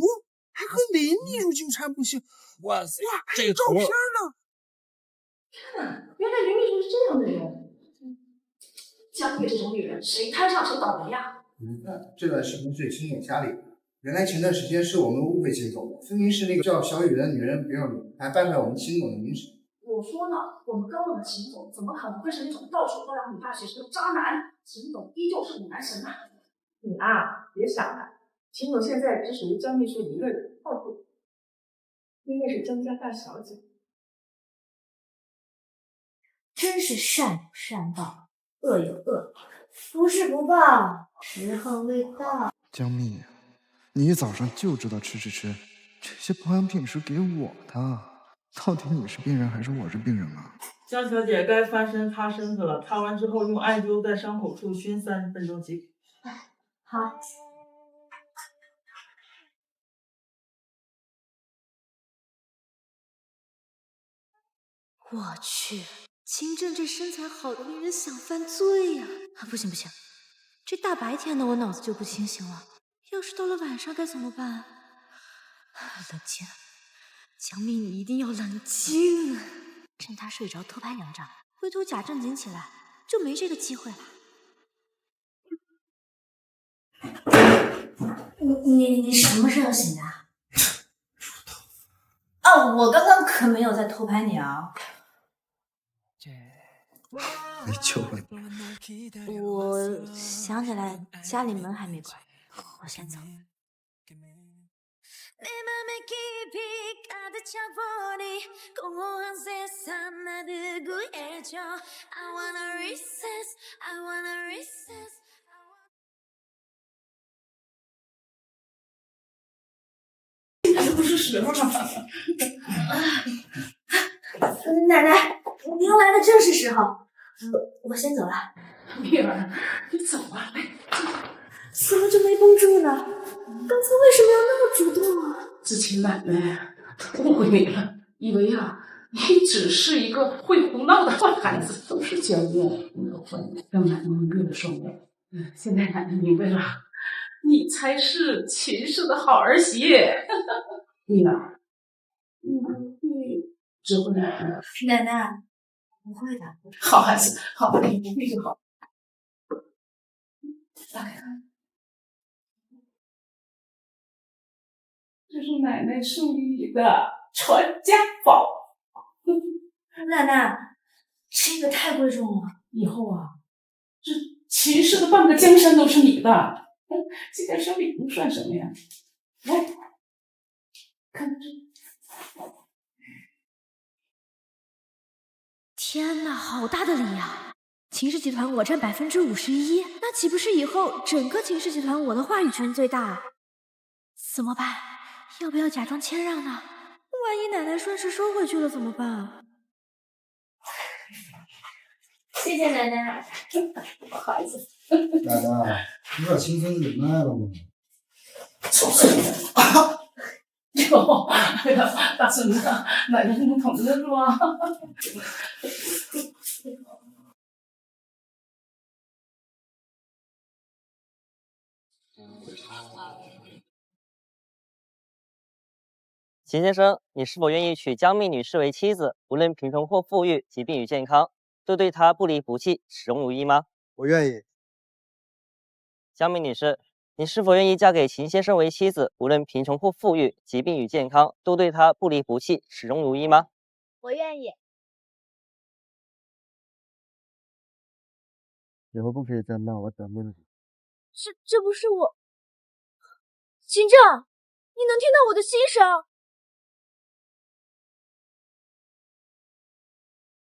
还和林秘书纠缠不清。哇塞！哇，还这个有照片呢！天哪，原来林秘书是这样的人。江月这种女人，谁摊上谁倒霉呀？这段视频最亲眼家里。原来前段时间是我们误会秦总的，分明是那个叫小雨的女人不要脸，还败坏我们秦总的名声。我说呢，我们刚问了秦总，怎么可能会是那种到处包养女大学生的渣男？秦总依旧是武男神呐。你啊，别傻了，秦总现在只属于张秘书一个人，哦不，应该是张家大小姐。真是善有善报，恶有恶报，不是不报，时候未到。江蜜，你早上就知道吃，这些保养品是给我的。到底你是病人还是我是病人啊？江小姐该翻身擦身子了，擦完之后用艾灸在伤口处熏30分钟即可。好。我去，秦正这身材好的令人想犯罪呀！不行，这大白天的我脑子就不清醒了，要是到了晚上该怎么办？冷静，江蜜，你一定要冷静。趁他睡着偷拍2张，回头假正经起来就没这个机会了。你什么时候醒的？啊，我刚刚可没有在偷拍你啊。没救了你。我想起来家里门还没关，我先走。这不是时候吗？奶奶，您来的正是时候。我先走了。蜜儿，你走啊！怎么就没绷住呢？刚才为什么要那么主动啊？知青奶奶误会你了，以为啊，你只是一个会胡闹的坏孩子，都是江月惹祸，让奶奶越了双眼。现在奶奶明白了，你才是秦氏的好儿媳。蜜儿，你会知会奶奶？奶奶，不会的。好孩子，好，你不会就好。打开看。这是奶奶送给你的传家宝。奶奶，这个太贵重了。以后啊，这秦氏的半个江山都是你的。这点小礼物算什么呀？来，看这。天哪，好大的礼呀！秦氏集团我占51%，那岂不是以后整个秦氏集团我的话语权最大？怎么办？要不要假装谦让呢？万一奶奶顺势收回去了怎么办？谢谢奶奶，孩子。奶奶，你把青春给卖了吗？哟，哎呀，大孙子，奶奶能捧得住啊？秦先生，你是否愿意娶江蜜女士为妻子？无论贫穷或富裕，疾病与健康，都对她不离不弃，始终如一吗？我愿意。江蜜女士，你是否愿意嫁给秦先生为妻子？无论贫穷或富裕，疾病与健康，都对他不离不弃，始终如一吗？我愿意。以后不可以再骂我短命了。这不是我，秦正，你能听到我的心声？